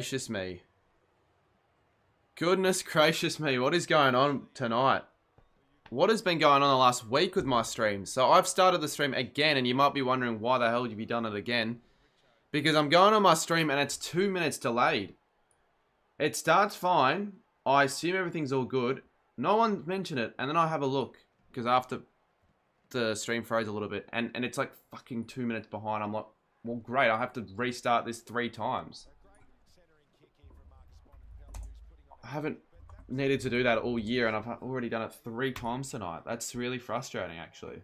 Gracious me. Goodness gracious me. What is going on tonight? What has been going on the last week with my streams? So I've started the stream again, and you might be wondering why the hell have you done it again? Because I'm going on my stream and it's 2 minutes delayed. It starts fine. I assume everything's all good. No one mentioned it, and then I have a look. Because after the stream froze a little bit, and it's like fucking 2 minutes behind. I'm like, well great, I have to restart this 3 times. I haven't needed to do that all year, and I've already done it 3 times tonight. That's really frustrating, actually.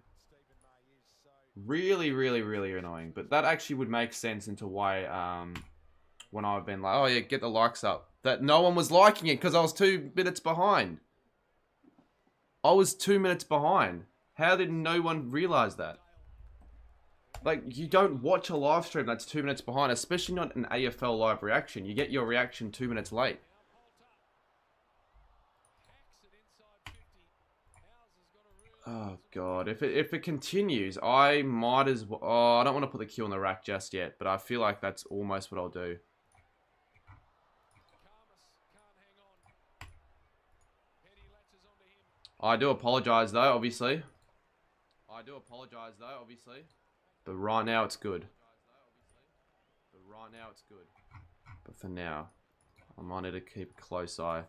Really, really, really annoying. But that actually would make sense into why, when I've been like, oh yeah, get the likes up. That no one was liking it because I was 2 minutes behind. I was 2 minutes behind. How did no one realize that? Like, you don't watch a live stream that's 2 minutes behind, especially not an AFL live reaction. You get your reaction 2 minutes late. Oh god, if it continues, I might as well. Oh, I don't want to put the queue on the rack just yet, but I feel like that's almost what I'll do. I do apologize though, obviously. But right now it's good. But for now, I might need to keep a close eye.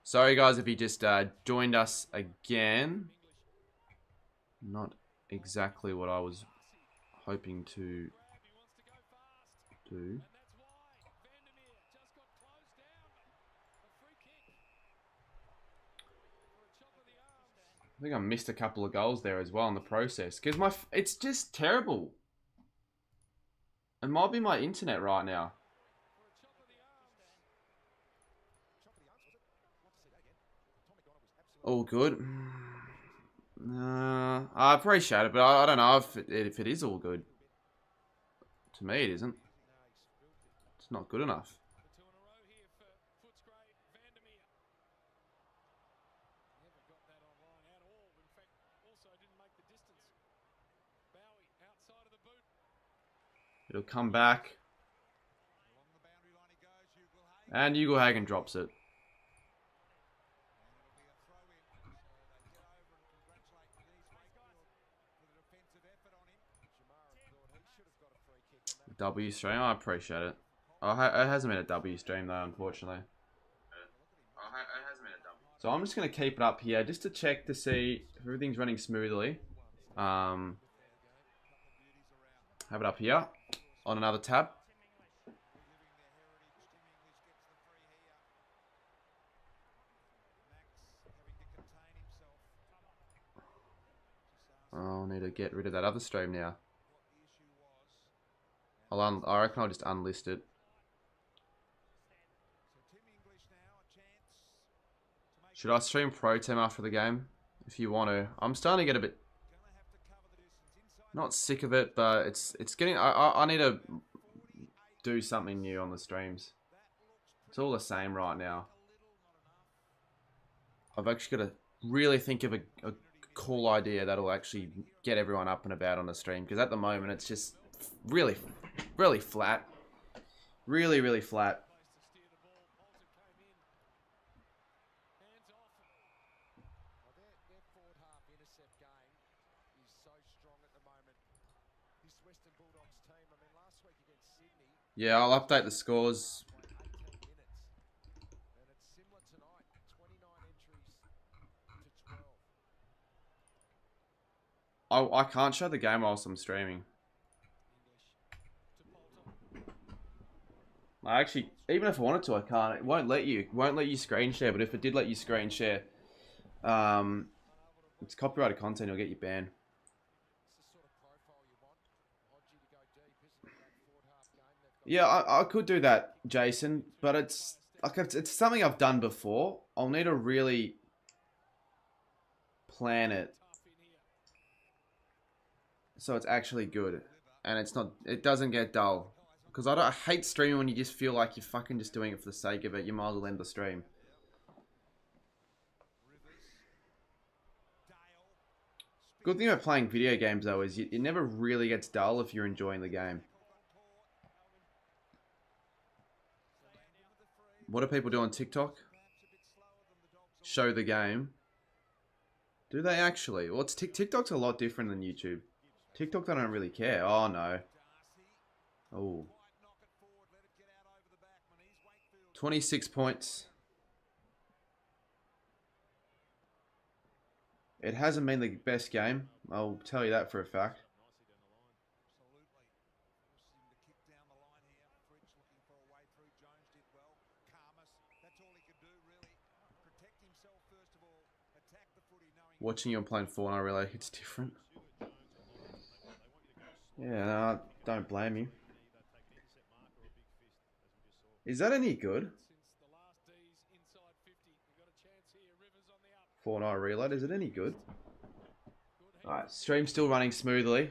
Sorry guys if you just joined us again. Not exactly what I was hoping to do. I think I missed a couple of goals there as well in the process. Because it's just terrible. It might be my internet right now. All good. I appreciate it, but I don't know if it is all good. To me, it isn't. It's not good enough. It'll come back. And Ugelhagen drops it. W stream, I appreciate it. Oh, it hasn't been a W stream though, unfortunately. So I'm just going to keep it up here just to check to see if everything's running smoothly. Have it up here on another tab. I'll need to get rid of that other stream now. I reckon I'll just unlist it. Should I stream Pro Team after the game? If you want to. I'm starting to get a bit... not sick of it, but it's getting... I need to do something new on the streams. It's all the same right now. I've actually got to really think of a cool idea that'll actually get everyone up and about on the stream. Because at the moment, it's just really flat. Really flat. Yeah, I'll update the scores. I can't show the game whilst I'm streaming. I actually, even if I wanted to, I can't. It won't let you. It won't let you screen share. But if it did let you screen share, it's copyrighted content. It'll get you banned. Yeah, I could do that, Jason. But it's like it's something I've done before. I'll need to really plan it so it's actually good, and it's not. It doesn't get dull. Because I hate streaming when you just feel like you're fucking just doing it for the sake of it. You might as well end the stream. Good thing about playing video games, though, is it never really gets dull if you're enjoying the game. What do people do on TikTok? Show the game. Do they actually? Well, TikTok's a lot different than YouTube. TikTok, they don't really care. Oh, no. Oh. 26 points. It hasn't been the best game. I'll tell you that for a fact. Watching you on playing Fortnite, really, it's different. Yeah, no, don't blame you. Is that any good? Fortnite reload, is it any good? Alright, stream's still running smoothly.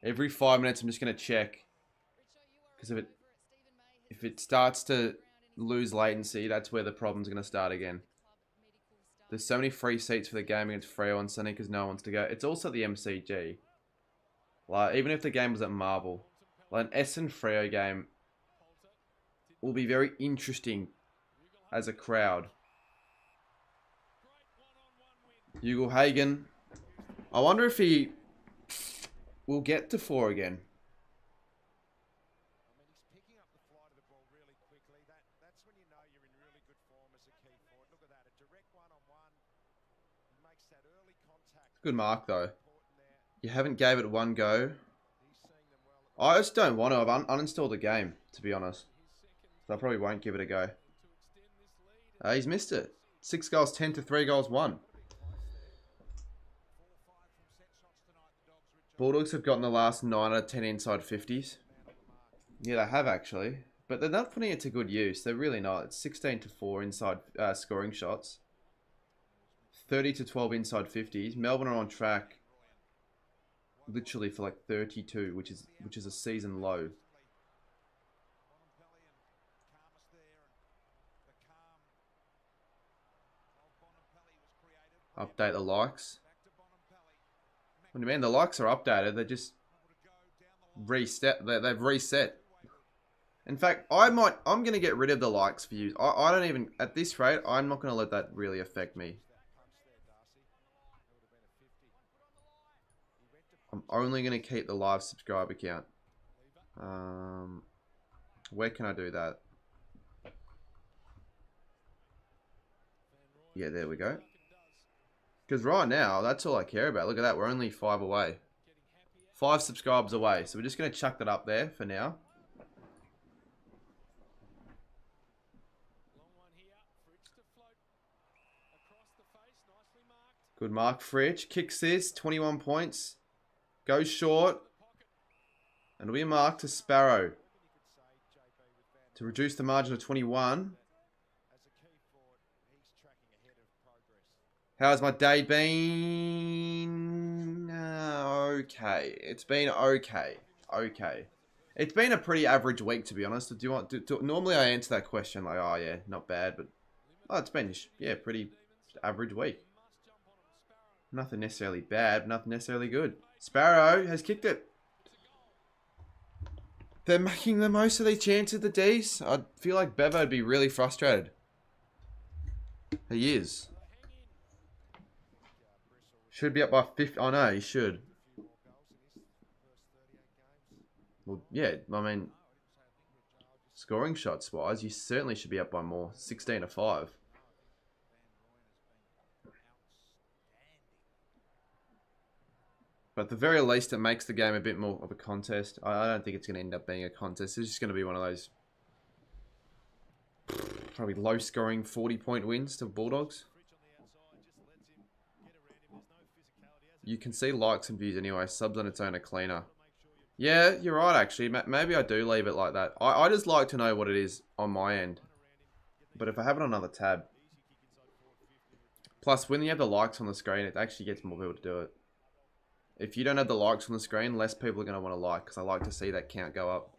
Every 5 minutes I'm just going to check. Because if it starts to lose latency, that's where the problem's going to start again. There's so many free seats for the game against Freo on Sunday because no one wants to go. It's also the MCG. Like, even if the game was at Marvel, like an Essen Freo game will be very interesting as a crowd. Hugo Hagen. I wonder if he will get to 4 again. Good mark, though. You haven't gave it one go. I just don't want to. I've uninstalled the game, to be honest. So I probably won't give it a go. He's missed it. 6 goals, 10 to 3 goals, 1. Bulldogs have gotten the last 9 out of 10 inside 50s. Yeah, they have actually. But they're not putting it to good use. They're really not. It's 16 to 4 inside scoring shots. 30 to 12 inside 50s. Melbourne are on track literally for like 32, which is a season low. Update the likes. What do you mean? The likes are updated. They just reset. They've reset. In fact, I'm going to get rid of the likes for you. I don't even, at this rate, I'm not going to let that really affect me. I'm only going to keep the live subscriber count. Where can I do that? Yeah, there we go. Because right now, that's all I care about. Look at that. We're only 5 away. 5 subscribers away. So we're just going to chuck that up there for now. Good mark, Fritch. Kicks this. 21 points. Goes short. And it'll be a mark to Sparrow. To reduce the margin of 21. How's my day been? Okay. It's been okay. Okay. It's been a pretty average week, to be honest. Do you want normally I answer that question like, oh yeah, not bad, but it's been, yeah, pretty average week. Nothing necessarily bad, nothing necessarily good. Sparrow has kicked it. They're making the most of these chances, the D's. I feel like Bevo would be really frustrated. He is. Should be up by 50. Oh no, he should. Well, yeah, I mean, scoring shots wise, you certainly should be up by more. 16 to 5. But at the very least, it makes the game a bit more of a contest. I don't think it's going to end up being a contest. It's just going to be one of those probably low-scoring 40-point wins to Bulldogs. You can see likes and views anyway. Subs on its own are cleaner. Yeah, you're right, actually. Maybe I do leave it like that. I just like to know what it is on my end. But if I have it on another tab. Plus, when you have the likes on the screen, it actually gets more people to do it. If you don't have the likes on the screen, less people are going to want to like, because I like to see that count go up.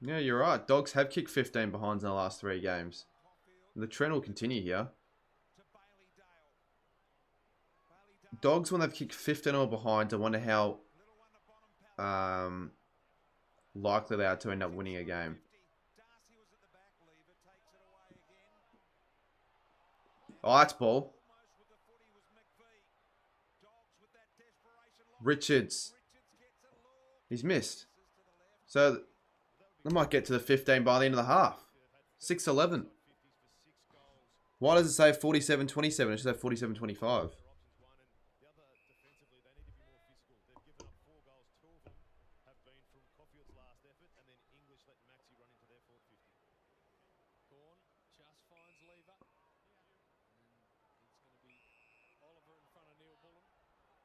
Yeah, you're right. Dogs have kicked 15 behinds in the last 3 games. The trend will continue here. Dogs, when they've kicked 15 or behind, I wonder how likely they are to end up winning a game. Oh, that's ball. Richards. He's missed. So they might get to the 15 by the end of the half. 6-11. Why does it say 47-27? It should say 47-25.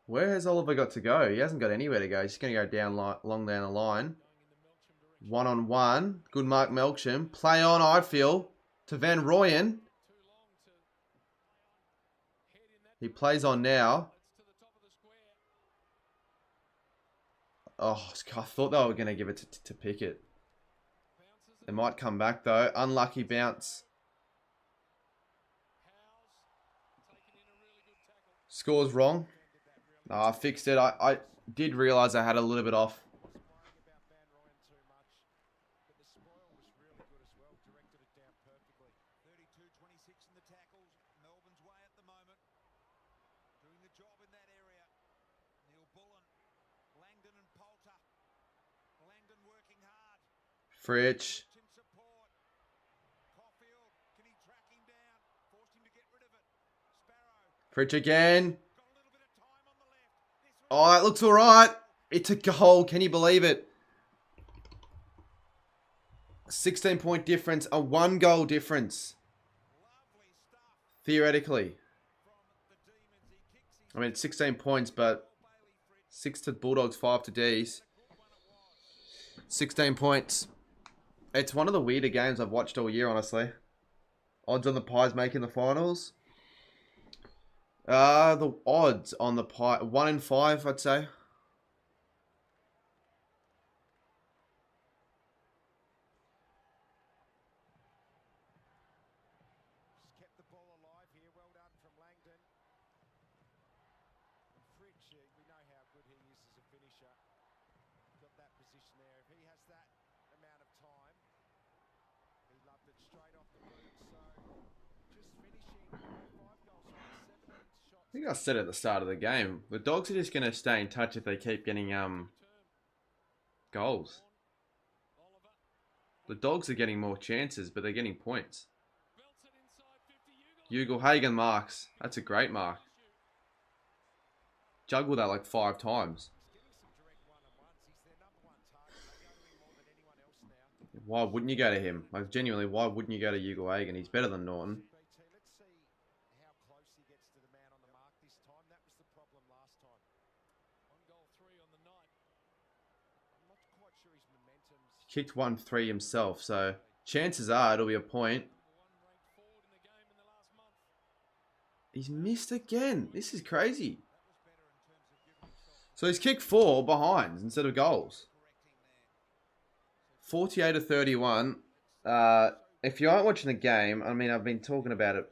Where has Oliver got to go? He hasn't got anywhere to go. He's just going to go down long down the line. 1-on-1. Good mark, Melksham. Play on, I feel, to Van Rooyen. He plays on now. Oh, I thought they were going to give it to Pickett. They might come back, though. Unlucky bounce. Scores wrong. No, I fixed it. I did realise I had a little bit off. Fritch. Fritch again. Oh, it looks alright. It's a goal. Can you believe it? 16-point difference. A 1-goal difference. Theoretically. I mean, it's 16 points, but 6 to Bulldogs, 5 to D's. 16 points. It's one of the weirder games I've watched all year, honestly. Odds on the Pies making the finals. The odds on the Pie, 1 in 5, I'd say. Kept the ball alive here. Well done from Langdon. And Fritch, we know how good he is as a finisher. Got that position there. If he has that amount of time, he loved it straight off the boot. So just finishing 5 goals from 17 shots. I think I said at the start of the game, the Dogs are just going to stay in touch if they keep getting goals. The Dogs are getting more chances, but they're getting points. Ugle-Hagan marks. That's a great mark. Juggled that like 5 times. Why wouldn't you go to him? Like, genuinely, why wouldn't you go to Ugle-Hagan? He's better than Norton. He kicked 1-3 himself, so chances are it'll be a point. He's missed again. This is crazy. So he's kicked 4 behinds instead of goals. 48-31. If you aren't watching the game, I mean, I've been talking about it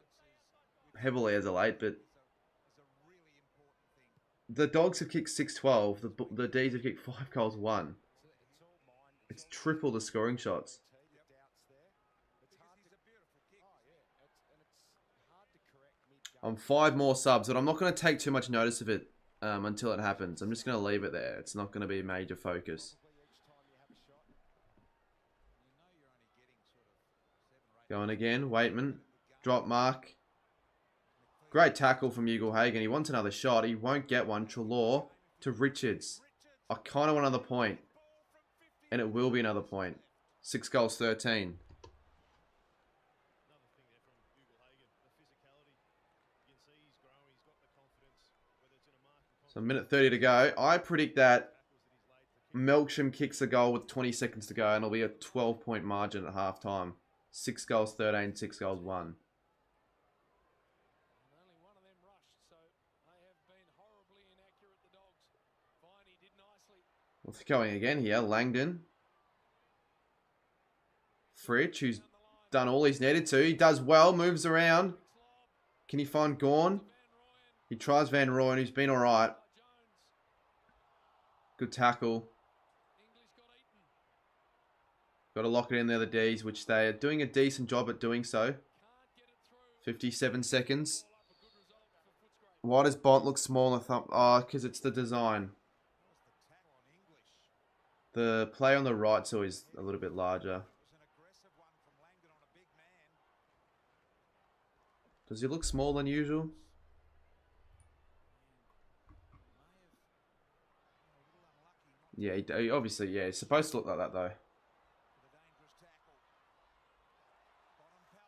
heavily as of late, but the Dogs have kicked 6-12. The D's have kicked 5 goals, 1. It's triple the scoring shots. I'm 5 more subs, but I'm not going to take too much notice of it until it happens. I'm just going to leave it there. It's not going to be a major focus. Going again. Waitman. Drop mark. Great tackle from Ugle-Hagan. He wants another shot. He won't get one. Treloar to Richards. I kind of want another point. And it will be another point. 6 goals, 13. So a minute 30 to go. I predict that Melksham kicks a goal with 20 seconds to go and it'll be a 12-point margin at halftime. 6 goals, 13, 6 goals, 1. What's going again here? Langdon. Fritch, who's done all he's needed to. He does well, moves around. Can he find Gawn? He tries Van Rooyen, who's been alright. Good tackle. Got to lock it in there, the D's, which they are doing a decent job at doing so. 57 seconds. Why does Bont look small on the thumb? Oh, because it's the design. The play on the right's always a little bit larger. Does he look smaller than usual? Yeah, he obviously, yeah, he's supposed to look like that though.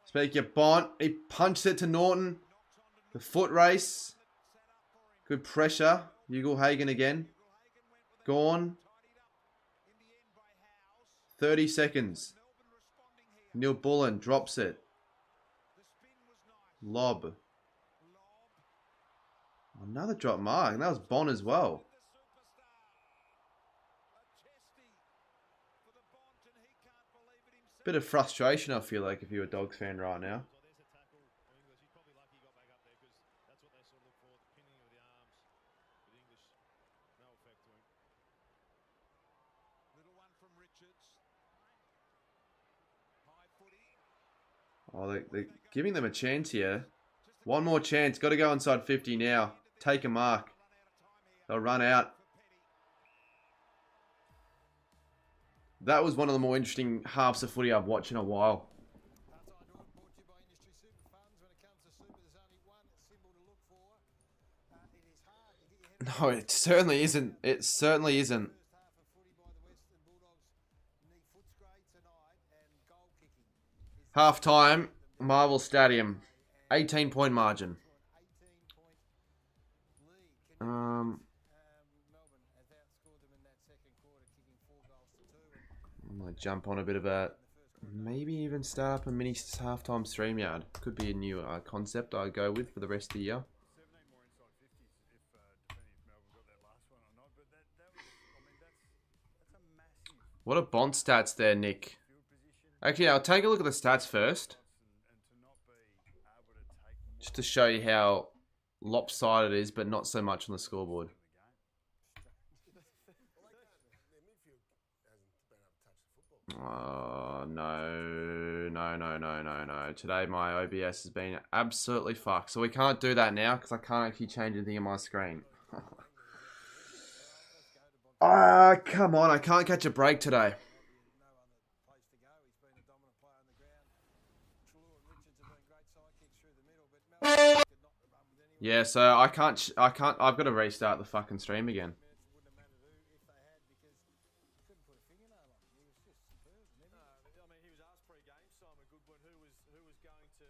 Speaking of Bont, he punched it to Norton. The foot race. Good pressure. Ugle-Hagan again. Gone. 30 seconds. Neil Bullen drops it. Lob. Another drop mark. And that was Bont as well. Bit of frustration, I feel like, if you're a Dogs fan right now. Oh, they're giving them a chance here. One more chance. Got to go inside 50 now. Take a mark. They'll run out. That was one of the more interesting halves of footy I've watched in a while. No, it certainly isn't. It certainly isn't. Half time, Marvel Stadium. 18-point margin. I might jump on a bit of a, maybe even start up a mini halftime stream yard. Could be a new concept I go with for the rest of the year. What are Bont stats there, Nick? Actually, I'll take a look at the stats first. Just to show you how lopsided it is, but not so much on the scoreboard. Oh, no. Today my OBS has been absolutely fucked. So we can't do that now because I can't actually change anything on my screen. Come on. I can't catch a break today. Yeah, so I can't, I've got to restart the fucking stream again.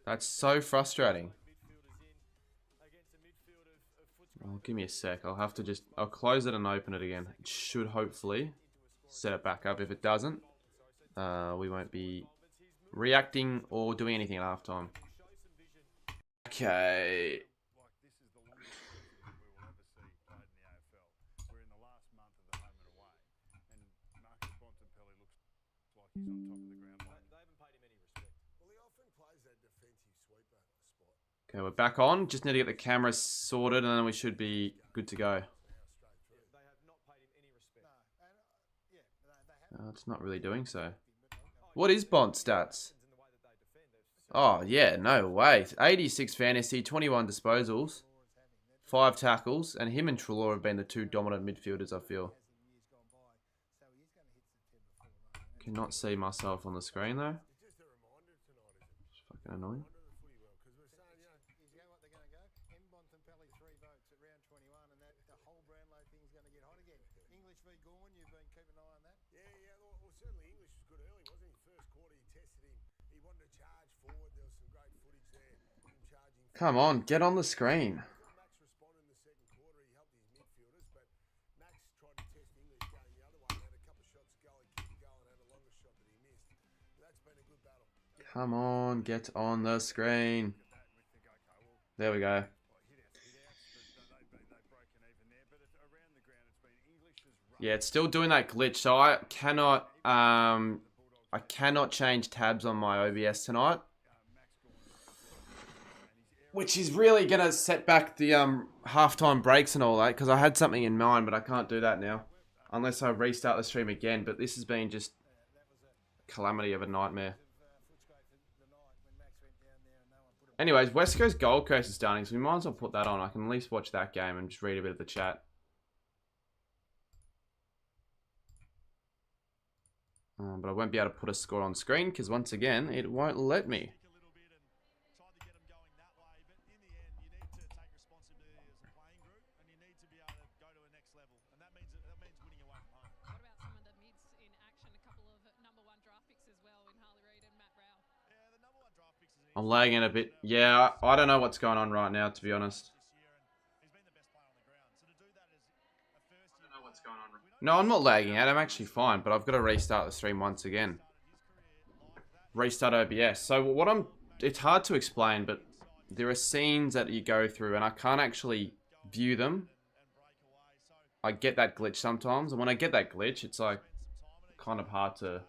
That's so frustrating. Oh, give me a sec. I'll have to just, I'll close it and open it again. It should hopefully set it back up. If it doesn't, we won't be reacting or doing anything at halftime. Okay. Okay, we're back on. Just need to get the camera sorted and then we should be good to go. It's not really doing so. What is Bont stats? Oh, yeah, no way. 86 fantasy, 21 disposals, 5 tackles, and him and Treloar have been the two dominant midfielders, I feel. Cannot see myself on the screen, though. It's fucking annoying. Come on, get on the screen. Come on, get on the screen. There we go. Yeah, it's still doing that glitch, so I cannot change tabs on my OBS tonight. which is really going to set back the halftime breaks and all that, because I had something in mind, but I can't do that now. Unless I restart the stream again, but this has been just calamity of a nightmare. Anyways, West Coast Gold Coast is starting, so we might as well put that on. I can at least watch that game and just read a bit of the chat. But I won't be able to put a score on screen because once again, it won't let me. I'm lagging a bit. Yeah, I don't know what's going on right now, to be honest. No, I'm not lagging out. I'm actually fine, but I've got to restart the stream once again. Restart OBS. So it's hard to explain, but there are scenes that you go through and I can't actually view them. I get that glitch sometimes, and when I get that glitch, it's like kind of hard to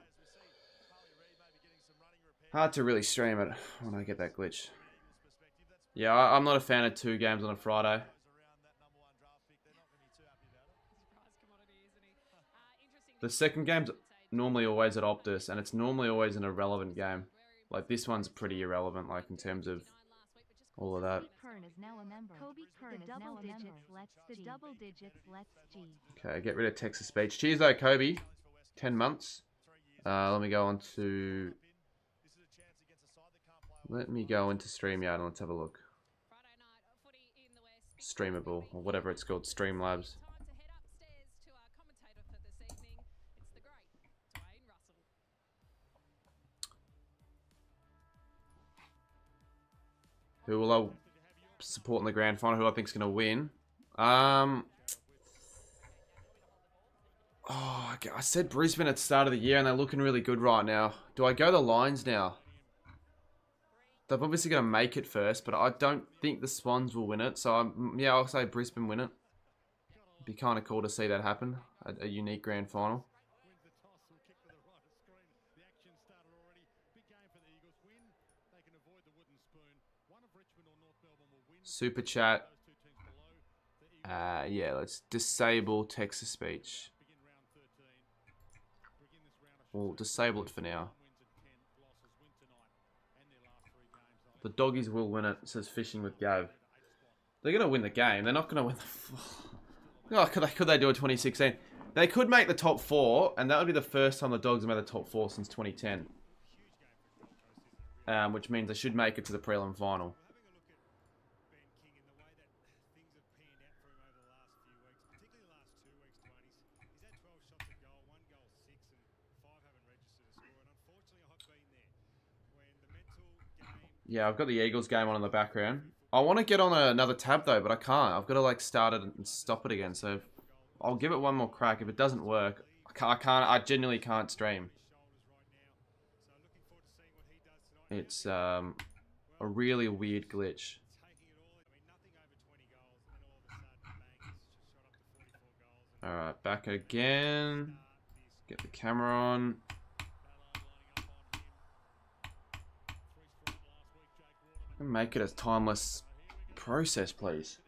really stream it when I get that glitch. Yeah, I'm not a fan of 2 games on a Friday. The second game's normally always at Optus, and it's normally always an irrelevant game. Like, this one's pretty irrelevant, like, in terms of all of that. Okay, get rid of text-to-speech. Cheers, though, Kobe. 10 months. Let me go on to... Let me go into StreamYard and let's have a look. Streamable, or whatever it's called, Streamlabs. Who will I support in the grand final? Who I think is going to win? Oh, I said Brisbane at the start of the year, and they're looking really good right now. Do I go the Lions now? They're obviously going to make it first, but I don't think the Swans will win it. So, yeah, I'll say Brisbane win it. It'd be kind of cool to see that happen. A unique grand final. Super chat. Yeah, let's disable text-to-speech. We'll disable it for now. The doggies will win it. It says fishing with Gav. They're going to win the game. They're not going to win the... Oh, could they do a 2016? They could make the top 4, and that would be the first time the Dogs have made the top 4 since 2010. Which means they should make it to the prelim final. Yeah, I've got the Eagles game on in the background. I want to get on another tab though, but I can't. I've got to like start it and stop it again. So I'll give it one more crack. If it doesn't work, I genuinely can't stream. It's a really weird glitch. Alright, back again. Get the camera on. Make it a timeless process, please.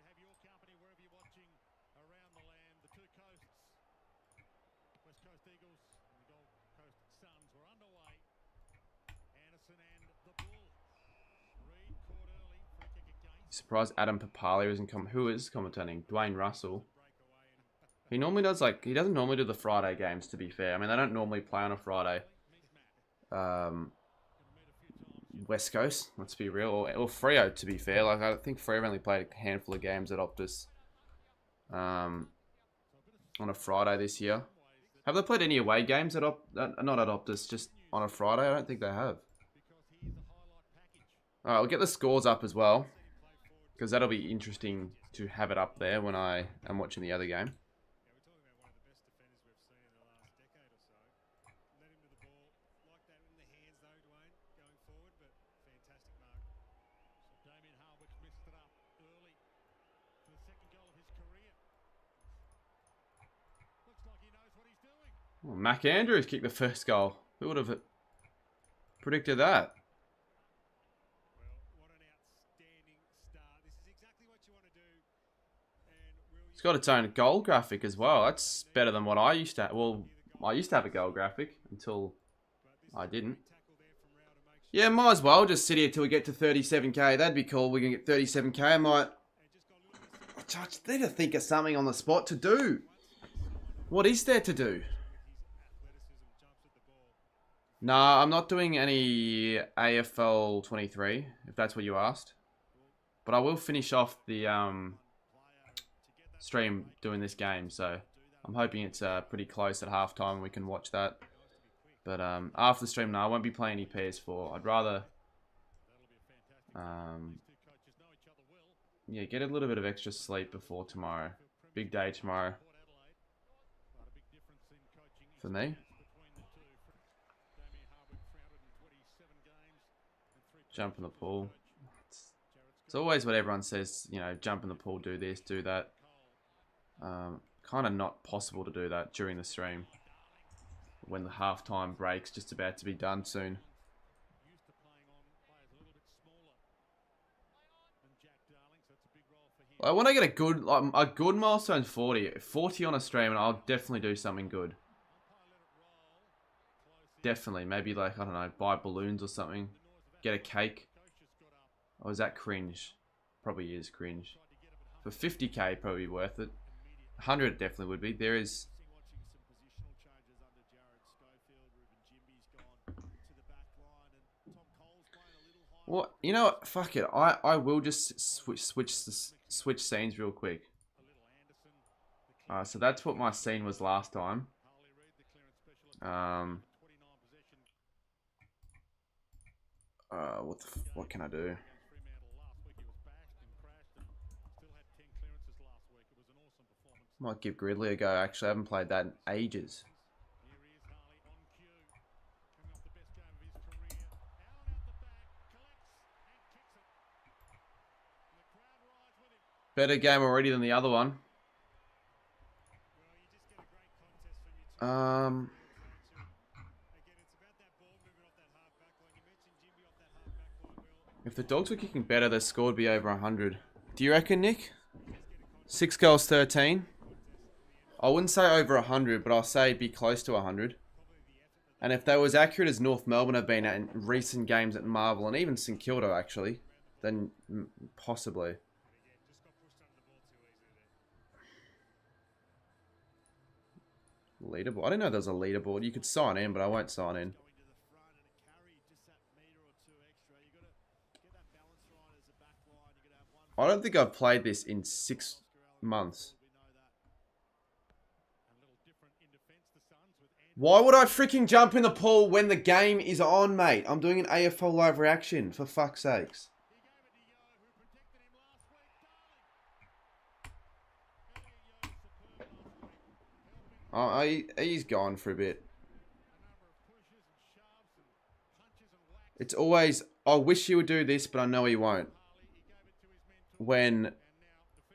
Surprised Adam Papali isn't who is commentating? Dwayne Russell. He normally does he doesn't normally do the Friday games, to be fair. I mean, they don't normally play on a Friday. West Coast, let's be real, or Freo, to be fair. Like, I think Freo only played a handful of games at Optus on a Friday this year. Have they played any away games at not at Optus, just on a Friday? I don't think they have. Alright, we'll get the scores up as well, because that'll be interesting to have it up there when I am watching the other game. Oh, Mac Andrews kicked the first goal. Who would have predicted that? It's got its own goal graphic as well. That's better than what I used to have. Well, I used to have a goal graphic until I didn't. Yeah, might as well just sit here till we get to 37k. That'd be cool. We can get 37k. I just need to think of something on the spot to do. What is there to do? Nah, I'm not doing any AFL 23, if that's what you asked. But I will finish off the stream doing this game, so I'm hoping it's pretty close at halftime and we can watch that. But after the stream, no, I won't be playing any PS4. I'd rather yeah, get a little bit of extra sleep before tomorrow. Big day tomorrow for me. Jump in the pool. It's always what everyone says, you know, jump in the pool, do this, do that. Kind of not possible to do that during the stream when the halftime break's just about to be done soon. I want to get a good milestone 40 on a stream, and I'll definitely do something good. Definitely, maybe like, I don't know, buy balloons or something, get a cake. Or is that cringe? Probably is cringe. For 50k, probably worth it. 100 definitely would be. There is. Well, you know what? Fuck it. I will just switch scenes real quick. So that's what my scene was last time. What can I do? Might give Gridley a go. Actually, I haven't played that in ages. Better game already than the other one. If the Dogs were kicking better, their score would be over 100. Do you reckon, Nick? 6 goals, 13. I wouldn't say over 100, but I'll say be close to 100. And if they were as accurate as North Melbourne have been at in recent games at Marvel, and even St Kilda actually, then possibly. Leaderboard. I didn't know there was a leaderboard. You could sign in, but I won't sign in. I don't think I've played this in 6 months. Why would I freaking jump in the pool when the game is on, mate? I'm doing an AFL live reaction, for fuck's sakes. Oh, he's gone for a bit. It's always, I wish he would do this, but I know he won't. When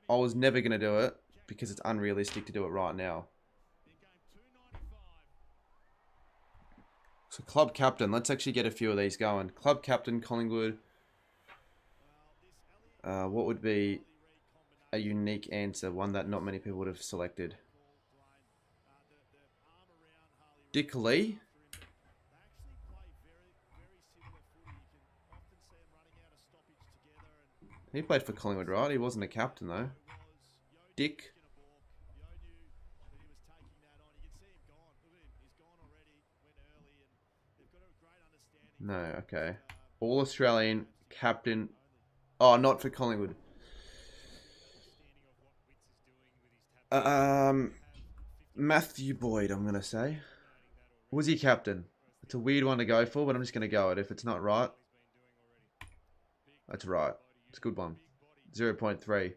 I was never going to do it, because it's unrealistic to do it right now. So club captain, let's actually get a few of these going. Club captain, Collingwood. What would be a unique answer? One that not many people would have selected. Dick Lee. He played for Collingwood, right? He wasn't a captain, though. Dick. No, okay. All-Australian captain. Oh, not for Collingwood. Matthew Boyd, I'm going to say. Was he captain? It's a weird one to go for, but I'm just going to go it. If it's not right, that's right. It's a good one. 0.3.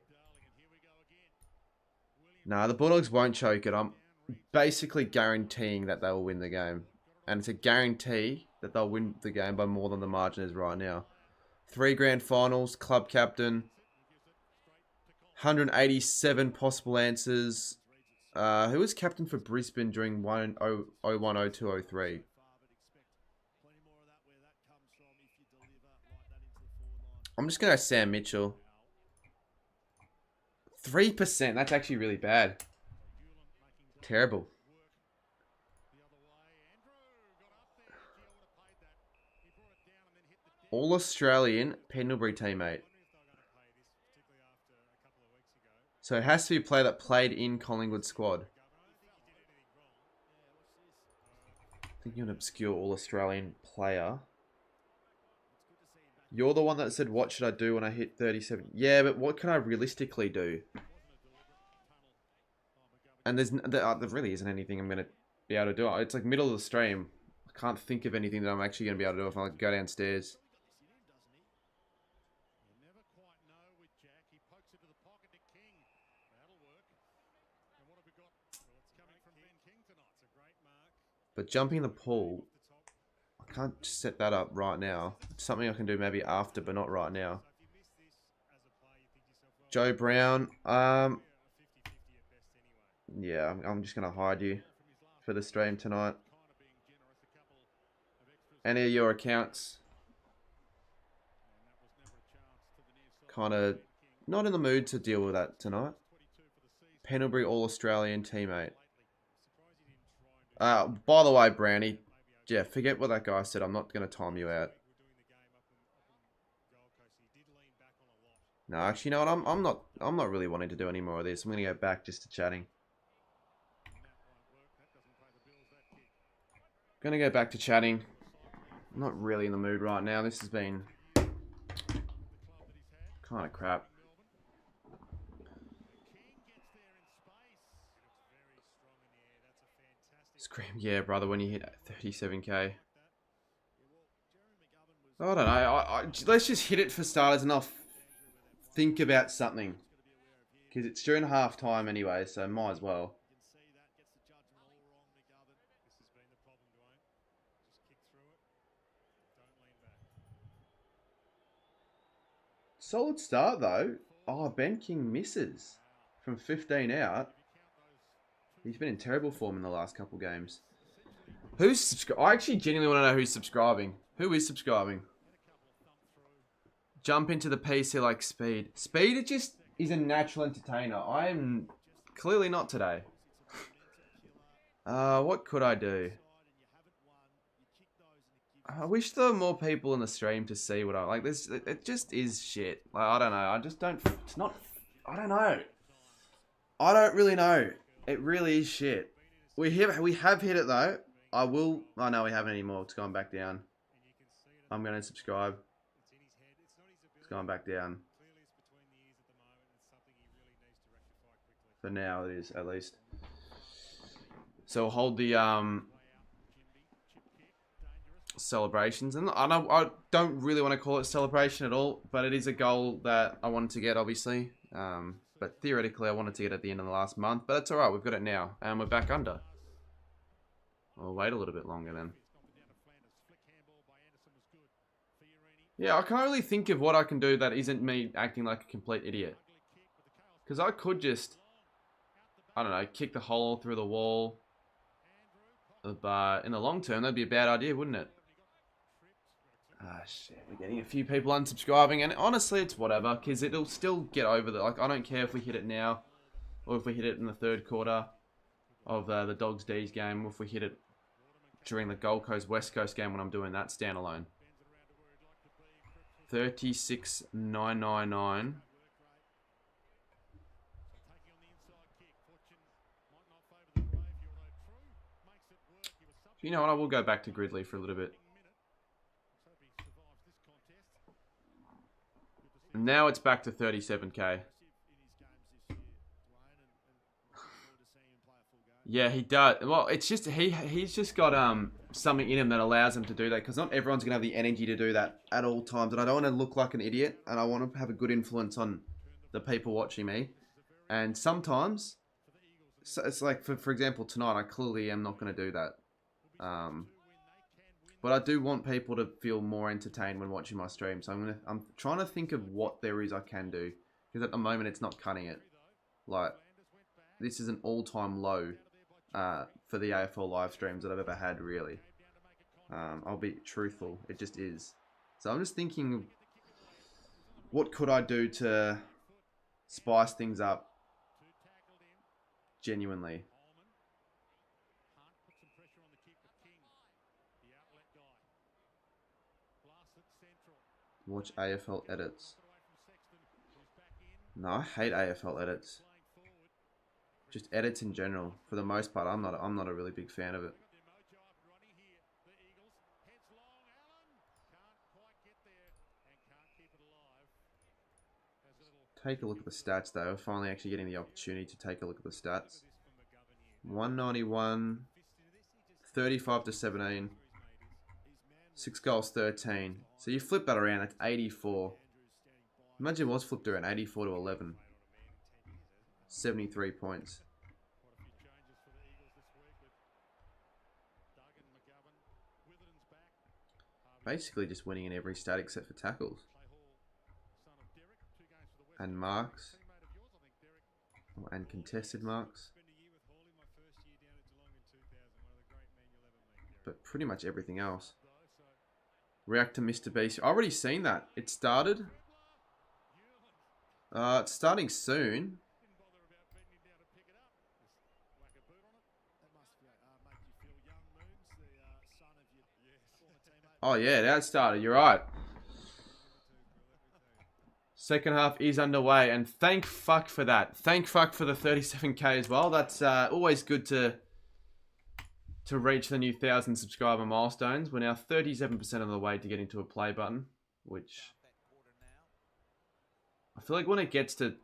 Nah, the Bulldogs won't choke it. I'm basically guaranteeing that they'll win the game. And it's a guarantee that they'll win the game by more than the margin is right now. 3 grand finals, club captain. 187 possible answers. Who was captain for Brisbane during 01-02-03? I'm just going to go Sam Mitchell. 3%. That's actually really bad. Terrible. All Australian Pendlebury teammate. So it has to be a player that played in Collingwood squad. Thinking of an obscure All Australian player. You're the one that said, what should I do when I hit 37? Yeah, but what can I realistically do? And there really isn't anything I'm going to be able to do. It's like middle of the stream. I can't think of anything that I'm actually going to be able to do if I go downstairs. But jumping in the pool, I can't set that up right now. It's something I can do maybe after, but not right now. Joe Brown. Yeah, I'm just going to hide you for the stream tonight. Any of your accounts. Kind of not in the mood to deal with that tonight. Pendlebury All-Australian teammate. By the way, Brownie, yeah, forget what that guy said. I'm not going to time you out. No, actually, you know what? I'm not really wanting to do any more of this. I'm going to go back just to chatting. Going to go back to chatting. I'm not really in the mood right now. This has been kind of crap. Scream, yeah, brother, when you hit 37k. I don't know. Let's just hit it for starters and I'll think about something. Because it's during half time anyway, so might as well. Solid start though. Oh, Ben King misses from 15 out. He's been in terrible form in the last couple games. Who's subscribing? I actually genuinely want to know who's subscribing. Who is subscribing? Jump into the PC like Speed. Speed just is a natural entertainer. I am clearly not today. What could I do? I wish there were more people in the stream to see what I like. This it just is shit. Like, I don't know. I just don't. It's not. I don't know. I don't really know. It really is shit. We have hit it though. I will. Oh no, we haven't anymore. It's gone back down. I'm gonna subscribe. It's gone back down. For now, it is at least. So we'll hold the celebrations, and I don't really want to call it celebration at all, but it is a goal that I wanted to get, obviously. But theoretically, I wanted to get at the end of the last month, but that's all right. We've got it now, and we're back under. I'll wait a little bit longer then. Yeah, I can't really think of what I can do that isn't me acting like a complete idiot. Because I could just, I don't know, kick the hole through the wall. But in the long term, that'd be a bad idea, wouldn't it? Ah, shit. We're getting a few people unsubscribing. And honestly, it's whatever. Because it'll still get over the... Like, I don't care if we hit it now. Or if we hit it in the third quarter of the Dogs D's game. Or if we hit it during the Gold Coast West Coast game when I'm doing that standalone. 36,999. You know what? I will go back to Gridley for a little bit. And now it's back to 37k. Yeah, he does. Well, it's just he's just got something in him that allows him to do that, because not everyone's gonna have the energy to do that at all times. And I don't want to look like an idiot, and I want to have a good influence on the people watching me. And sometimes, so it's like for example tonight, I clearly am not going to do that. But I do want people to feel more entertained when watching my stream. So I'm trying to think of what there is I can do, because at the moment it's not cutting it. Like, this is an all-time low for the AFL live streams that I've ever had, really. I'll be truthful, it just is. So I'm just thinking, what could I do to spice things up? Genuinely. Watch AFL edits. No, I hate AFL edits. Just edits in general. For the most part, I'm not a really big fan of it. Take a look at the stats though. We're finally actually getting the opportunity to take a look at the stats. 191, 35 to 17, 6 goals, 13. So you flip that around, that's 84. Imagine what's flipped around, 84 to 11. 73 points. Basically just winning in every stat except for tackles. And marks. And contested marks. But pretty much everything else. React to Mr. Beast. I've already seen that. It started. It's starting soon. Oh yeah, that started. You're right. Second half is underway, and thank fuck for that. Thank fuck for the 37k as well. That's always good to reach the new 1,000 subscriber milestones. We're now 37% of the way to getting to a play button, which I feel like when it gets to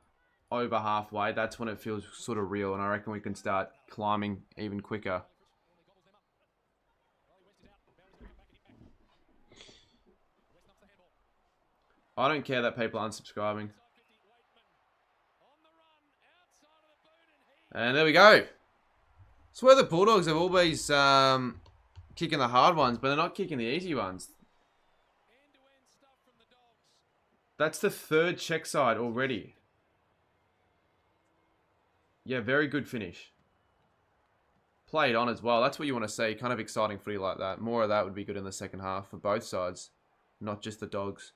over halfway, that's when it feels sort of real, and I reckon we can start climbing even quicker. I don't care that people aren't subscribing. And there we go. Swear the Bulldogs have always kicking the hard ones, but they're not kicking the easy ones. That's the third check side already. Yeah, very good finish. Played on as well. That's what you want to see. Kind of exciting footy like that. More of that would be good in the second half for both sides. Not just the Dogs.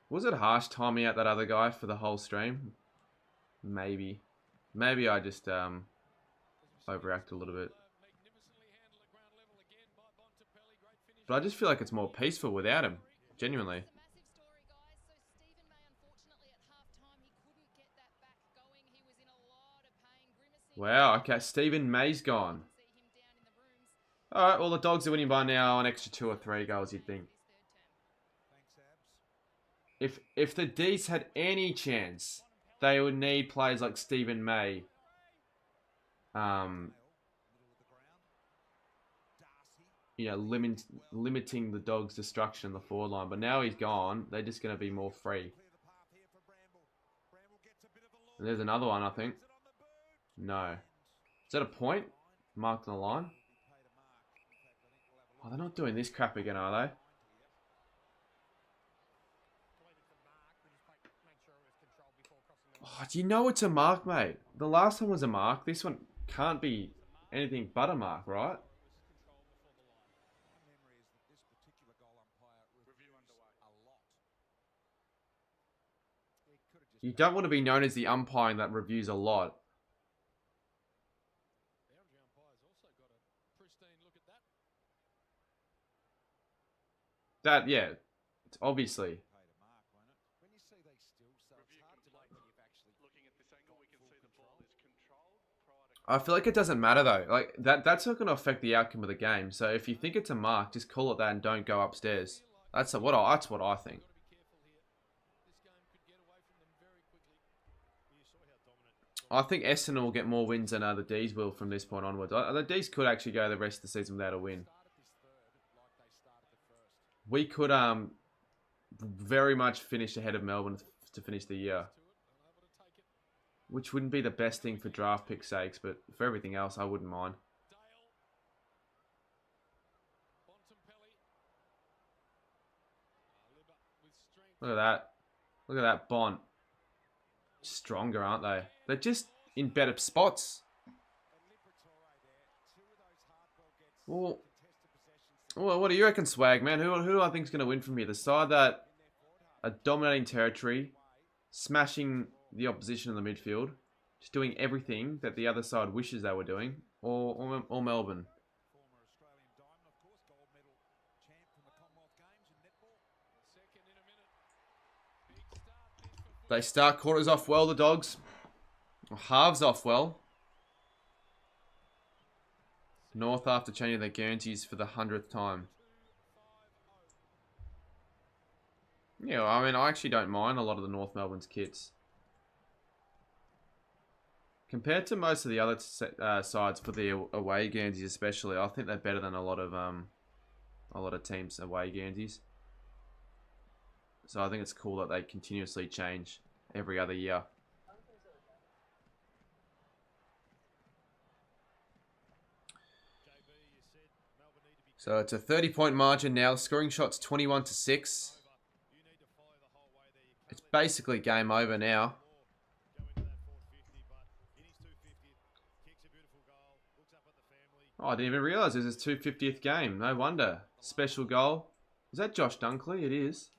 Was it harsh timing out that other guy for the whole stream? Maybe. Maybe I just overreact a little bit. But I just feel like it's more peaceful without him. Genuinely. Wow, okay. Stephen May's gone. Alright, well the Dogs are winning by now an extra 2 or 3 goals, you'd think. If the D's had any chance, they would need players like Stephen May. You know, limiting the Dogs' destruction in the forward line. But now he's gone, they're just going to be more free. And there's another one, I think. No. Is that a point? Marked on the line? Oh, they're not doing this crap again, are they? Oh, do you know it's a mark, mate? The last one was a mark. This one can't be anything but a mark, right? You don't want to be known as the umpiring that reviews a lot. That, yeah, it's obviously. I feel like it doesn't matter though. Like that's not going to affect the outcome of the game. So if you think it's a mark, just call it that and don't go upstairs. That's what I think. I think Essendon will get more wins than the D's will from this point onwards. The D's could actually go the rest of the season without a win. We could very much finish ahead of Melbourne to finish the year. Which wouldn't be the best thing for draft pick sakes, but for everything else, I wouldn't mind. Look at that. Look at that Bont. Stronger, aren't they? They're just in better spots. Well, what do you reckon, Swag, man? Who do I think is going to win from here? The side that a dominating territory, smashing the opposition in the midfield, just doing everything that the other side wishes they were doing, or Melbourne. They start quarters off well, the Dogs. Or halves off well. North after changing their Guernseys for the 100th time. Yeah, I mean, I actually don't mind a lot of the North Melbourne's kits. Compared to most of the other sides for the away Guernseys especially, I think they're better than a lot of teams' away Guernseys. So I think it's cool that they continuously change every other year. So it's a 30-point margin now. Scoring shots 21-6. It's basically game over now. Oh, I didn't even realise this is his 250th game. No wonder. Special goal. Is that Josh Dunkley? It is.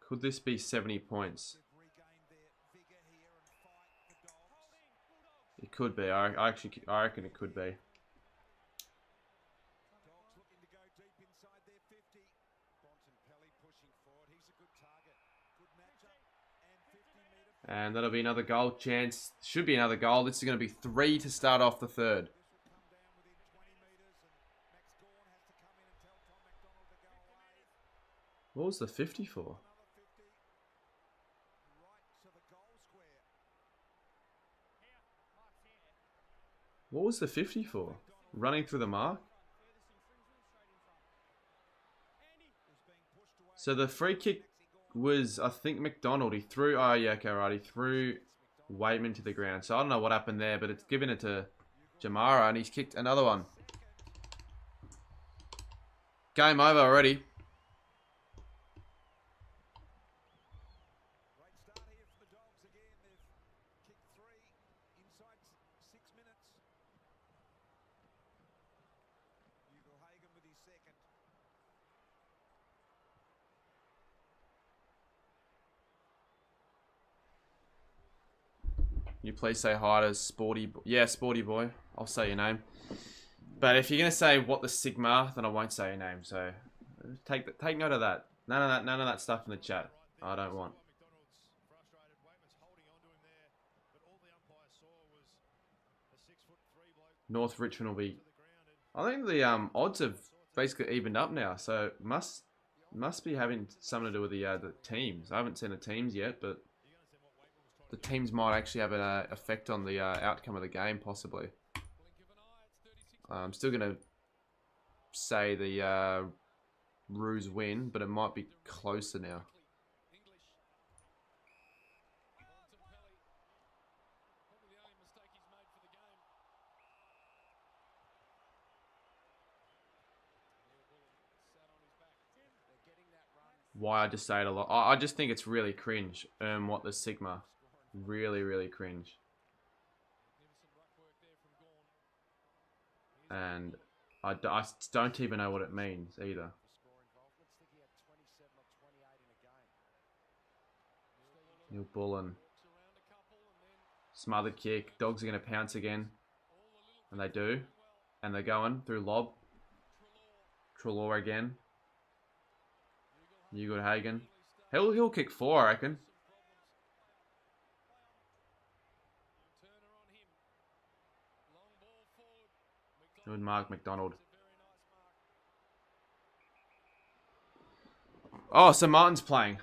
Could this be 70 points? It could be. I reckon it could be. And that'll be another goal chance. Should be another goal. This is going to be 3 to start off the third. What was the 50 for? What was the 50 for? Running through the mark? So the free kick was, I think, McDonald. He threw, oh yeah, okay, right. He threw Waitman to the ground. So I don't know what happened there, but it's given it to Jamara, and he's kicked another one. Game over already. You please say hi to Sporty Boy. Yeah, Sporty Boy. I'll say your name. But if you're going to say what the Sigma, then I won't say your name. So take note of that. None of that stuff in the chat. I don't want. North Richmond will be... I think the odds have basically evened up now. So must be having something to do with the teams. I haven't seen the teams yet, but... the teams might actually have an effect on the outcome of the game, possibly. I'm still going to say the Roos win, but it might be closer now. Why I just say it a lot. I just think it's really cringe. What the Sigma. Really, really cringe. And I don't even know what it means either. Neil Bullen. Smothered kick. Dogs are going to pounce again. And they do. And they're going through lob. Treloar again. Newgood Hagen. He'll kick 4, I reckon. Good mark, McDonald. Oh, so Martin's playing.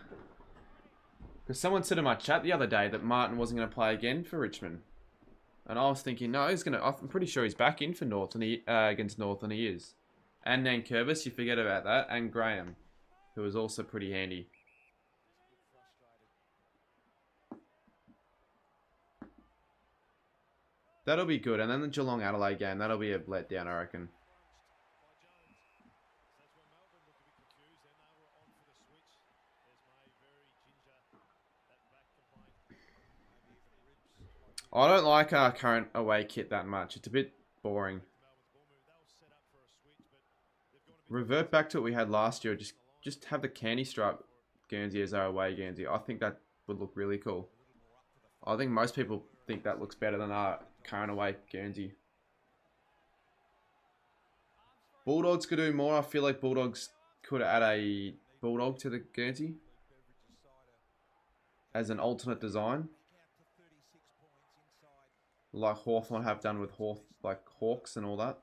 Because someone said in my chat the other day that Martin wasn't going to play again for Richmond. And I was thinking, no, he's going to... I'm pretty sure he's back in for North and against North, and he is. And Nankervis, you forget about that. And Graham, who is also pretty handy. That'll be good. And then the Geelong Adelaide game, that'll be a letdown, I reckon. I don't like our current away kit that much. It's a bit boring. Revert back to what we had last year. Just have the candy stripe Guernsey as our away Guernsey. I think that would look really cool. I think most people think that looks better than our current away Guernsey. Bulldogs could do more. I feel like Bulldogs could add a Bulldog to the Guernsey as an alternate design, like Hawthorn have done with Hawks and all that.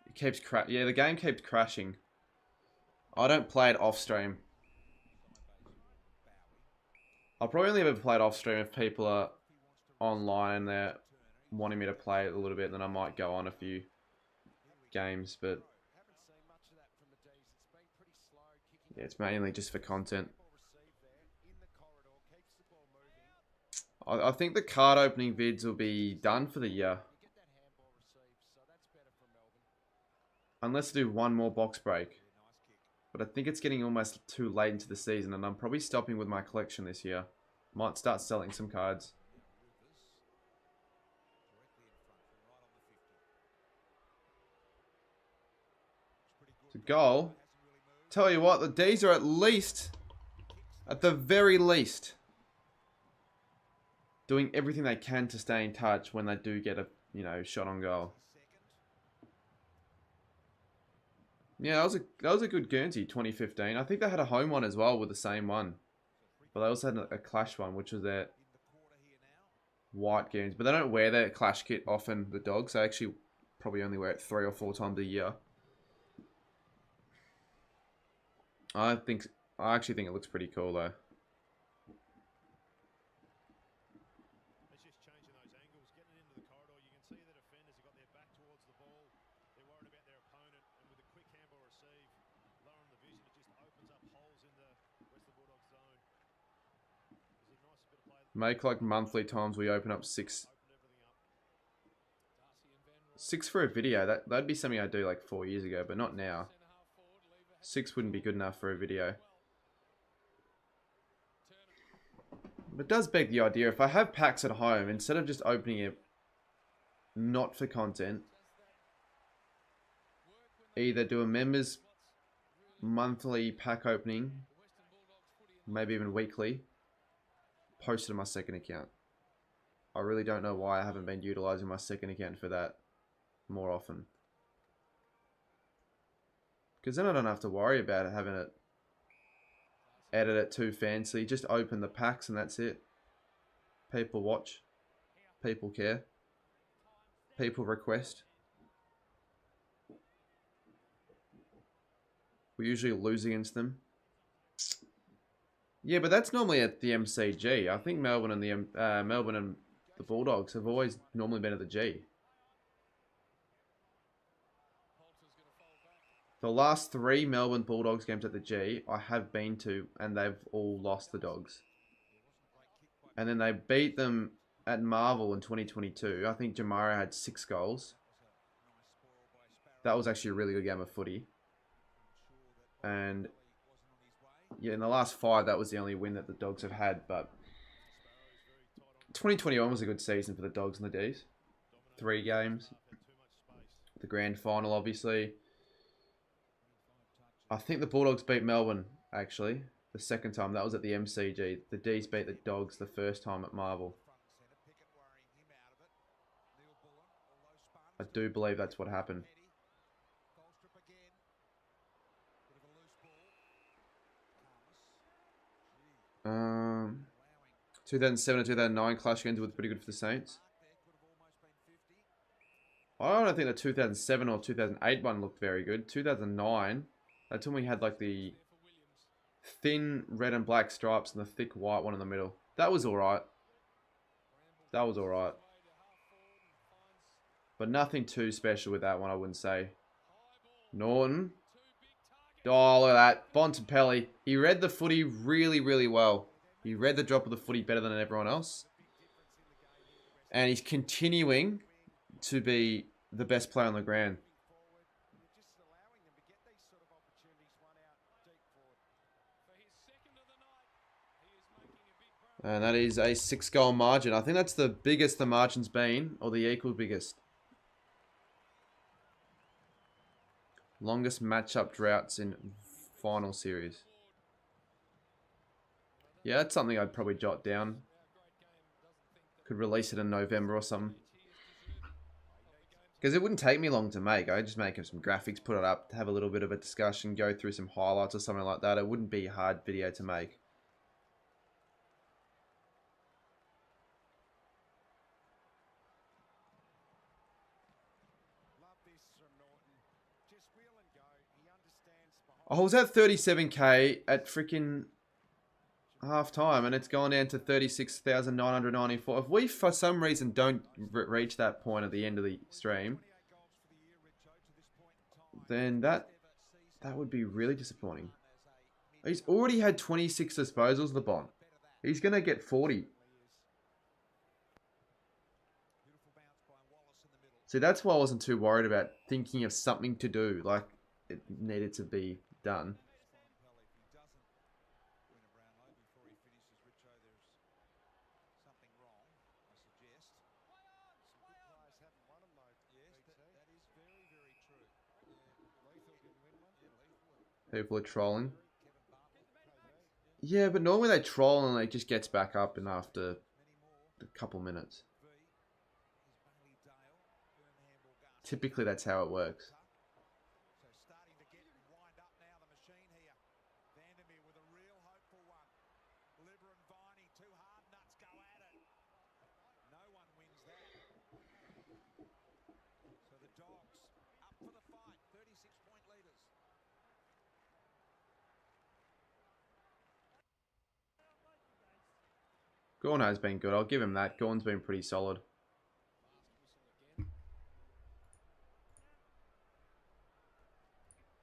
It keeps yeah, the game keeps crashing. I don't play it off stream. I'll probably only ever play it off stream if people are online and they're wanting me to play it a little bit, then I might go on a few games, but yeah, it's mainly just for content. I think the card opening vids will be done for the year. Unless I do one more box break. But I think it's getting almost too late into the season, and I'm probably stopping with my collection this year. Might start selling some cards. So goal. Tell you what, the D's are at the very least, doing everything they can to stay in touch when they do get a, shot on goal. Yeah, that was a good Guernsey, 2015. I think they had a home one as well with the same one. But they also had a clash one, which was their white Guernsey. But they don't wear their clash kit often, the Dogs. They actually probably only wear it 3 or 4 times a year. I actually think it looks pretty cool though. Make like monthly times we open up 6 for a video. That'd be something I'd do like 4 years ago, but not now. 6 wouldn't be good enough for a video. But it does beg the idea, if I have packs at home, instead of just opening it not for content, either do a members monthly pack opening, maybe even weekly, post it on my second account. I really don't know why I haven't been utilizing my second account for that more often. Because then I don't have to worry about having it edit it too fancy. Just open the packs and that's it. People watch. People care. People request. We usually lose against them. Yeah, but that's normally at the MCG. I think Melbourne and the Bulldogs have always normally been at the G. The last 3 Melbourne Bulldogs games at the G, I have been to, and they've all lost the Dogs. And then they beat them at Marvel in 2022. I think Jamara had 6 goals. That was actually a really good game of footy. And yeah, in the last 5, that was the only win that the Dogs have had. But 2021 was a good season for the Dogs and the Ds. 3 games. The grand final, obviously. I think the Bulldogs beat Melbourne, actually, the second time. That was at the MCG. The Ds beat the Dogs the first time at Marvel. I do believe that's what happened. 2007 and 2009 clash games were pretty good for the Saints. I don't think the 2007 or 2008 one looked very good. 2009, that's when we had like the thin red and black stripes and the thick white one in the middle. That was alright. That was alright. But nothing too special with that one, I wouldn't say. Norton. Oh, look at that. Bontempelli. He read the footy really, really well. He read the drop of the footy better than everyone else. And he's continuing to be the best player on the ground. And that is a 6-goal margin. I think that's the biggest the margin's been, or the equal biggest. Longest matchup droughts in final series. Yeah, that's something I'd probably jot down. Could release it in November or something. Because it wouldn't take me long to make. I'd just make some graphics, put it up, have a little bit of a discussion, go through some highlights or something like that. It wouldn't be a hard video to make. I was at 37k at freaking half time and it's gone down to 36,994. If we for some reason don't reach that point at the end of the stream, then that would be really disappointing. He's already had 26 disposals, the Bond. He's going to get 40. See, that's why I wasn't too worried about thinking of something to do. Like, it needed to be done. People are trolling. Yeah, but normally they troll and it just gets back up and after a couple minutes. Typically that's how it works. Gorn has been good. I'll give him that. Gorn's been pretty solid.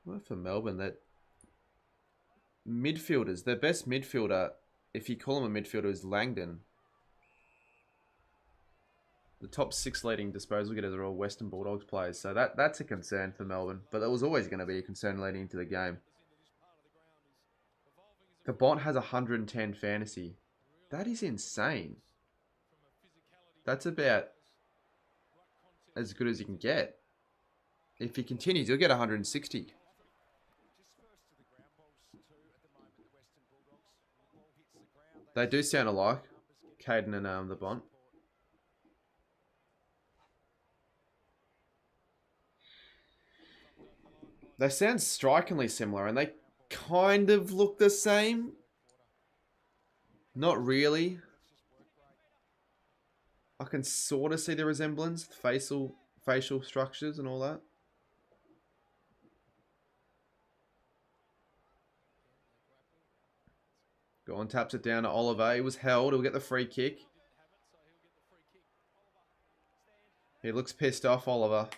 Well, for Melbourne, that midfielders, their best midfielder, if you call him a midfielder, is Langdon. The top 6 leading disposal getters are all Western Bulldogs players, so that's a concern for Melbourne. But that was always going to be a concern leading into the game. The bot has 110 fantasy. That is insane. That's about as good as you can get. If he continues, he'll get 160. They do sound alike, Caden and the Bont. They sound strikingly similar, and they kind of look the same. Not really. I can sort of see the resemblance, facial structures and all that. Go on, taps it down to Oliver. He was held. He'll get the free kick. He looks pissed off, Oliver.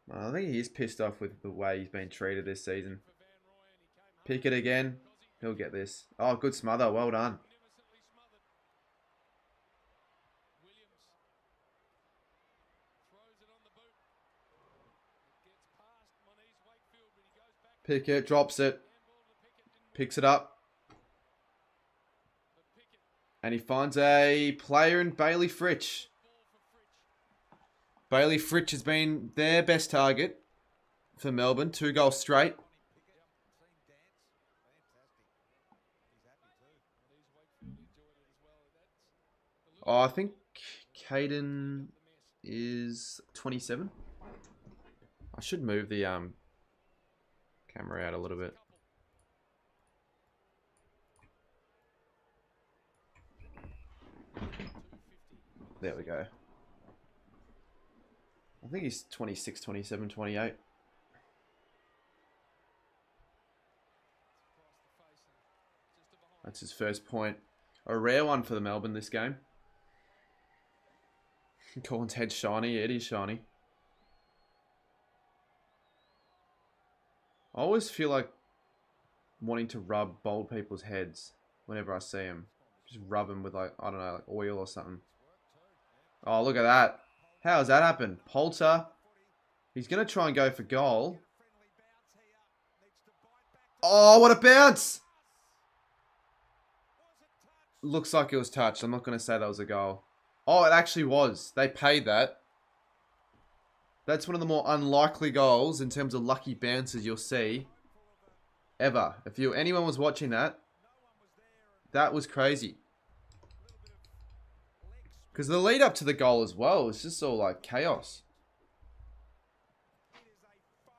I think he is pissed off with the way he's been treated this season. Pick it again. He'll get this. Oh, good smother. Well done. Pickett drops it. Picks it up. And he finds a player in Bailey Fritsch. Bailey Fritsch has been their best target for Melbourne. 2 goals straight. Oh, I think Caden is 27. I should move the camera out a little bit. There we go. I think he's 26, 27, 28. That's his first point. A rare one for the Melbourne this game. Corn's head shiny. It is shiny. I always feel like wanting to rub bald people's heads whenever I see them. Just rub them with, like, I don't know, like oil or something. Oh, look at that. How has that happened? Poulter. He's going to try and go for goal. Oh, what a bounce! Looks like it was touched. I'm not going to say that was a goal. Oh, it actually was. They paid that. That's one of the more unlikely goals in terms of lucky bounces you'll see ever. If anyone was watching that, that was crazy. Because the lead up to the goal as well was just all like chaos.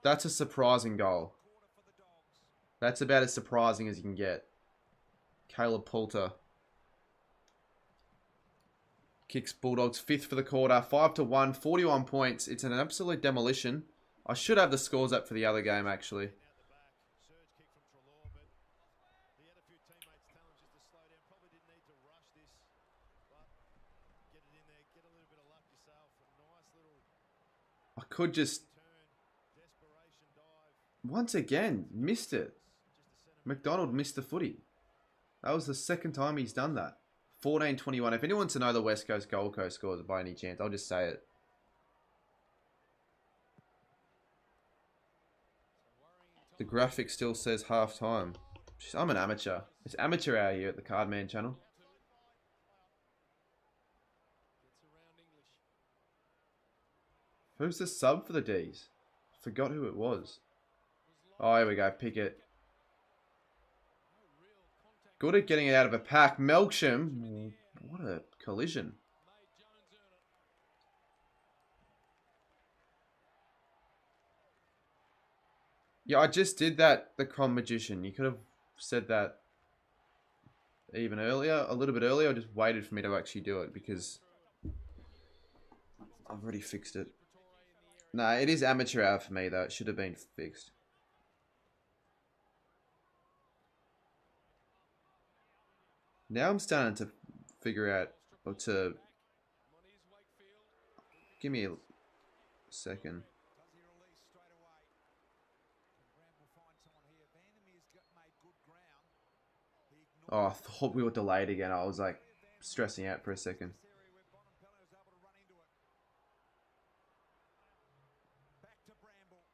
That's a surprising goal. That's about as surprising as you can get. Caleb Poulter kicks Bulldogs 5th for the quarter. 5-1, 41 points. It's an absolute demolition. I should have the scores up for the other game, actually. I could just... Once again, missed it. McDonald missed the footy. That was the second time he's done that. 14-21. If anyone wants to know the West Coast Gold Coast scores by any chance, I'll just say it. The graphic still says half time. I'm an amateur. It's amateur hour here at the Cardman channel. Who's the sub for the D's? Forgot who it was. Oh, here we go. Pickett. Good at getting it out of a pack. Melksham. What a collision. Yeah, I just did that, the Crom Magician. You could have said that even earlier, a little bit earlier. I just waited for me to actually do it because I've already fixed it. No, it is amateur hour for me though. It should have been fixed. Now I'm starting to figure out, or to... Give me a second. Oh, I thought we were delayed again. I was like stressing out for a second.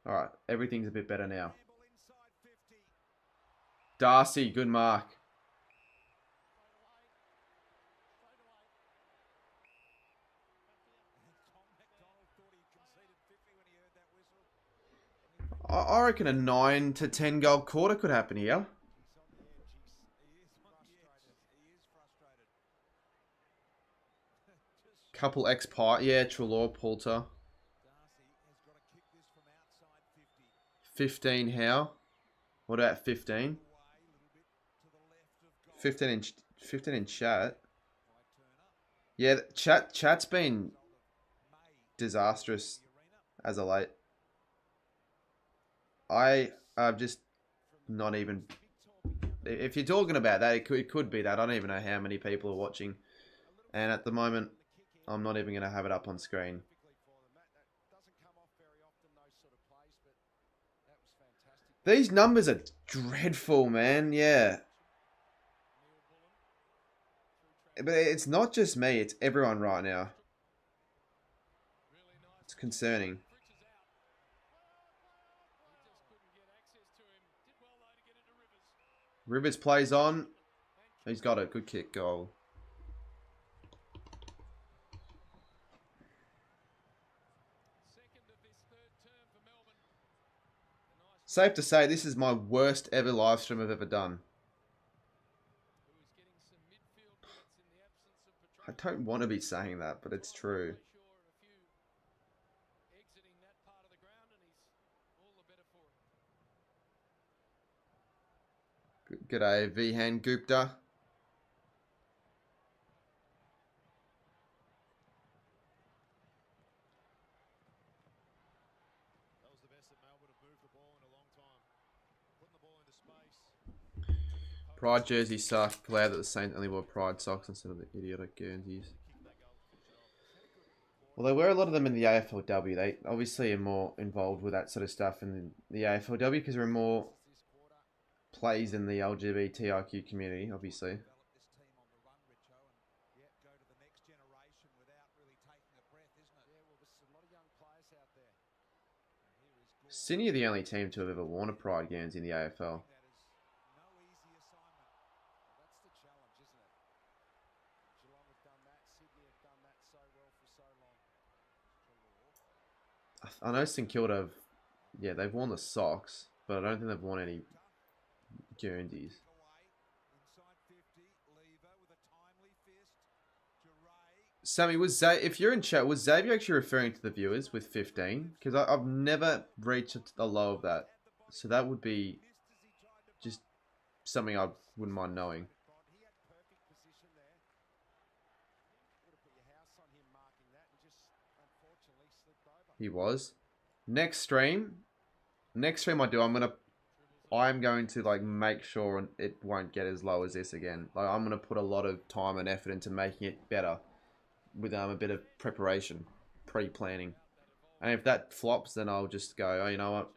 Alright, everything's a bit better now. Darcy, good mark. I reckon a 9 to 10 goal quarter could happen here. Couple X-Pie. Yeah, Trelaw, Poulter. 15 how? What about 15? 15 in chat. Yeah, chat's been disastrous as of late. I'm just not even... If you're talking about that, it could be that. I don't even know how many people are watching. And at the moment, I'm not even going to have it up on screen. These numbers are dreadful, man. Yeah. But it's not just me. It's everyone right now. It's concerning. Rivers plays on. He's got a good kick goal. Safe to say, this is my worst ever live stream I've ever done. I don't want to be saying that, but it's true. G'day, Vihan Gupta. Pride jerseys suck. Glad that the Saints only wore Pride socks instead of the idiotic Guernseys. Well, there were a lot of them in the AFLW. They obviously are more involved with that sort of stuff in the AFLW because there are more plays in the LGBTIQ community, obviously. Sydney are the only team to have ever worn a Pride Guernsey in the AFL. I know St Kilda have, yeah, they've worn the socks, but I don't think they've worn any Guernseys. Sammy, if you're in chat, was Xavier actually referring to the viewers with 15? Because I've never reached the low of that. So that would be just something I wouldn't mind knowing. He was. Next stream I'm going to like make sure it won't get as low as this again. Like I'm gonna put a lot of time and effort into making it better with a bit of preparation, pre-planning. And if that flops, then I'll just go, oh, you know what?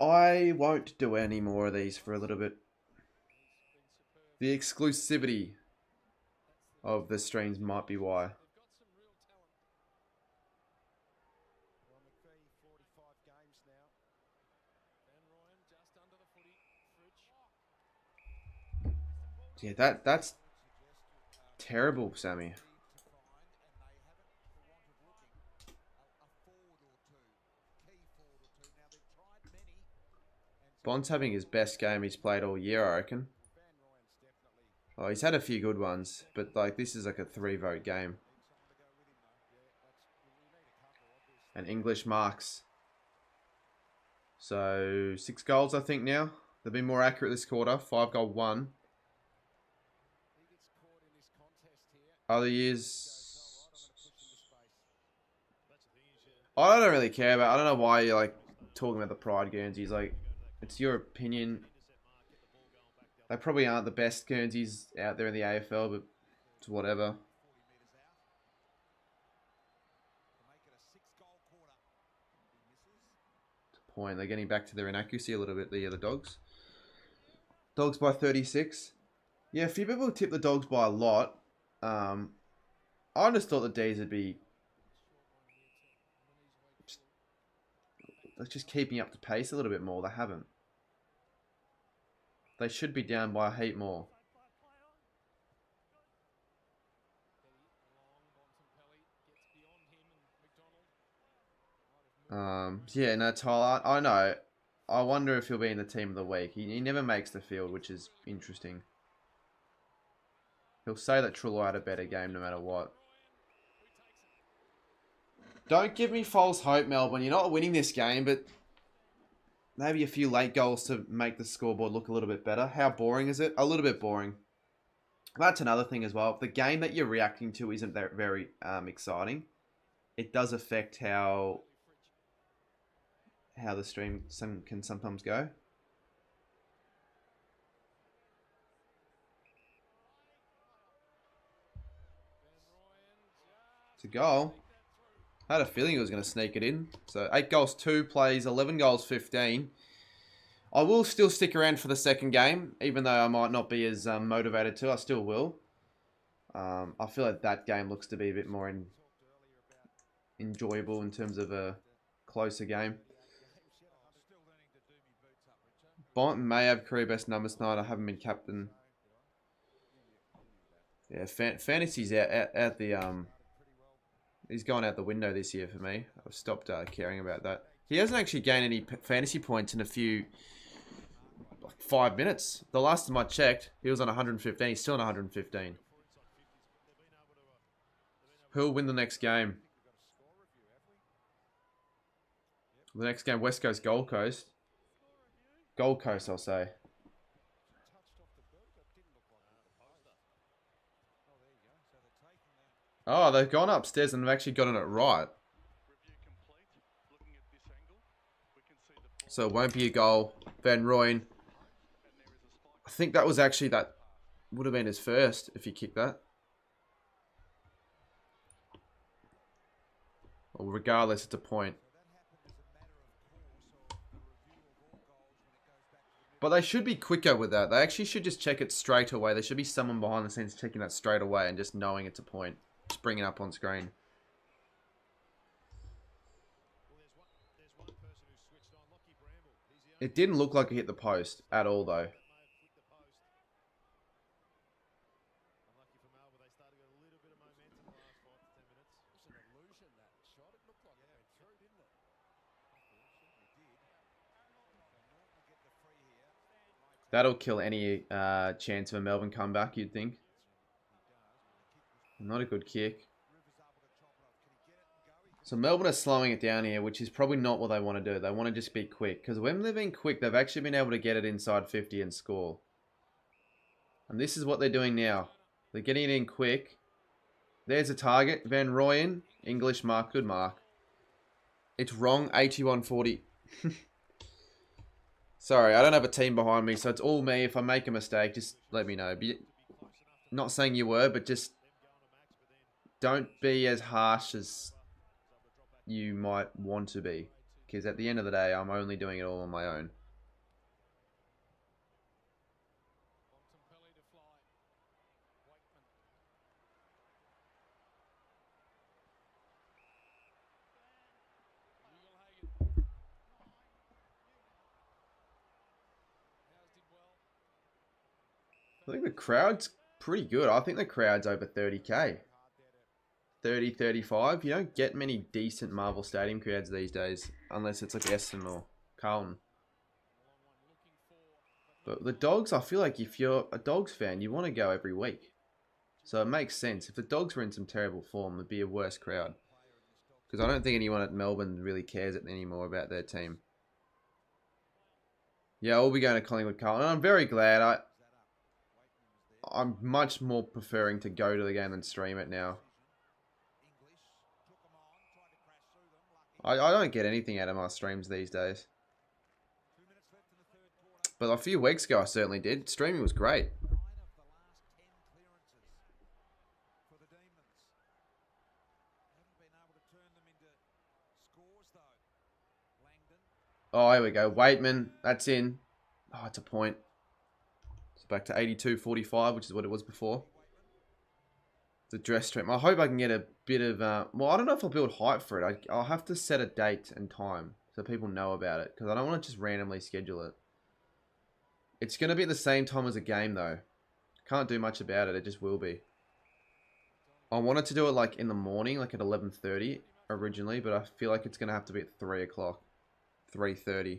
I won't do any more of these for a little bit. The exclusivity of the streams might be why. Yeah, that's terrible, Sammy. Bond's having his best game he's played all year, I reckon. Oh, he's had a few good ones, but like this is like a 3-vote game. And English marks. So 6 goals, I think now. They've been more accurate this quarter. 5-goal 1. Other years, I don't really care about. I don't know why you're like talking about the Pride Guernseys. Like, it's your opinion. They probably aren't the best Guernseys out there in the AFL, but it's whatever. Point. They're getting back to their inaccuracy a little bit. The Dogs. Dogs by 36. Yeah, a few people tip the Dogs by a lot. I just thought the D's would be just keeping up to pace a little bit more. They haven't. They should be down by a heap more. Yeah, no, Tyler, I know. I wonder if he'll be in the team of the week. He never makes the field, which is interesting. He'll say that Trullo had a better game no matter what. Don't give me false hope, Melbourne. You're not winning this game, but maybe a few late goals to make the scoreboard look a little bit better. How boring is it? A little bit boring. That's another thing as well. If the game that you're reacting to isn't that very exciting, it does affect how the stream can sometimes go. It's a goal. I had a feeling he was going to sneak it in. So 8 goals, 2 plays, 11 goals, 15. I will still stick around for the second game, even though I might not be as motivated to. I still will. I feel like that game looks to be a bit more enjoyable in terms of a closer game. Bont may have career best numbers tonight. I haven't been captain. Yeah, fantasy's out the he's gone out the window this year for me. I've stopped caring about that. He hasn't actually gained any fantasy points in a few, like 5 minutes. The last time I checked, he was on 115. He's still on 115. Who'll win the next game? The next game, West Coast, Gold Coast. Gold Coast, I'll say. Oh, they've gone upstairs and they've actually gotten it right. So it won't be a goal. Van Rooyen. I think that was actually, that would have been his first if he kicked that. Well, regardless, it's a point. But they should be quicker with that. They actually should just check it straight away. There should be someone behind the scenes checking that straight away and just knowing it's a point. Just bring it up on screen. It didn't look like it hit the post at all, though. That'll kill any chance of a Melbourne comeback, you'd think. Not a good kick. So Melbourne are slowing it down here, which is probably not what they want to do. They want to just be quick. Because when they've been quick, they've actually been able to get it inside 50 and score. And this is what they're doing now. They're getting it in quick. There's a target. Van Rooyen. English mark. Good mark. It's wrong. 81-40. Sorry, I don't have a team behind me, so it's all me. If I make a mistake, just let me know. Not saying you were, but just don't be as harsh as you might want to be. Because at the end of the day, I'm only doing it all on my own. I think the crowd's pretty good. I think the crowd's over 30k. 30, 35. You don't get many decent Marvel Stadium crowds these days. Unless it's like Essendon or Carlton. But the Dogs, I feel like if you're a Dogs fan, you want to go every week. So it makes sense. If the Dogs were in some terrible form, there'd be a worse crowd. Because I don't think anyone at Melbourne really cares anymore about their team. Yeah, I'll be going to Collingwood Carlton. I'm very glad. I'm much more preferring to go to the game than stream it now. I don't get anything out of my streams these days. But a few weeks ago I certainly did. Streaming was great. Oh, here we go. Waitman. That's in. Oh, it's a point. Back to 82-45, which is what it was before. The dress stream. I hope I can get a bit of... well, I don't know if I'll build hype for it. I'll have to set a date and time so people know about it. Because I don't want to just randomly schedule it. It's going to be at the same time as a game, though. Can't do much about it. It just will be. I wanted to do it like in the morning, like at 11:30 originally. But I feel like it's going to have to be at 3 o'clock. 3:30.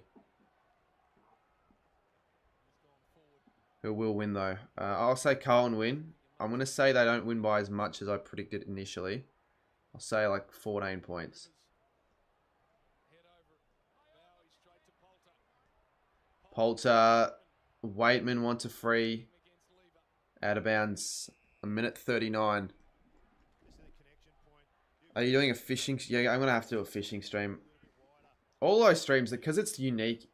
Who will win, though? I'll say Carlton win. I'm going to say they don't win by as much as I predicted initially. I'll say like 14 points. Poulter. Waitman wants a free. Out of bounds. A minute 39. Are you doing a fishing? Yeah, I'm going to have to do a fishing stream. All those streams, because it's unique,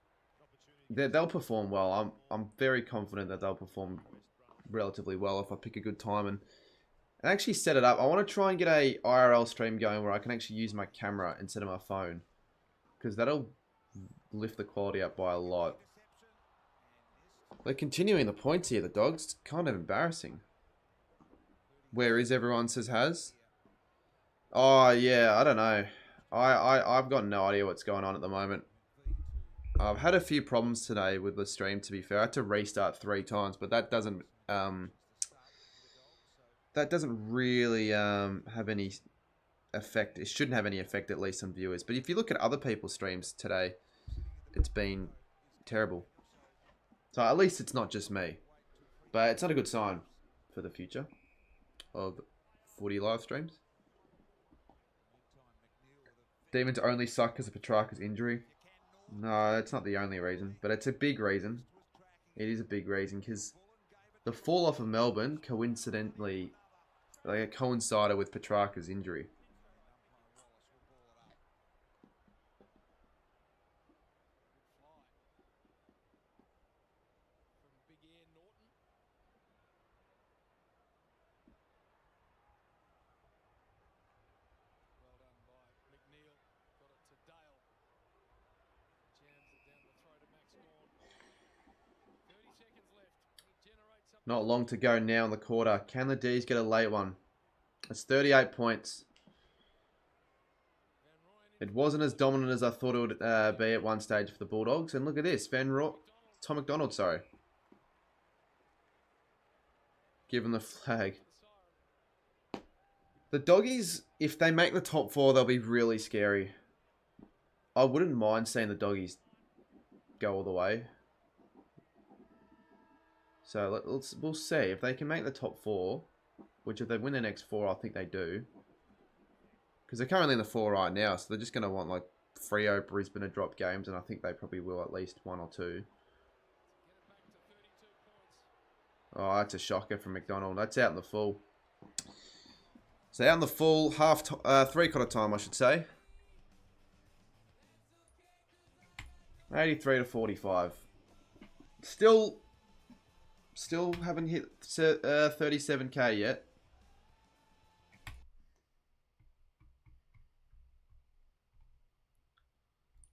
they'll perform well. I'm very confident that they'll perform relatively well if I pick a good time and actually set it up. I want to try and get a IRL stream going where I can actually use my camera instead of my phone, because that'll lift the quality up by a lot. They're continuing the points here, the Dogs. It's kind of embarrassing. Where is everyone, says Has? Oh, yeah, I don't know. I've got no idea what's going on at the moment. I've had a few problems today with the stream, to be fair. I had to restart 3 times, but that doesn't really have any effect. It shouldn't have any effect, at least on viewers. But if you look at other people's streams today, it's been terrible. So at least it's not just me. But it's not a good sign for the future of footy live streams. Demons only suck because of Petrarca's injury. No, that's not the only reason, but it's a big reason. It is a big reason because the fall off of Melbourne coincided with Petrarca's injury. Not long to go now in the quarter. Can the D's get a late one? It's 38 points. It wasn't as dominant as I thought it would be at one stage for the Bulldogs. And look at this. Tom McDonald, sorry. Give him the flag. The Doggies, if they make the top 4, they'll be really scary. I wouldn't mind seeing the Doggies go all the way. So we'll see if they can make the top 4, which if they win the next 4, I think they do. Because they're currently in the 4 right now, so they're just going to want like Freo, Brisbane to drop games, and I think they probably will at least 1 or 2. Oh, that's a shocker from McDonald. That's out in the full. So out in the full, 3/4 time, I should say. 83 to 45. Still haven't hit 37k yet.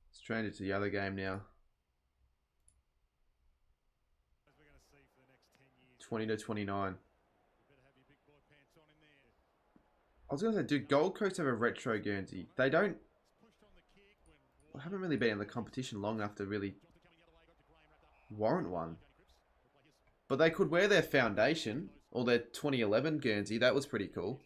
Let's change it to the other game now. 20 to 29. I was going to say, do Gold Coast have a retro Guernsey? They don't. I haven't really been in the competition long enough to really warrant one. But they could wear their foundation or their 2011 Guernsey. That was pretty cool.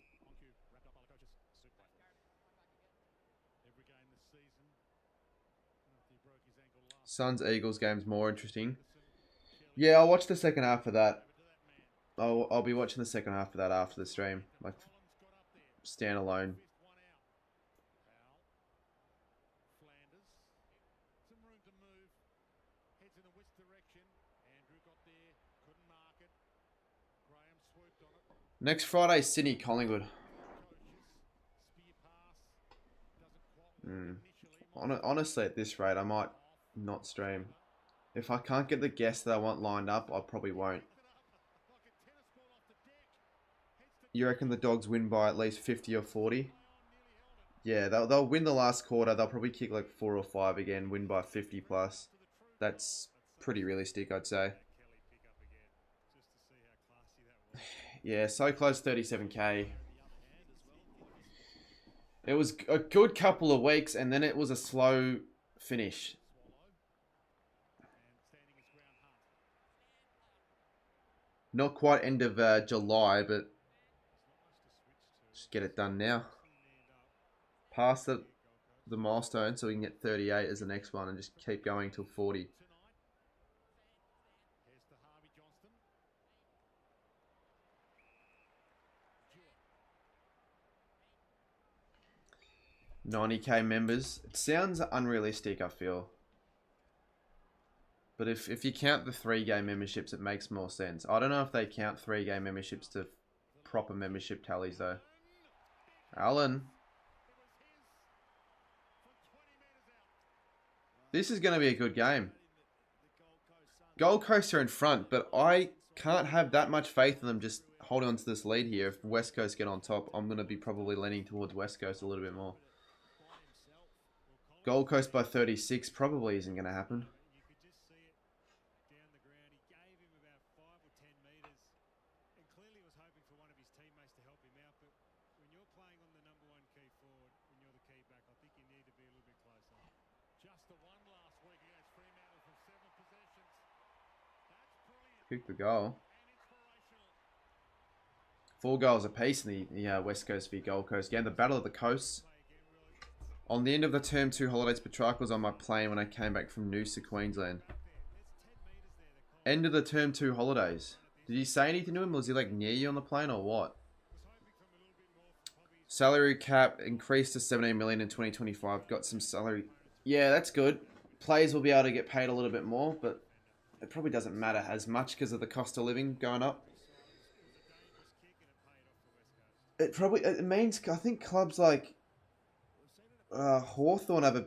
Suns Eagles game's more interesting. Yeah, I'll watch the second half of that. I'll be watching the second half of that after the stream, like standalone. Next Friday, Sydney Collingwood. Honestly, at this rate, I might not stream. If I can't get the guests that I want lined up, I probably won't. You reckon the Dogs win by at least 50 or 40? Yeah, they'll win the last quarter. They'll probably kick like 4 or 5 again, win by 50 plus. That's pretty realistic, I'd say. Yeah, so close, 37k. It was a good couple of weeks, and then it was a slow finish. Not quite end of July, but just get it done now. Pass the milestone so we can get 38 as the next one and just keep going till 40. $90k members. It sounds unrealistic, I feel. But if you count the 3-game memberships, it makes more sense. I don't know if they count 3-game memberships to proper membership tallies, though. Allen. This is going to be a good game. Gold Coast are in front, but I can't have that much faith in them just holding on to this lead here. If West Coast get on top, I'm going to be probably leaning towards West Coast a little bit more. Gold Coast by 36 probably isn't going to happen. Kick the goal. 4 goals apiece in the West Coast v Gold Coast game. The Battle of the Coasts. On the end of the Term 2 holidays, Petrarch was on my plane when I came back from Noosa, Queensland. End of the Term 2 holidays. Did you say anything to him? Was he like near you on the plane or what? Salary cap increased to 17 million in 2025. Got some salary. Yeah, that's good. Players will be able to get paid a little bit more, but it probably doesn't matter as much because of the cost of living going up. It means, I think clubs like Hawthorn have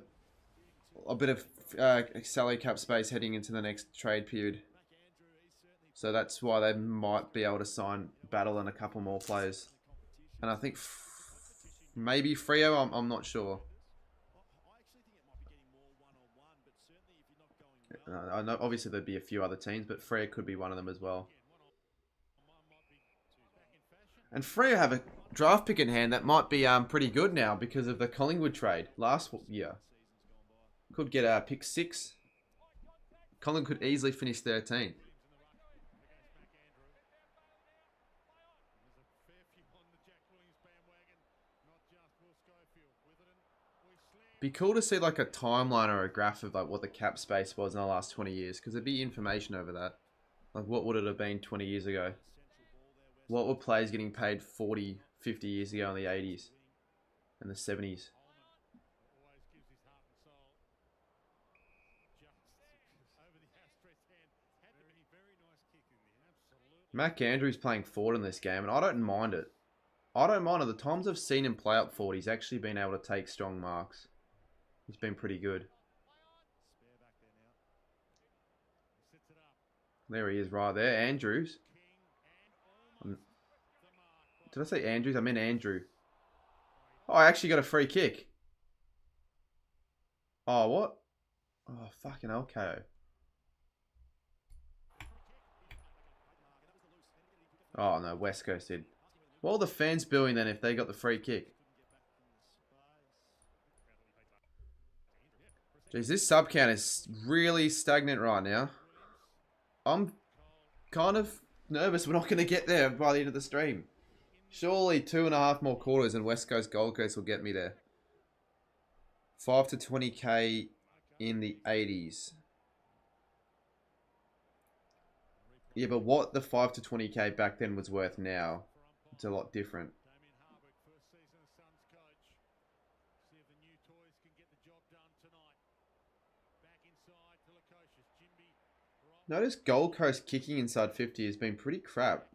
a bit of salary cap space heading into the next trade period. So that's why they might be able to sign Battle and a couple more players. And I think maybe Freo, I'm not sure. I know obviously there'd be a few other teams, but Freo could be one of them as well. And Freo have a draft pick in hand that might be pretty good now because of the Collingwood trade last year. Could get pick 6. Collingwood could easily finish 13th. Be cool to see like a timeline or a graph of like what the cap space was in the last 20 years because there'd be information over that. Like, what would it have been 20 years ago? What were players getting paid 40, 50 years ago in the 80s and the 70s? Mac Andrews playing forward in this game, and I don't mind it. I don't mind it. The times I've seen him play up forward, he's actually been able to take strong marks. He's been pretty good. There he is right there. Andrews. Did I say Andrews? I meant Andrew. Oh, I actually got a free kick. Oh, what? Oh, fucking LKO. Oh, no. West Coast did. What were the fans booing then if they got the free kick? Jeez, this sub count is really stagnant right now. I'm kind of nervous we're not going to get there by the end of the stream. Surely 2.5 more quarters and West Coast Gold Coast will get me there. 5 to 20k in the 80s. Yeah, but what the 5 to 20k back then was worth now, it's a lot different. Notice Gold Coast kicking inside 50 has been pretty crap.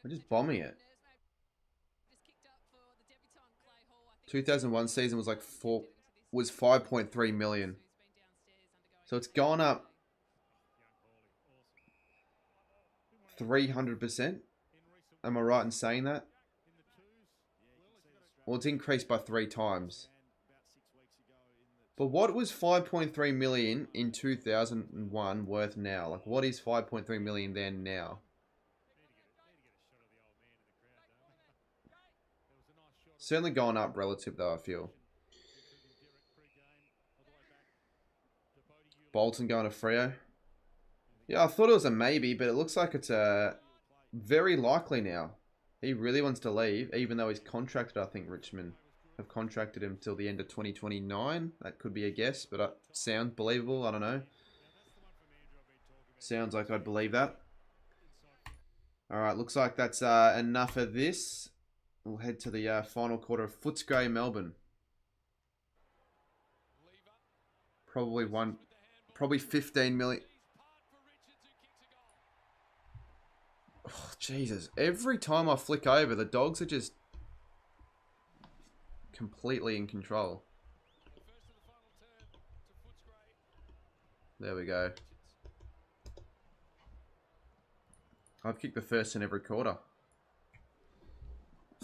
We're just bombing it. 2001 season was like 5.3 million. So it's gone up 300%. Am I right in saying that? Well, it's increased by 3 times. But what was 5.3 million in 2001 worth now? Like, what is 5.3 million then now? Certainly gone up relative though, I feel. Bolton going to Freo. Yeah, I thought it was a maybe, but it looks like it's a very likely now. He really wants to leave, even though he's contracted. I think Richmond have contracted him till the end of 2029. That could be a guess, but it sounds believable. I don't know. Sounds like I'd believe that. Alright, looks like that's enough of this. We'll head to the final quarter of Footscray, Melbourne. Probably 15 million. Oh, Jesus. Every time I flick over, the dogs are just completely in control. There we go. I've kicked the first in every quarter.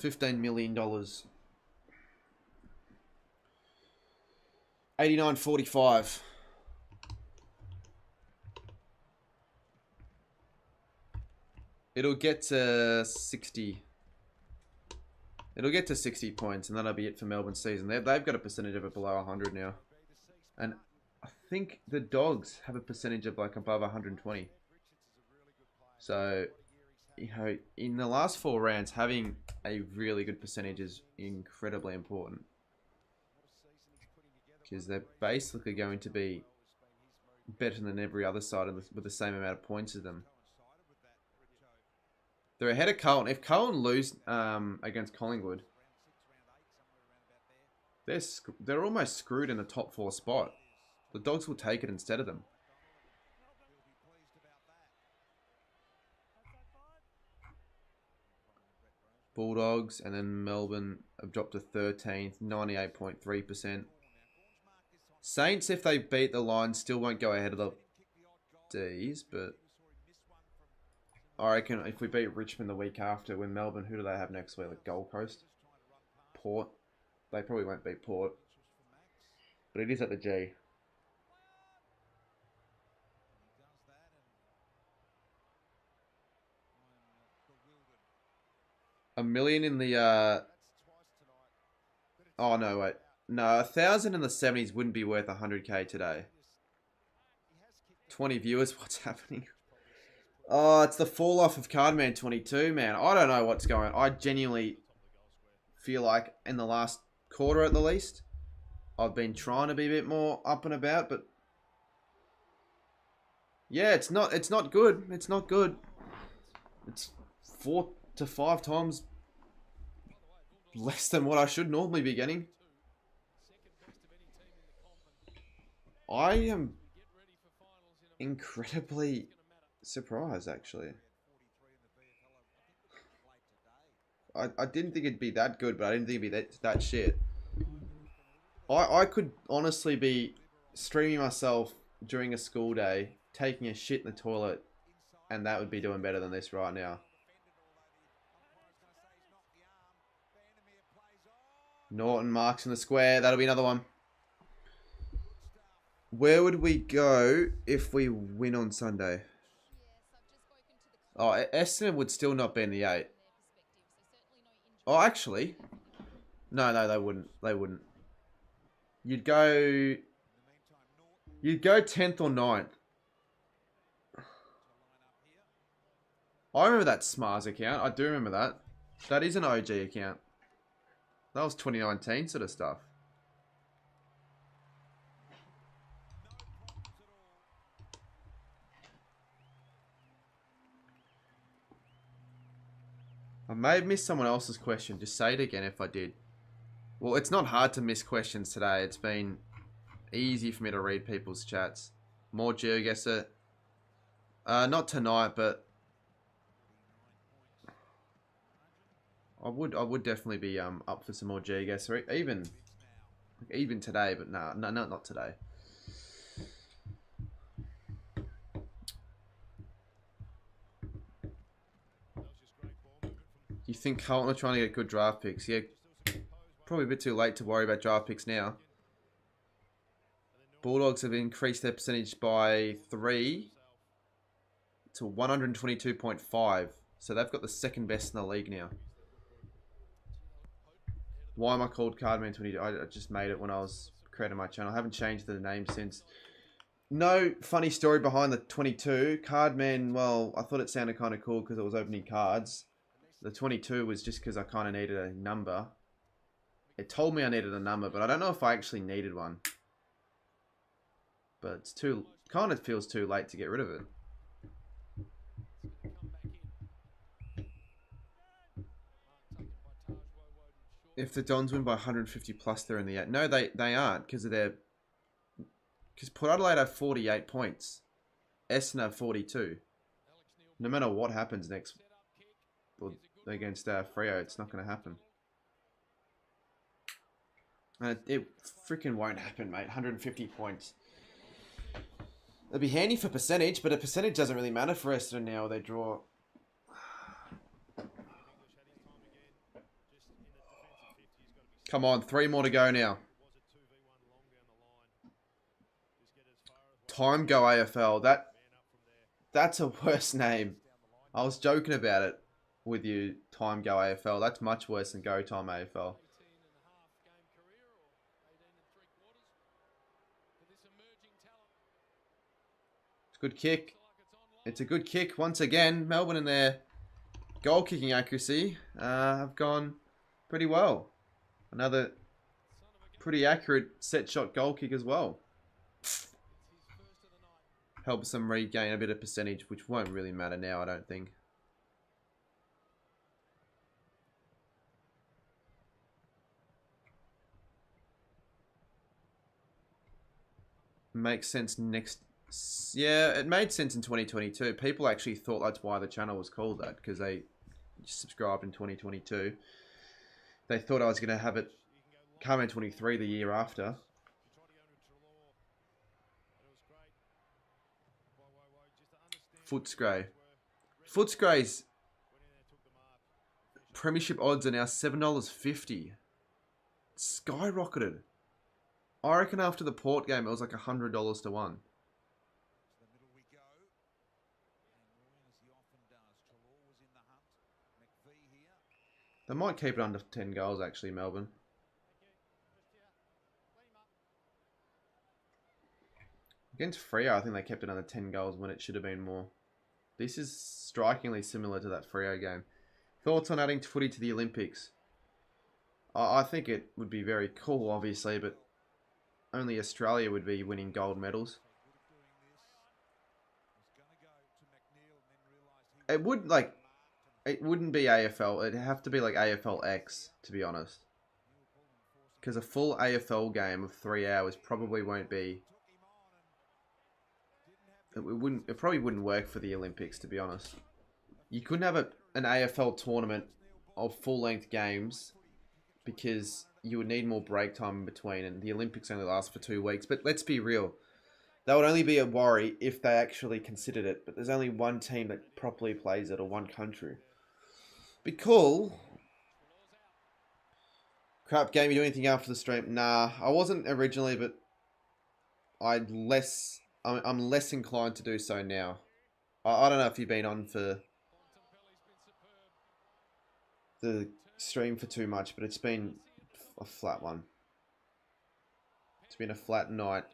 $15 million. 89.45. It'll get to 60. It'll get to 60 points, and that'll be it for Melbourne's season. They've got a percentage of it below 100 now. And I think the Dogs have a percentage of like above 120. So, you know, in the last 4 rounds, having a really good percentage is incredibly important. Because they're basically going to be better than every other side with the same amount of points as them. They're ahead of Carlton. If Carlton lose against Collingwood, they're almost screwed in the top 4 spot. The Dogs will take it instead of them. Bulldogs and then Melbourne have dropped to 13th, 98.3%. Saints, if they beat the Lions, still won't go ahead of the D's, but I reckon if we beat Richmond the week after, when Melbourne, who do they have next week? Like Gold Coast? Port? They probably won't beat Port. But it is at the G. $1 million in the, oh, no, wait. No, 1,000 in the 70s wouldn't be worth 100k today. 20 viewers, what's happening? Oh, it's the fall off of Cardman 22, man. I don't know what's going on. I genuinely feel like in the last quarter at the least, I've been trying to be a bit more up and about, but Yeah, it's not good. It's not good. It's 4 to 5 times less than what I should normally be getting. I am incredibly surprised, actually. I didn't think it'd be that good, but I didn't think it'd be that shit. I could honestly be streaming myself during a school day, taking a shit in the toilet, and that would be doing better than this right now. Norton marks in the square. That'll be another one. Where would we go if we win on Sunday? Oh, Essendon would still not be in the 8. Oh, actually. No, they wouldn't. They wouldn't. You'd go 10th or 9th. I remember that Smars account. I do remember that. That is an OG account. That was 2019 sort of stuff. I may have missed someone else's question. Just say it again if I did. Well, it's not hard to miss questions today. It's been easy for me to read people's chats. More GeoGuessr. Not tonight, but I would definitely be up for some more GeoGuessr. Even today, but no, not today. You think Carlton are trying to get good draft picks? Yeah, probably a bit too late to worry about draft picks now. Bulldogs have increased their percentage by 3 to 122.5. So they've got the second best in the league now. Why am I called Cardman22? I just made it when I was creating my channel. I haven't changed the name since. No funny story behind the 22. Cardman, well, I thought it sounded kind of cool because it was opening cards. The 22 was just because I kind of needed a number. It told me I needed a number, but I don't know if I actually needed one. But it's kind of feels too late to get rid of it. If the Dons win by 150 plus, they're in the 8. No, they aren't because of their... Because Port Adelaide have 48 points. Essendon have 42. No matter what happens next... Well, against Freo, it's not going to happen. It freaking won't happen, mate. 150 points. It'll be handy for percentage, but a percentage doesn't really matter for Essendon now. They draw. Come on, 3 more to go now. Time Go AFL. That's a worse name. I was joking about it with you, Time Go AFL. That's much worse than Go Time AFL. Good kick. It's a good kick once again. Melbourne and their goal kicking accuracy have gone pretty well. Another pretty accurate set shot goal kick as well. Helps them regain a bit of percentage, which won't really matter now, I don't think. Makes sense next... Yeah, it made sense in 2022. People actually thought that's why the channel was called that, because they subscribed in 2022. They thought I was going to have it come in 23 the year after. Footscray. Footscray's premiership odds are now $7.50. Skyrocketed. I reckon after the Port game, it was like $100 to 1. They might keep it under 10 goals, actually, Melbourne. Against Freo, I think they kept it under 10 goals when it should have been more. This is strikingly similar to that Freo game. Thoughts on adding footy to the Olympics? I think it would be very cool, obviously, but only Australia would be winning gold medals. it would like it wouldn't be AFL. It'd have to be like AFL X, to be honest. Because a full AFL game of 3 hours probably won't be. It probably wouldn't work for the Olympics, to be honest. You couldn't have an AFL tournament of full-length games because you would need more break time in between, and the Olympics only last for 2 weeks. But let's be real. That would only be a worry if they actually considered it. But there's only one team that properly plays it, or one country. Be cool. Crap game, you do anything after the stream? Nah, I wasn't originally, but I'm less inclined to do so now. I don't know if you've been on for the stream for too much, but it's been a flat one. It's been a flat night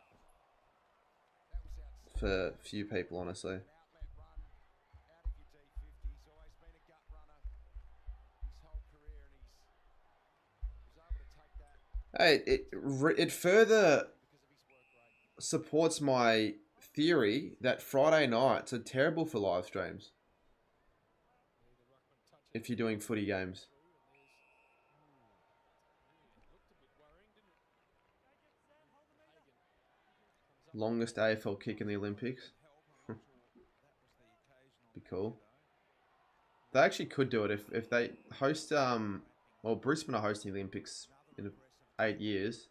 for a few people, honestly. Hey, it further supports my theory that Friday nights are terrible for live streams if you're doing footy games. Longest AFL kick in the Olympics. Be cool. They actually could do it if they host well, Brisbane are hosting the Olympics in 8 years.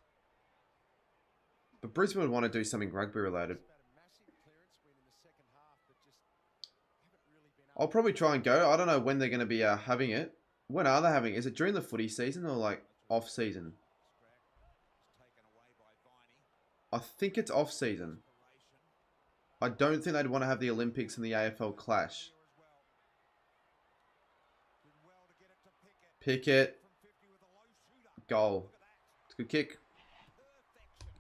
But Brisbane would want to do something rugby related. I'll probably try and go. I don't know when they're going to be having it. When are they having it? Is it during the footy season or like off season? I think it's off season. I don't think they'd want to have the Olympics and the AFL clash. Pickett. Goal. It's a good kick.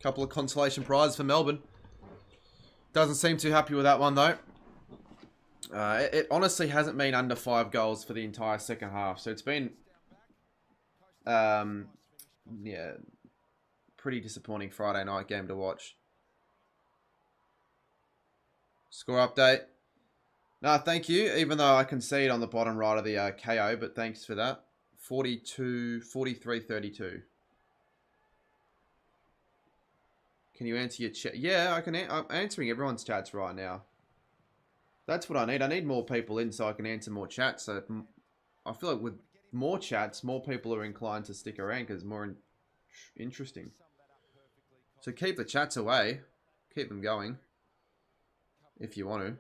Couple of consolation prizes for Melbourne. Doesn't seem too happy with that one though. It honestly hasn't been under 5 goals for the entire second half. So it's been, yeah, pretty disappointing Friday night game to watch. Score update. No, thank you. Even though I concede on the bottom right of the KO, but thanks for that. 43-32. Can you answer your chat? Yeah, I can. I'm answering everyone's chats right now. That's what I need. I need more people in so I can answer more chats. So I feel like with more chats, more people are inclined to stick around because it's more interesting. So keep the chats away. Keep them going. If you want to.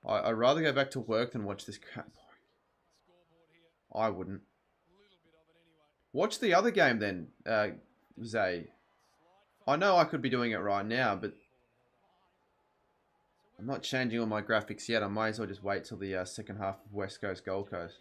I'd rather go back to work than watch this crap. I wouldn't. Watch the other game then, Zay. I know I could be doing it right now, but I'm not changing all my graphics yet. I might as well just wait till the second half of West Coast Gold Coast.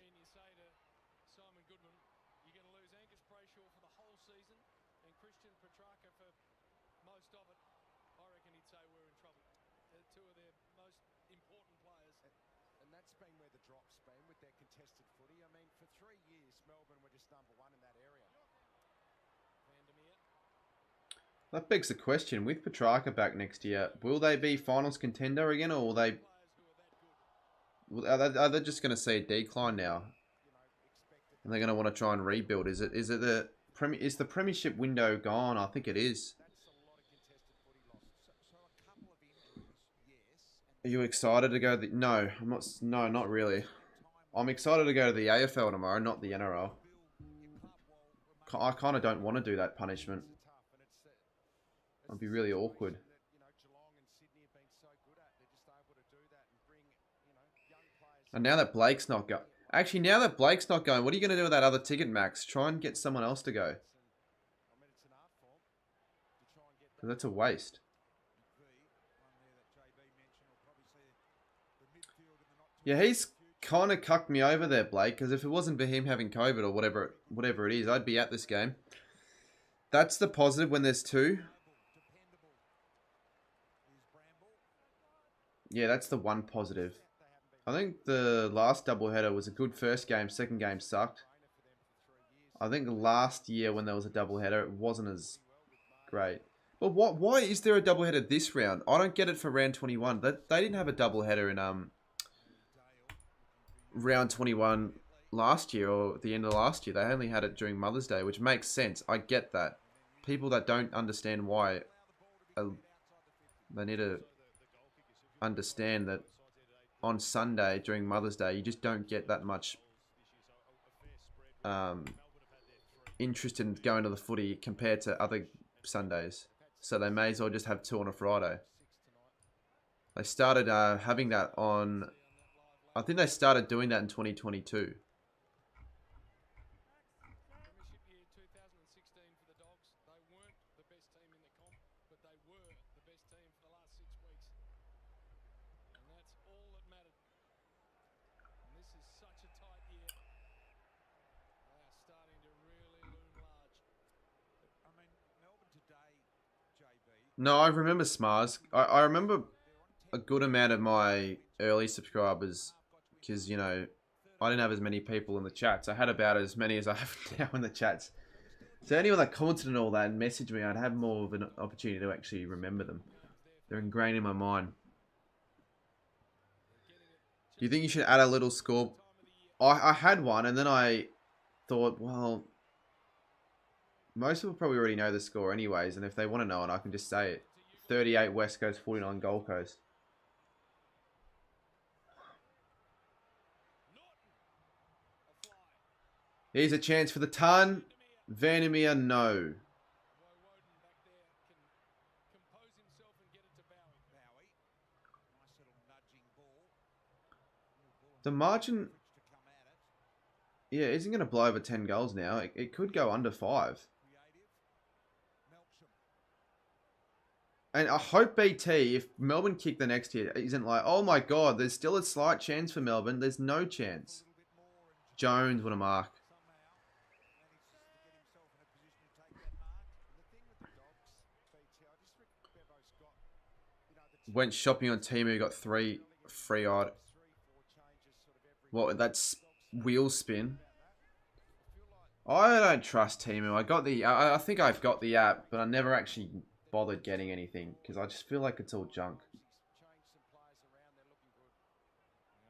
That begs the question, with Petrarca back next year, will they be finals contender again, or will they... Are they just going to see a decline now? And they're going to want to try and rebuild? Is the premiership window gone? I think it is. Are you excited to go to the... No, I'm not. No, not really. I'm excited to go to the AFL tomorrow, not the NRL. I kind of don't want to do that punishment. It'd be really awkward. And now that Blake's not going... Actually, now that Blake's not going, what are you going to do with that other ticket, Max? Try and get someone else to go. Because that's a waste. Yeah, he's kind of cucked me over there, Blake, because if it wasn't for him having COVID or whatever it is, I'd be at this game. That's the positive when there's 2. Yeah, that's the one positive. I think the last doubleheader was a good first game. Second game sucked. I think last year when there was a doubleheader, it wasn't as great. Well, what? Why is there a doubleheader this round? I don't get it for round 21. They didn't have a doubleheader in round 21 last year or the end of last year. They only had it during Mother's Day, which makes sense. I get that. People that don't understand why, they need to understand that on Sunday during Mother's Day, you just don't get that much interest in going to the footy compared to other Sundays. So they may as well just have two on a Friday. They started having that on... I think they started doing that in 2022. No, I remember Smars. I remember a good amount of my early subscribers because, you know, I didn't have as many people in the chats. I had about as many as I have now in the chats. So anyone that commented and all that and messaged me, I'd have more of an opportunity to actually remember them. They're ingrained in my mind. Do you think you should add a little score? I had one and then I thought, well, most people probably already know the score anyways, and if they want to know it, I can just say it. 38 West Coast, 49 Gold Coast. Here's a chance for the ton. Vandermeer, no. The margin, yeah, isn't going to blow over 10 goals now. It could go under 5. And I hope BT, if Melbourne kick the next hit, isn't like, oh my God, there's still a slight chance for Melbourne. There's no chance. Jones, what a mark. Went shopping on Temu, got 3 free odd. What, that's wheel spin. I don't trust Temu. I think I've got the app, but I never actually bothered getting anything because I just feel like it's all junk.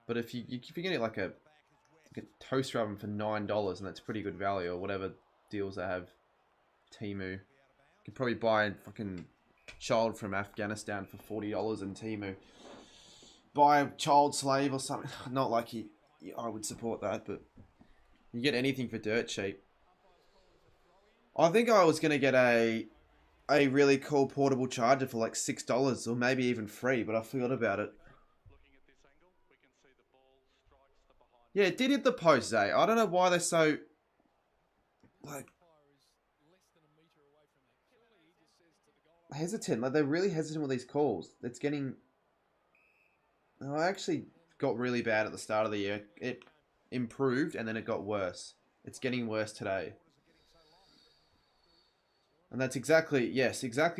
But if you're getting like a toaster oven for $9 and that's pretty good value, or whatever deals they have, Temu, you could probably buy a fucking child from Afghanistan for $40 in Temu. Buy a child slave or something. Not like I would support that, but you get anything for dirt cheap. I think I was gonna get a really cool portable charger for like $6 or maybe even free, but I forgot about it. Yeah, it did hit the post, eh? I don't know why they're so like hesitant. Like they're really hesitant with these calls. It's getting. I actually got really bad at the start of the year. It improved and then it got worse. It's getting worse today. And that's exactly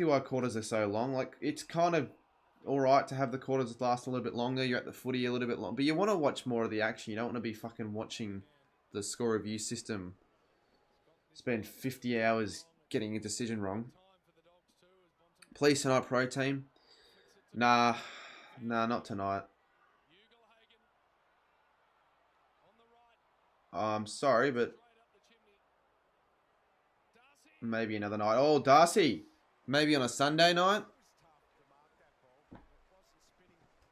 why quarters are so long. Like, it's kind of alright to have the quarters last a little bit longer. You're at the footy a little bit long. But you want to watch more of the action. You don't want to be fucking watching the score review system. Spend 50 hours getting a decision wrong. Please tonight, pro team. Nah, not tonight. I'm sorry, but maybe another night. Oh, Darcy. Maybe on a Sunday night.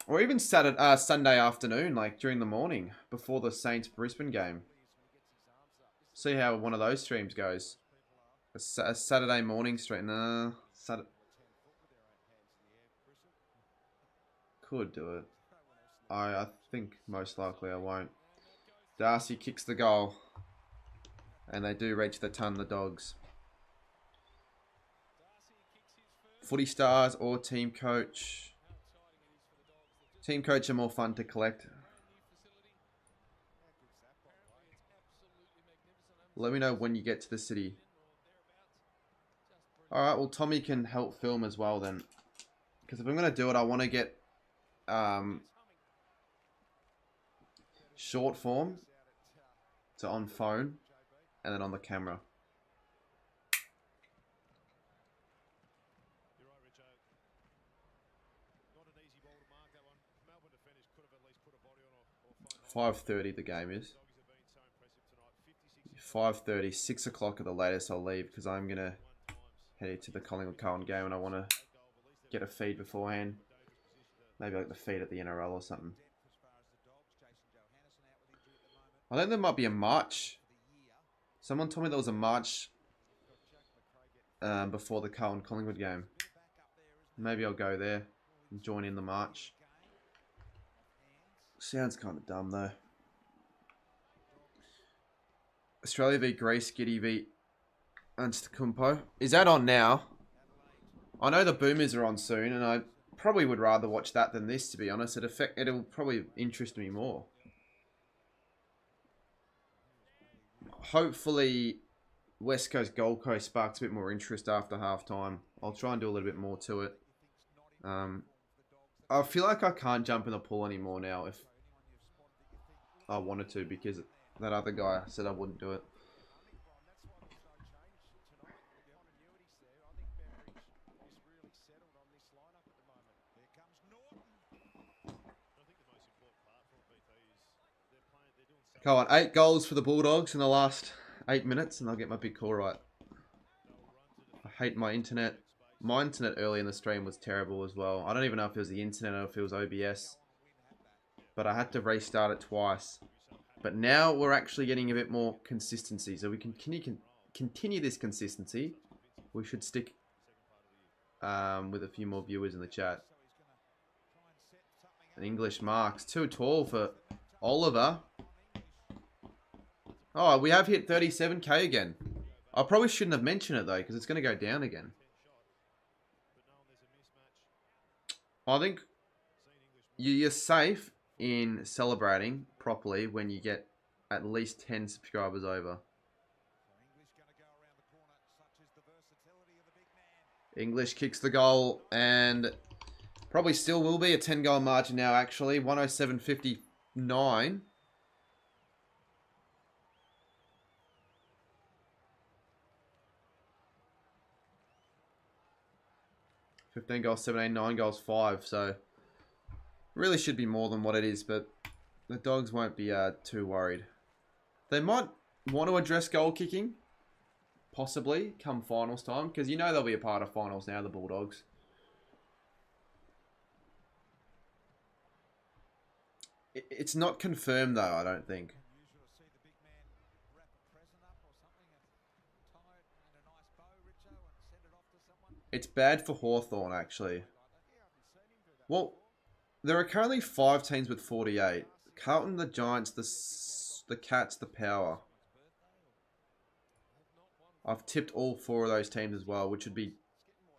Or even Sunday afternoon, like during the morning, before the Saints-Brisbane game. See how one of those streams goes. A Saturday morning stream. Nah, could do it. I think most likely I won't. Darcy kicks the goal. And they do reach the ton, the Dogs. Footy Stars or Team Coach. Team Coach are more fun to collect. Let me know when you get to the city. Alright, well Tommy can help film as well then. Because if I'm going to do it, I want to get short form. So on phone. And then on the camera. 5:30 the game is. 5:30, 6 o'clock at the latest I'll leave because I'm going to head to the Collingwood-Carlton game and I want to get a feed beforehand. Maybe like the feed at the NRL or something. I think there might be a march. Someone told me there was a march before the Carlton-Collingwood game. Maybe I'll go there and join in the march. Sounds kind of dumb though. Australia v Greece, Giddy v Antetokounmpo. Is that on now? I know the Boomers are on soon, and I probably would rather watch that than this, to be honest. It'll probably interest me more. Hopefully, West Coast Gold Coast sparks a bit more interest after halftime. I'll try and do a little bit more to it. I feel like I can't jump in the pool anymore now if I wanted to, because that other guy said I wouldn't do it. Come on, 8 goals for the Bulldogs in the last 8 minutes and I'll get my big call right. I hate my internet. My internet early in the stream was terrible as well. I don't even know if it was the internet or if it was OBS. But I had to restart it twice. But now we're actually getting a bit more consistency. So we can continue this consistency. We should stick with a few more viewers in the chat. An English marks. Too tall for Oliver. Oh, we have hit 37k again. I probably shouldn't have mentioned it though, because it's going to go down again. I think you're safe in celebrating properly when you get at least 10 subscribers over. English kicks the goal and probably still will be a 10-goal margin now actually. 107.59. $15 goals, 17, 9 goals, 5. So really should be more than what it is, but the Dogs won't be too worried. They might want to address goal kicking, possibly, come finals time, because you know they'll be a part of finals now, the Bulldogs. It's not confirmed, though, I don't think. It's bad for Hawthorn, actually. Well, there are currently 5 teams with 48. Carlton, the Giants, the Cats, the Power. I've tipped all 4 of those teams as well, which would be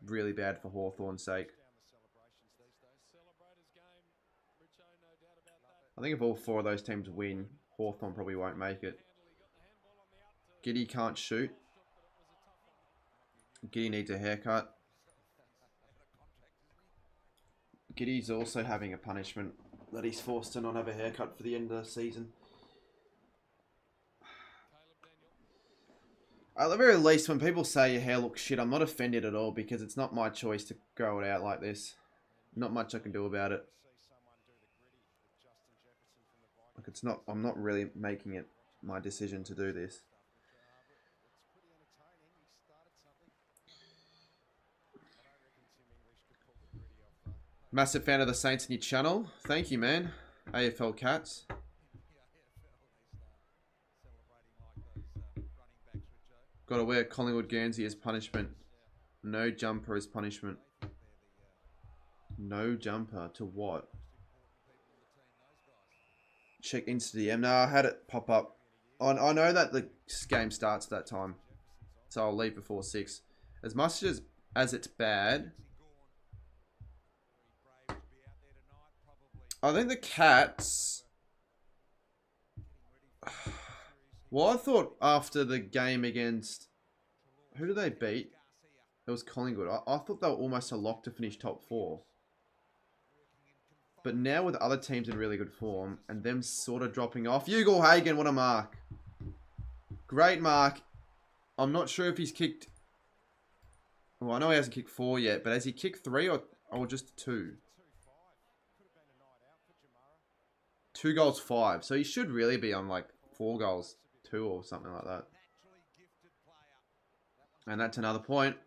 really bad for Hawthorn's sake. I think if all 4 of those teams win, Hawthorn probably won't make it. Giddy can't shoot. Giddy needs a haircut. Giddy's also having a punishment that he's forced to not have a haircut for the end of the season. At the very least, when people say your hair looks shit, I'm not offended at all because it's not my choice to grow it out like this. Not much I can do about it. Like I'm not really making it my decision to do this. Massive fan of the Saints in your channel. Thank you, man. AFL Cats. Got to wear Collingwood Guernsey as punishment. No jumper as punishment. No jumper to what? Check Insta DM. No, I had it pop up. I know that the game starts that time. So I'll leave before 6. As much as it's bad, I think the Cats... Well, I thought after the game against... Who did they beat? It was Collingwood. I thought they were almost a lock to finish top 4. But now with other teams in really good form and them sort of dropping off. Ugal Hagen, what a mark. Great mark. I'm not sure if he's kicked... Well, I know he hasn't kicked 4 yet, but has he kicked 3 or just 2? 2 goals, 5. So he should really be on like 4 goals, 2 or something like that. And that's another point.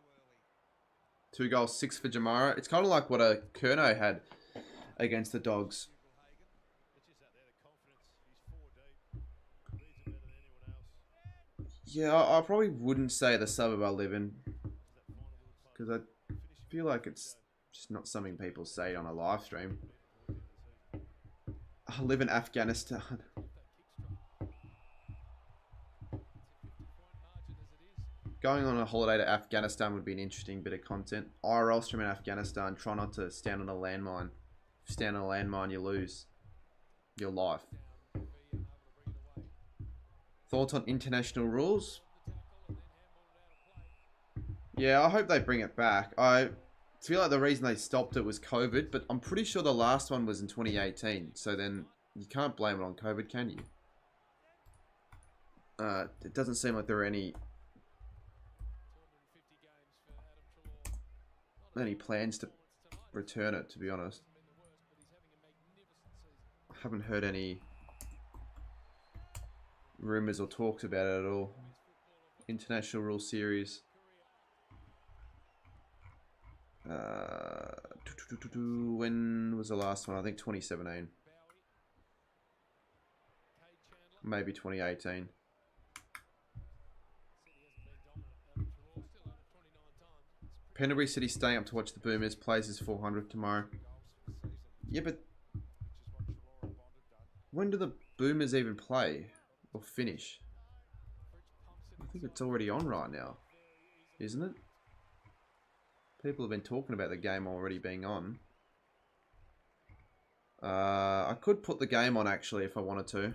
2 goals, 6 for Jamara. It's kind of like what a Kerno had against the Dogs. Yeah, I probably wouldn't say the suburb I live in, because I feel like it's just not something people say on a live stream. I live in Afghanistan. Going on a holiday to Afghanistan would be an interesting bit of content. IRL stream in Afghanistan. Try not to stand on a landmine. If you stand on a landmine, you lose your life. Thoughts on international rules? Yeah, I hope they bring it back. I feel like the reason they stopped it was COVID, but I'm pretty sure the last one was in 2018. So then you can't blame it on COVID, can you? It doesn't seem like there are any plans to return it, to be honest. I haven't heard any rumours or talks about it at all. International Rule Series. When was the last one? I think 2017. Maybe 2018. Pendlebury City staying up to watch the Boomers. Plays his 400th tomorrow. Yeah, but when do the Boomers even play or finish? I think it's already on right now, isn't it? People have been talking about the game already being on. I could put the game on actually if I wanted to,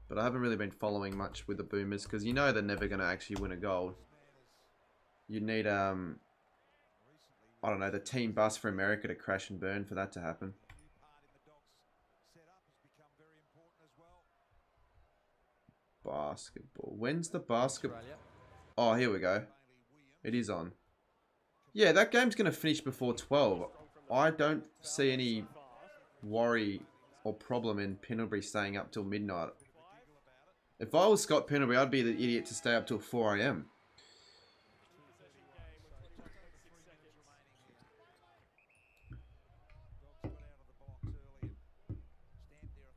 but I haven't really been following much with the Boomers because you know they're never going to actually win a gold. You need I don't know, the team bus for America to crash and burn for that to happen. Basketball. When's the basketball? Oh, here we go. It is on. Yeah, that game's going to finish before 12. I don't see any worry or problem in Pendlebury staying up till midnight. If I was Scott Pendlebury, I'd be the idiot to stay up till 4 AM.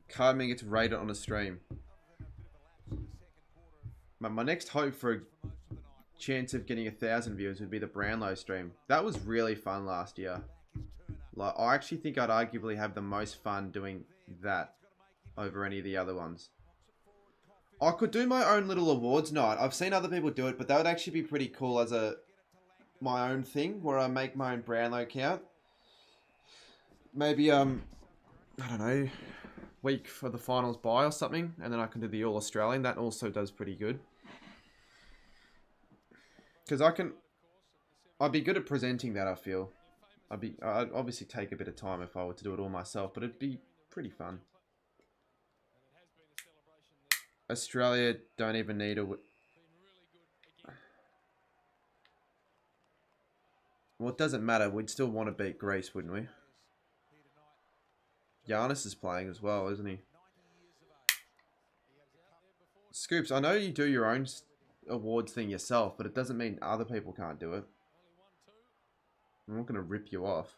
Cardman gets rated on a stream. My next hope for a chance of getting 1,000 views would be the Brownlow stream. That was really fun last year. Like, I actually think I'd arguably have the most fun doing that over any of the other ones. I could do my own little awards night. I've seen other people do it, but that would actually be pretty cool as my own thing where I make my own Brownlow count. Maybe I don't know, week for the finals bye or something, and then I can do the All Australian. That also does pretty good. Because I'd be good at presenting that, I feel. I'd obviously take a bit of time if I were to do it all myself, but it'd be pretty fun. Australia don't even need a... Well, it doesn't matter. We'd still want to beat Greece, wouldn't we? Giannis is playing as well, isn't he? Scoops, I know you do your own awards thing yourself, but it doesn't mean other people can't do it. I'm not going to rip you off.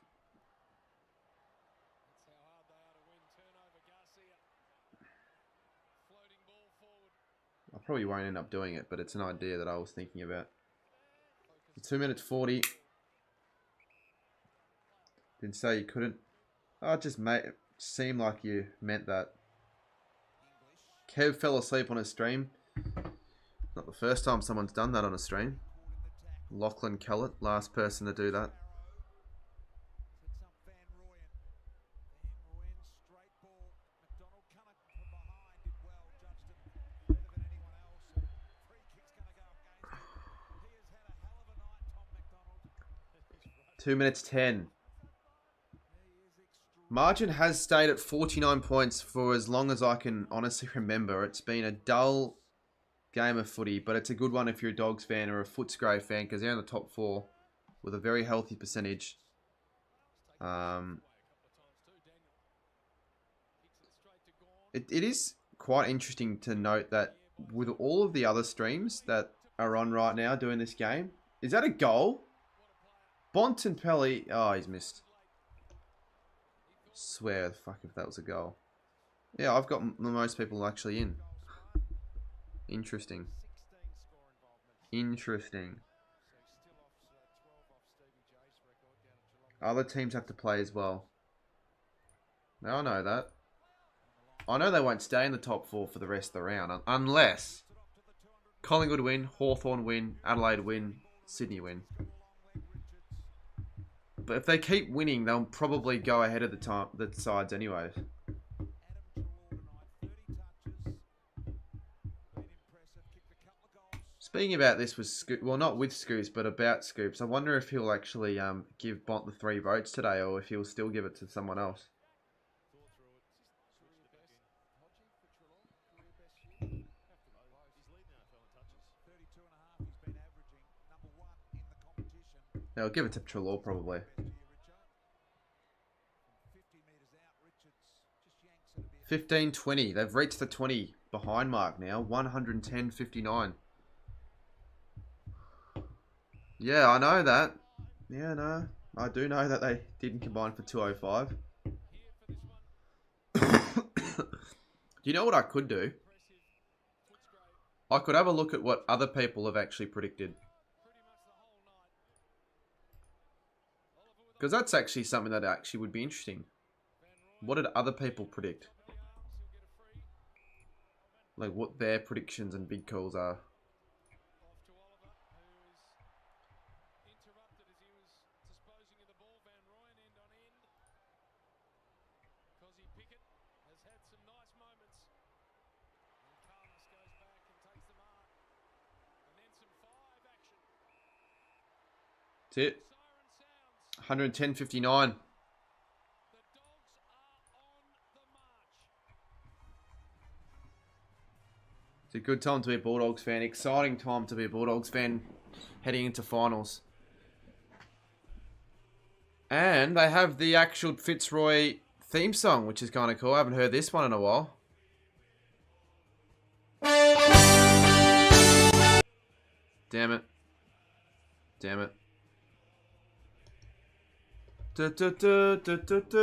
I probably won't end up doing it, but it's an idea that I was thinking about. 2 minutes 40. Didn't say you couldn't. Oh, it just seemed like you meant that. Kev fell asleep on his stream. Not the first time someone's done that on a stream. Lachlan Kellett, last person to do that. Two minutes 10. Margin has stayed at 49 points for as long as I can honestly remember. It's been a dull game of footy, but it's a good one if you're a Dogs fan or a Footscray fan because they're in the top 4 with a very healthy percentage. It is quite interesting to note that with all of the other streams that are on right now doing this game, is that a goal? Bontempelli, oh, he's missed. Swear the fuck if that was a goal. Yeah, I've got the most people actually in. Interesting. Interesting. Other teams have to play as well. Now I know that. I know they won't stay in the top 4 for the rest of the round unless Collingwood win, Hawthorn win, Adelaide win, Sydney win. But if they keep winning, they'll probably go ahead of the sides anyways. Speaking about this with Scoops, well, not with Scoops, but about Scoops, I wonder if he'll actually give Bont the 3 votes today, or if he'll still give it to someone else. They'll give it to Treloar probably. 15-20. They've reached the 20 behind mark now. 110-59. Yeah, I know that. Yeah, no. I do know that they didn't combine for 205. Do you know what I could do? I could have a look at what other people have actually predicted. Because that's actually something that actually would be interesting. What did other people predict? Like what their predictions and big calls are. That's it. 110.59. It's a good time to be a Bulldogs fan. Exciting time to be a Bulldogs fan heading into finals. And they have the actual Fitzroy theme song, which is kind of cool. I haven't heard this one in a while. Damn it. Damn it.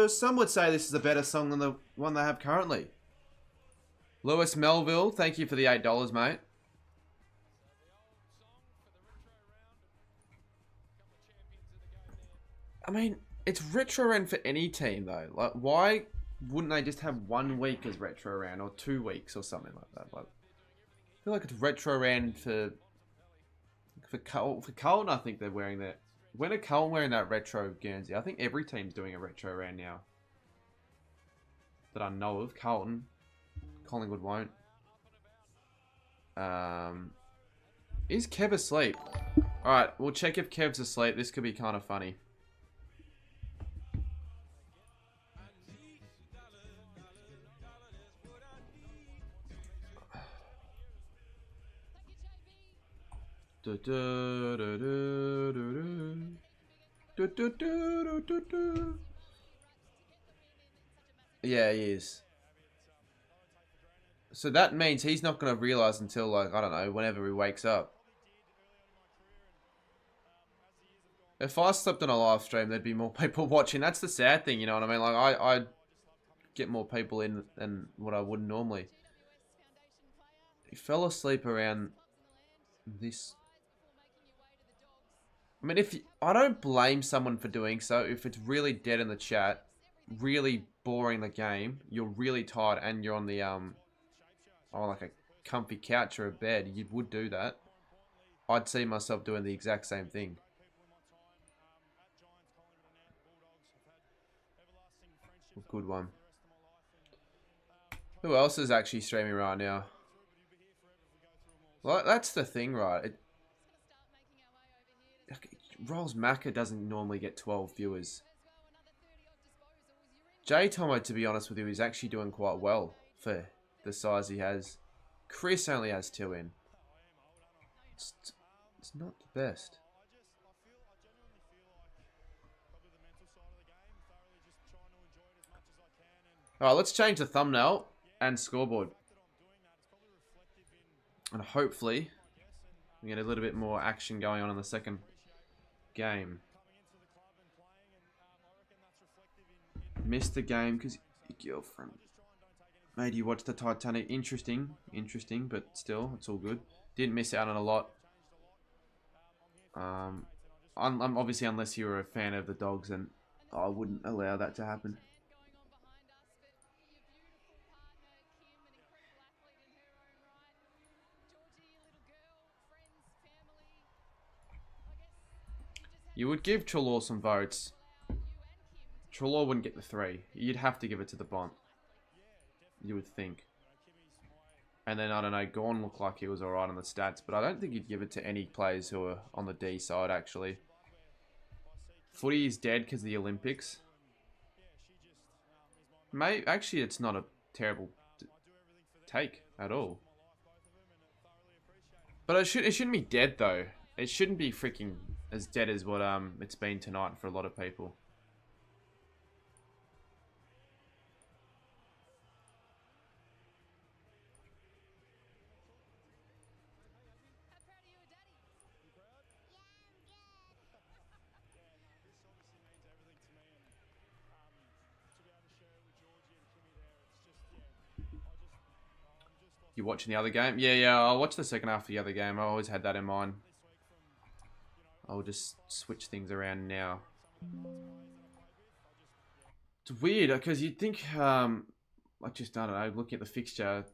Some would say this is a better song than the one they have currently. Lewis Melville, thank you for the $8, mate. I mean, it's retro round for any team though. Like, why wouldn't they just have 1 week as retro round or 2 weeks or something like that? Like, I feel like it's retro round for Carlton. I think they're wearing that. When are Carlton wearing that retro Guernsey? I think every team's doing a retro round now that I know of. Carlton, Collingwood won't. Is Kev asleep? All right, we'll check if Kev's asleep. This could be kind of funny. Yeah, he is. So that means he's not going to realise until, like, I don't know, whenever he wakes up. If I slept on a live stream, there'd be more people watching. That's the sad thing, you know what I mean? Like, I'd get more people in than what I would normally. He fell asleep around this. I mean, I don't blame someone for doing so. If it's really dead in the chat, really boring the game, you're really tired, and you're on the like a comfy couch or a bed, you would do that. I'd see myself doing the exact same thing. Good one. Who else is actually streaming right now? Well, that's the thing, right? Rolls Macca doesn't normally get 12 viewers. J Tomo, to be honest with you, is actually doing quite well for the size he has. Chris only has 2 in. It's not the best. Alright, let's change the thumbnail. and scoreboard. And hopefully we get a little bit more action going on in the second game. Missed the game because your girlfriend made you watch the Titanic. Interesting, but still, it's all good. Didn't miss out on a lot. I'm obviously, unless you were a fan of the Dogs, and I wouldn't allow that to happen. You would give Trelaw some votes. Trelaw wouldn't get the 3. You'd have to give it to the Bont. You would think. And then, I don't know, Gorn looked like he was alright on the stats, but I don't think you'd give it to any players who are on the D side, actually. Footy is dead because of the Olympics. Actually, it's not a terrible take at all. But it shouldn't be dead, though. It shouldn't be freaking as dead as what it's been tonight for a lot of people. You watching the other game? Yeah, I'll watch the second half of the other game. I always had that in mind. I'll just switch things around now. It's weird, because you'd think, I don't know, looking at the fixture,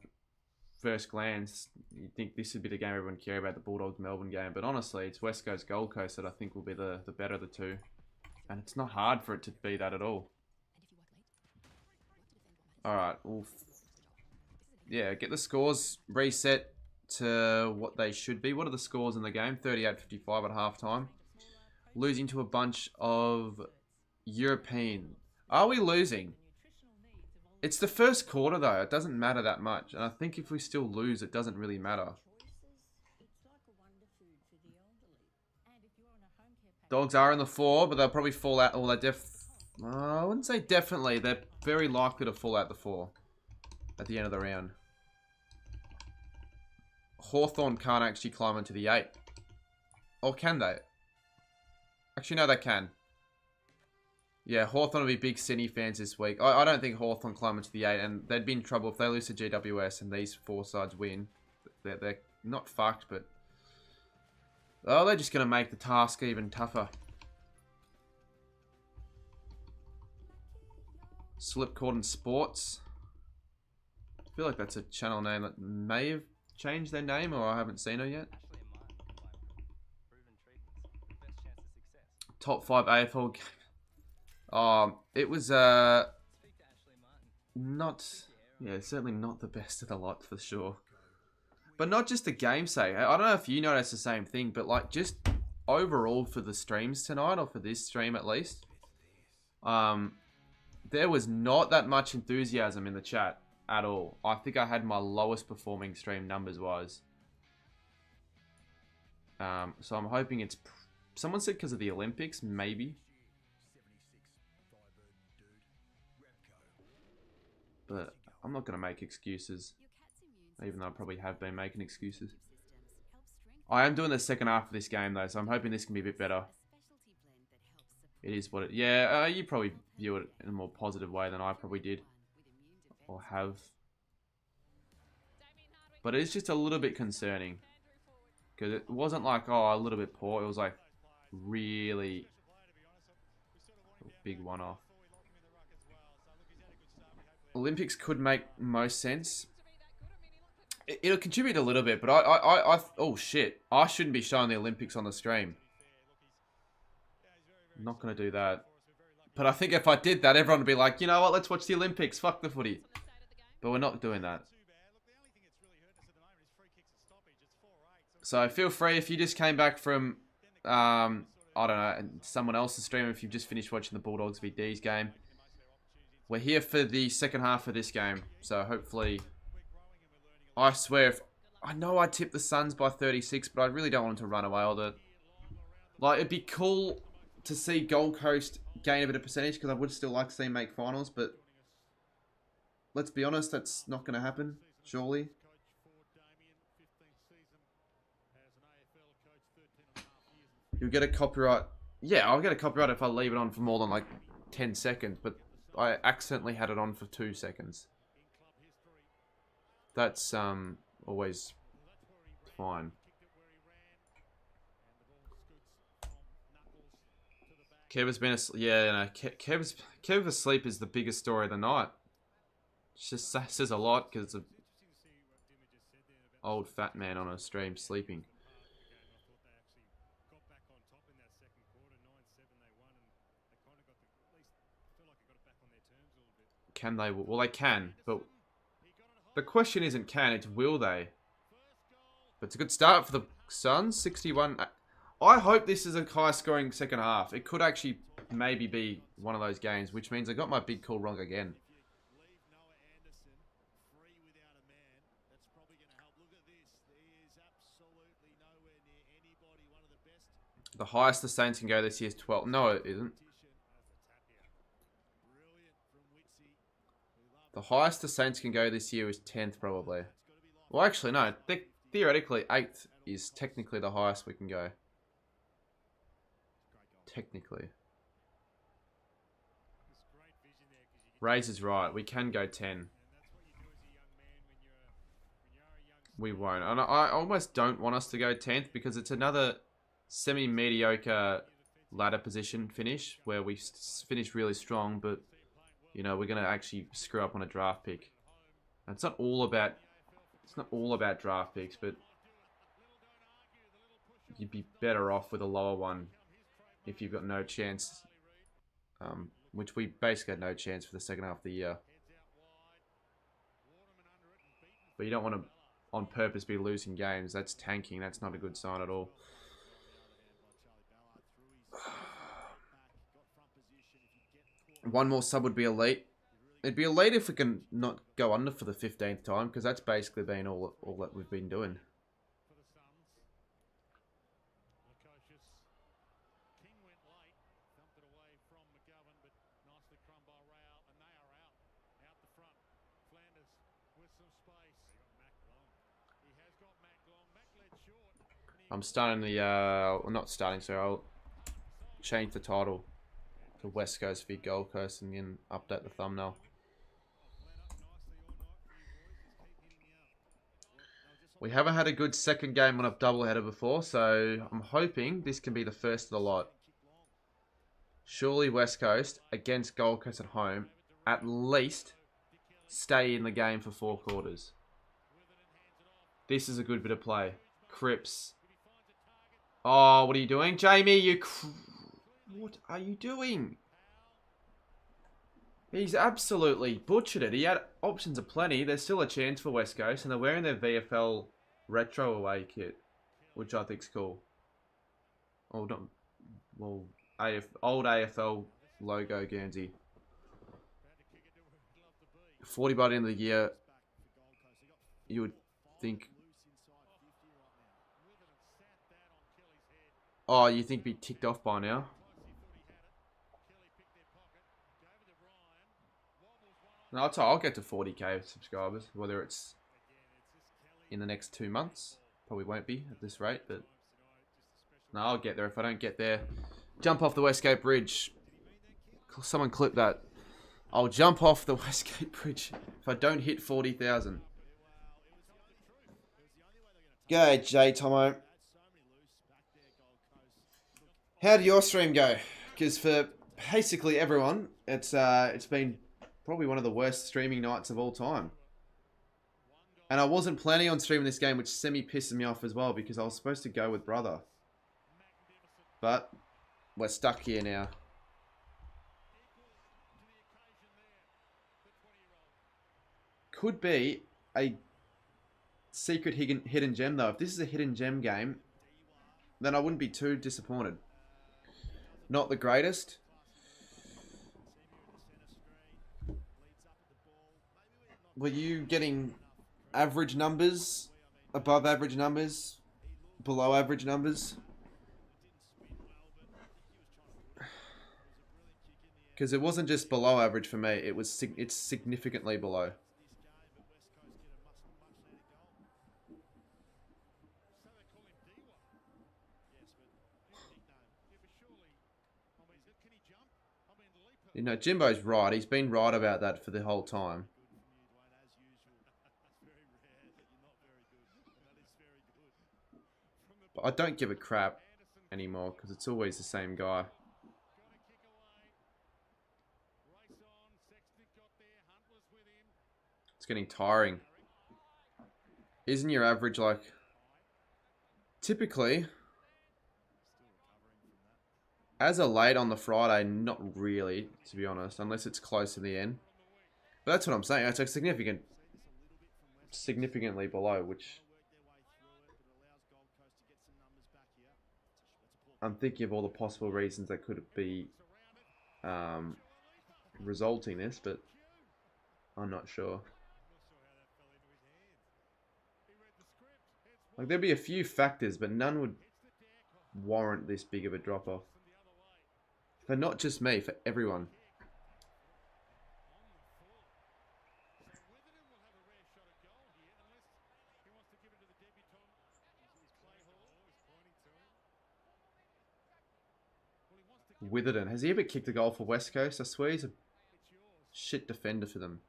first glance, you'd think this would be the game everyone care about, the Bulldogs-Melbourne game. But honestly, it's West Coast-Gold Coast that I think will be the better of the two. And it's not hard for it to be that at all. Alright, yeah, get the scores reset to what they should be. What are the scores in the game? 38-55 at halftime. Losing to a bunch of European. Are we losing? It's the first quarter, though. It doesn't matter that much. And I think if we still lose, it doesn't really matter. Dogs are in the 4, but they'll probably fall out. Oh, I wouldn't say definitely. They're very likely to fall out the 4 at the end of the round. Hawthorn can't actually climb into the 8. Or can they? Actually, no, they can. Yeah, Hawthorn will be big Sydney fans this week. I don't think Hawthorn climb into the 8, and they'd be in trouble if they lose to GWS and these 4 sides win. They're not fucked, but... Oh, they're just going to make the task even tougher. Slipcorden Sports. I feel like that's a channel name that may have changed their name, or I haven't seen it yet. Top 5 AFL game. It was certainly not the best of the lot for sure. But not just the game's sake. I don't know if you noticed the same thing, but like just overall for the streams tonight, or for this stream at least, there was not that much enthusiasm in the chat at all. I think I had my lowest performing stream numbers wise. So I'm hoping it's... Someone said because of the Olympics, maybe. But I'm not going to make excuses. Even though I probably have been making excuses. I am doing the second half of this game though, so I'm hoping this can be a bit better. It is what it... Yeah, you probably view it in a more positive way than I probably did. Or have. But it's just a little bit concerning. Because it wasn't like, oh, a little bit poor. It was like really big one-off. Olympics could make most sense. It'll contribute a little bit, but oh shit. I shouldn't be showing the Olympics on the stream. I'm not going to do that. But I think if I did that, everyone would be like, you know what, let's watch the Olympics. Fuck the footy. But we're not doing that. So feel free if you just came back from, I don't know, someone else's stream, if you've just finished watching the Bulldogs v D's game. We're here for the second half of this game. So hopefully, I swear, if I know I tipped the Suns by 36, but I really don't want them to run away with it. Like, it'd be cool to see Gold Coast gain a bit of percentage, because I would still like to see them make finals, but let's be honest, that's not going to happen, surely. You'll get a copyright. Yeah, I'll get a copyright if I leave it on for more than like 10 seconds, but I accidentally had it on for 2 seconds. That's always fine. Kev has been asleep. Yeah, no, Kev asleep is the biggest story of the night. It just says a lot because it's an old fat man on a stream sleeping. Can they? Well, they can, but the question isn't can, it's will they. But it's a good start for the Suns, 61. I hope this is a high-scoring second half. It could actually maybe be one of those games, which means I got my big call wrong again. The highest the Saints can go this year is 12. No, it isn't. The highest the Saints can go this year is 10th, probably. Well, actually, no. Theoretically, 8th is technically the highest we can go. Technically. Raze is right. We can go 10. We won't. And I almost don't want us to go 10th because it's another semi-mediocre ladder position finish where we finish really strong, but you know, we're going to actually screw up on a draft pick. And it's not all about draft picks, but you'd be better off with a lower one if you've got no chance. Which we basically had no chance for the second half of the year. But you don't want to, on purpose, be losing games. That's tanking. That's not a good sign at all. One more sub would be elite. It'd be elite if we can not go under for the 15th time, because that's basically been all that we've been doing. I'm starting the, well, not starting, so I'll change the title to West Coast v Gold Coast and then update the thumbnail. We haven't had a good second game on a doubleheader before, so I'm hoping this can be the first of the lot. Surely West Coast against Gold Coast at home, at least stay in the game for 4 quarters. This is a good bit of play. Cripps. Oh, what are you doing? Jamie, what are you doing? He's absolutely butchered it. He had options aplenty. There's still a chance for West Coast, and they're wearing their VFL retro away kit, which I think's cool. Oh, not, well, old AFL logo Guernsey. 40 by the end of the year, you would think. Oh, you think be ticked off by now? No, I'll get to 40k subscribers, whether it's in the next 2 months. Probably won't be at this rate, but no, I'll get there. If I don't get there, jump off the Westgate Bridge. Someone clip that. I'll jump off the Westgate Bridge if I don't hit 40,000. Go, J Tomo. How did your stream go? Because for basically everyone, it's been probably one of the worst streaming nights of all time. And I wasn't planning on streaming this game, which semi-pissed me off as well, because I was supposed to go with brother. But we're stuck here now. Could be a secret hidden gem, though. If this is a hidden gem game, then I wouldn't be too disappointed. Not the greatest. Were you getting average numbers, above average numbers, below average numbers? Because it wasn't just below average for me. It's significantly below. You know, Jimbo's right. He's been right about that for the whole time. But I don't give a crap anymore because it's always the same guy. It's getting tiring. Isn't your average like... Typically, as a late on the Friday, not really, to be honest, unless it's close to the end. But that's what I'm saying. It's like significantly below, which I'm thinking of all the possible reasons that could be resulting this, but I'm not sure. Like, there'd be a few factors, but none would warrant this big of a drop-off. For not just me, for everyone. Witherden. Has he ever kicked a goal for West Coast? I swear he's a shit defender for them.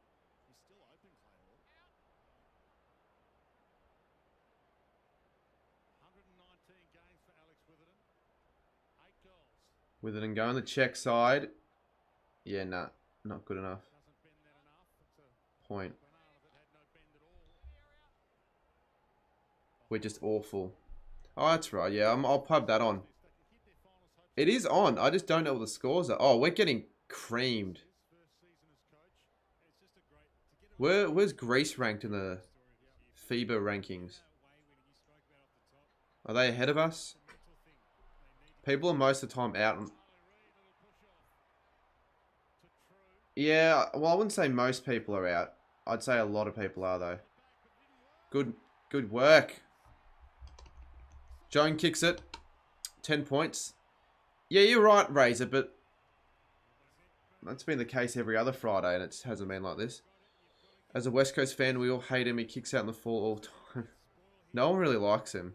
Witherden going the check side. Yeah, nah. Not good enough. Point. We're just awful. Oh, that's right. Yeah, I'll pub that on. It is on. I just don't know what the scores are. Oh, we're getting creamed. Where's Greece ranked in the FIBA rankings? Are they ahead of us? People are most of the time out. Yeah, well, I wouldn't say most people are out. I'd say a lot of people are, though. Good work. Joan kicks it. 10 points. Yeah, you're right, Razor, but that's been the case every other Friday, and it hasn't been like this. As a West Coast fan, we all hate him. He kicks out in the fall all the time. No one really likes him.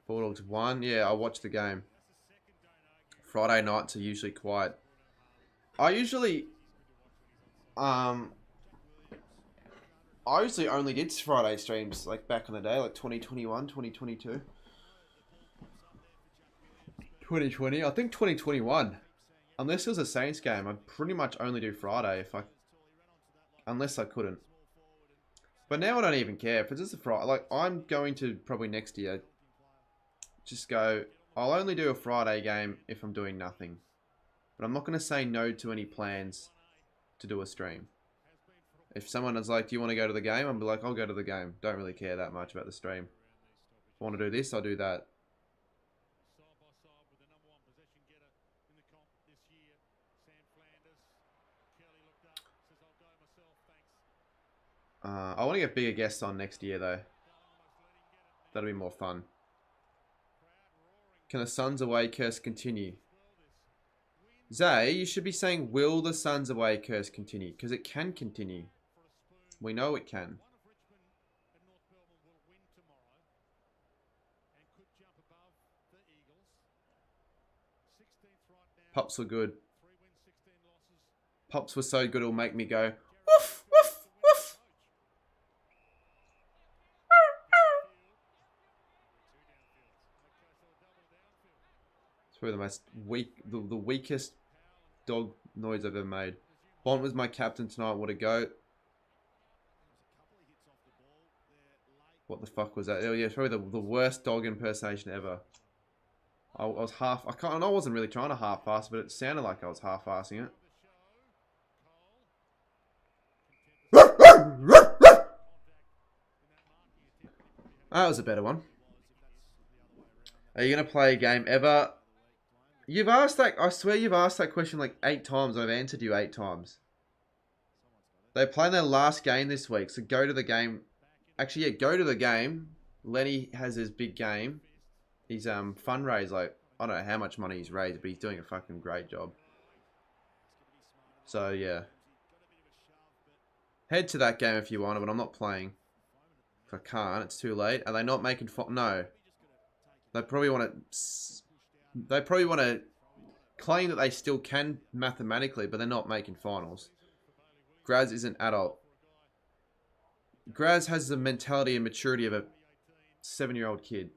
Bulldogs won. Yeah, I watched the game. Friday nights are usually quiet. I usually only did Friday streams like back in the day, like 2021, 2022. 2020, I think 2021. Unless it was a Saints game, I'd pretty much only do Friday unless I couldn't. But now I don't even care. If it's just a Friday, like I'm going to probably next year just go, I'll only do a Friday game if I'm doing nothing. But I'm not going to say no to any plans to do a stream. If someone is like, do you want to go to the game? I'll be like, I'll go to the game. Don't really care that much about the stream. If I want to do this, I'll do that. I want to get bigger guests on next year, though. That'll be more fun. Can the Suns away curse continue? Zay, you should be saying, will the Suns away curse continue? Because it can continue. We know it can. Pops were good. Pops were so good it'll make me go, woof, woof, woof. It's probably the most the weakest dog noise I've ever made. Bont was my captain tonight. What a goat. What the fuck was that? Oh yeah, it's probably the worst dog impersonation ever. I wasn't really trying to half-ass, but it sounded like I was half-assing it. That was a better one. Are you going to play a game ever? You've asked that, I swear you've asked that question like 8 times. I've answered you 8 times. They're playing their last game this week, so go to the game. Actually, yeah, go to the game. Lenny has his big game. He's fundraised, like, I don't know how much money he's raised, but he's doing a fucking great job. So, yeah. Head to that game if you want, but I'm not playing. If I can't, it's too late. Are they not making... No. They probably want to... They probably want to claim that they still can mathematically, but they're not making finals. Graz is an adult. Graz has the mentality and maturity of a 7-year-old kid.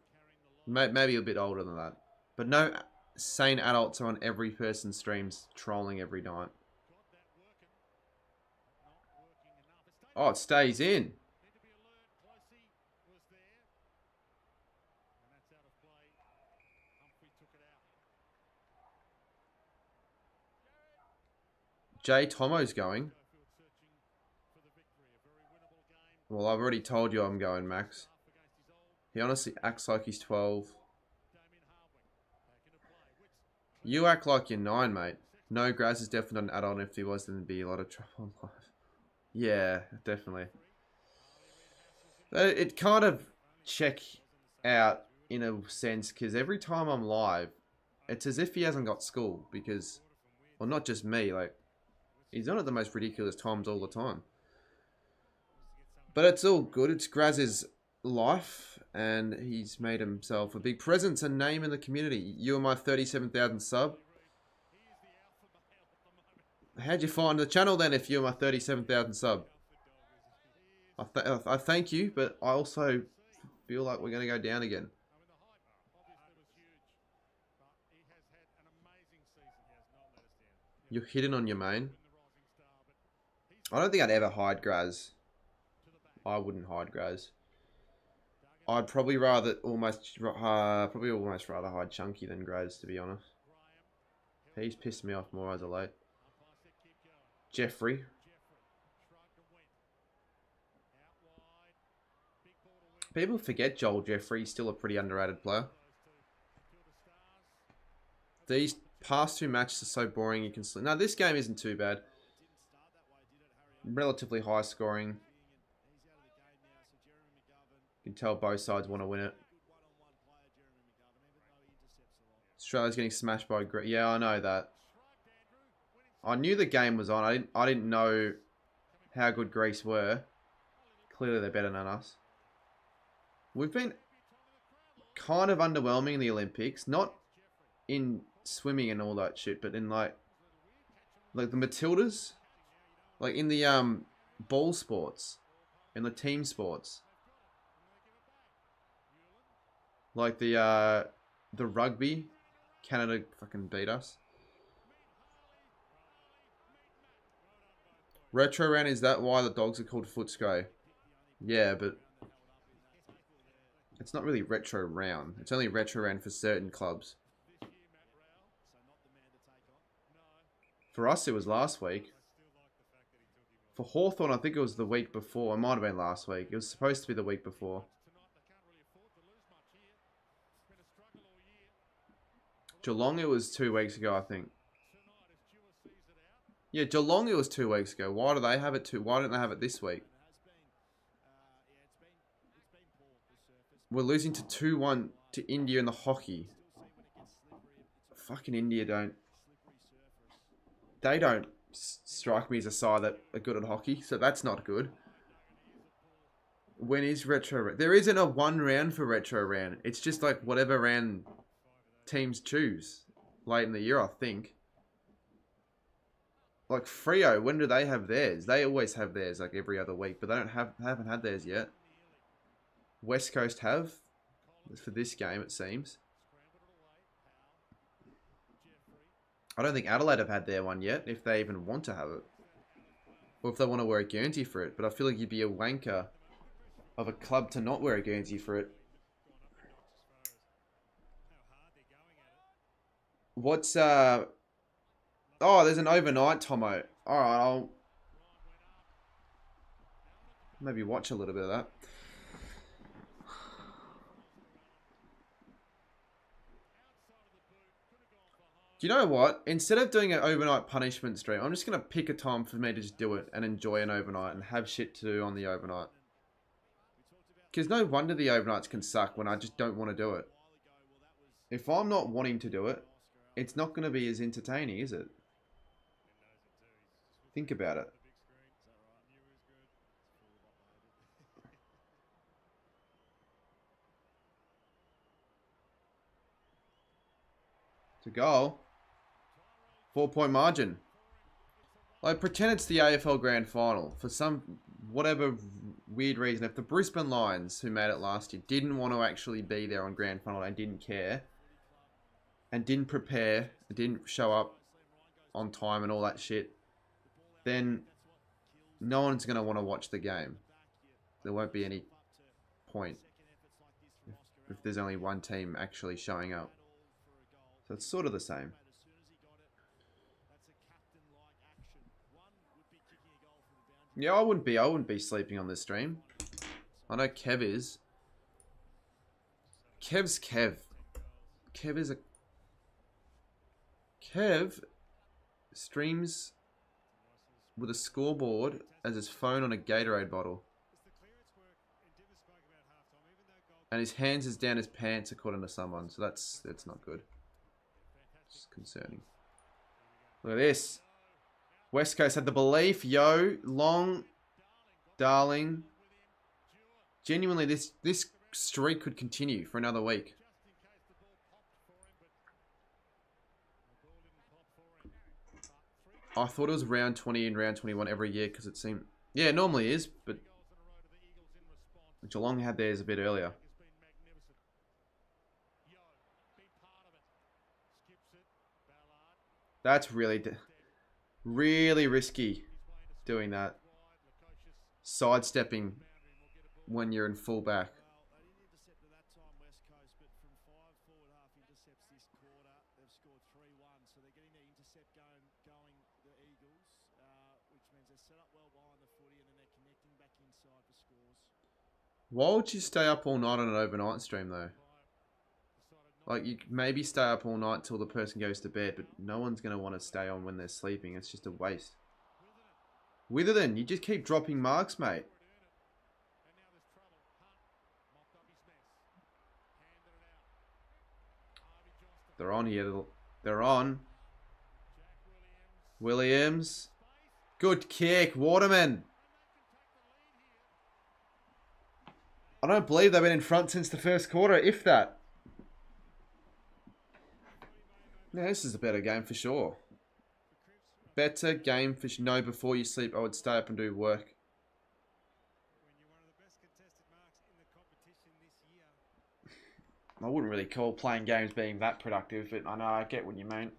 Maybe a bit older than that. But no sane adults are on every person's streams trolling every night. Oh, it stays in. Jay Tomo's going. Well, I've already told you I'm going, Max. He honestly acts like he's 12. You act like you're 9, mate. No, Graz is definitely not an adult, and if he was, then there'd be a lot of trouble in life. Yeah, definitely. It kind of check out in a sense, because every time I'm live, it's as if he hasn't got school, because, well, not just me, like, he's on at the most ridiculous times all the time. But it's all good. It's Graz's life, and he's made himself a big presence and name in the community. You are my 37,000 sub. How'd you find the channel then if you're my 37,000 sub? I thank you, but I also feel like we're going to go down again. You're hidden on your main. I don't think I'd ever hide Graz. I wouldn't hide Graz. I'd probably rather almost rather hide Chunky than Graz, to be honest. He's pissed me off more as of late. Jeffrey. People forget Joel Jeffrey's still a pretty underrated player. These past 2 matches are so boring you can sleep. No, this game isn't too bad. Relatively high scoring. You can tell both sides want to win it. Australia's getting smashed by Greece. Yeah, I know that. I knew the game was on. I didn't know how good Greece were. Clearly they're better than us. We've been kind of underwhelming in the Olympics. Not in swimming and all that shit, but in like the Matildas. Like in the ball sports. In the team sports. Like the rugby, Canada fucking beat us. Retro round, is that why the dogs are called Footscray? Yeah, but it's not really retro round. It's only retro round for certain clubs. For us, it was last week. For Hawthorn, I think it was the week before. It might have been last week. It was supposed to be the week before. Geelong, it was 2 weeks ago, I think. Yeah, Geelong, it was 2 weeks ago. Why do they have it Why don't they have it this week? We're losing to 2-1 to India in the hockey. Fucking India don't... They don't strike me as a side that are good at hockey, so that's not good. When is retro? There isn't a 1 round for retro round. It's just like whatever round teams choose late in the year, I think. Like Freo, when do they have theirs? They always have theirs like every other week, but they haven't had theirs yet. West Coast have for this game, it seems. I don't think Adelaide have had their one yet, if they even want to have it. Or if they want to wear a Guernsey for it. But I feel like you'd be a wanker of a club to not wear a Guernsey for it. What's, Oh, there's an overnight, Tomo. Alright, I'll maybe watch a little bit of that. Do you know what? Instead of doing an overnight punishment stream, I'm just going to pick a time for me to just do it and enjoy an overnight and have shit to do on the overnight. Because no wonder the overnights can suck when I just don't want to do it. If I'm not wanting to do it, it's not going to be as entertaining, is it? Think about it. It's a goal. 4-point margin. Like, pretend it's the AFL Grand Final. For some, whatever weird reason, if the Brisbane Lions, who made it last year, didn't want to actually be there on Grand Final and didn't care, and didn't prepare, and didn't show up on time and all that shit, then no one's going to want to watch the game. There won't be any point if there's only one team actually showing up. So it's sort of the same. Yeah, I wouldn't be sleeping on this stream. I know Kev is. Kev's Kev. Kev streams with a scoreboard as his phone on a Gatorade bottle. And his hands is down his pants, according to someone. So that's not good. It's concerning. Look at this. West Coast had the belief. Yo, long, darling. Genuinely, this streak could continue for another week. I thought it was round 20 and round 21 every year because it seemed... Yeah, it normally is, but Geelong had theirs a bit earlier. That's really risky doing that. Sidestepping when you're in fullback. Why would you stay up all night on an overnight stream though? Like, you maybe stay up all night till the person goes to bed, but no one's going to want to stay on when they're sleeping. It's just a waste. Witherden, you just keep dropping marks, mate. They're on here. They're on. Williams. Good kick. Waterman. I don't believe they've been in front since the first quarter, if that. Yeah, this is a better game for sure. Better game for sure. No, before you sleep, I would stay up and do work. I wouldn't really call playing games being that productive, but I know I get what you mean.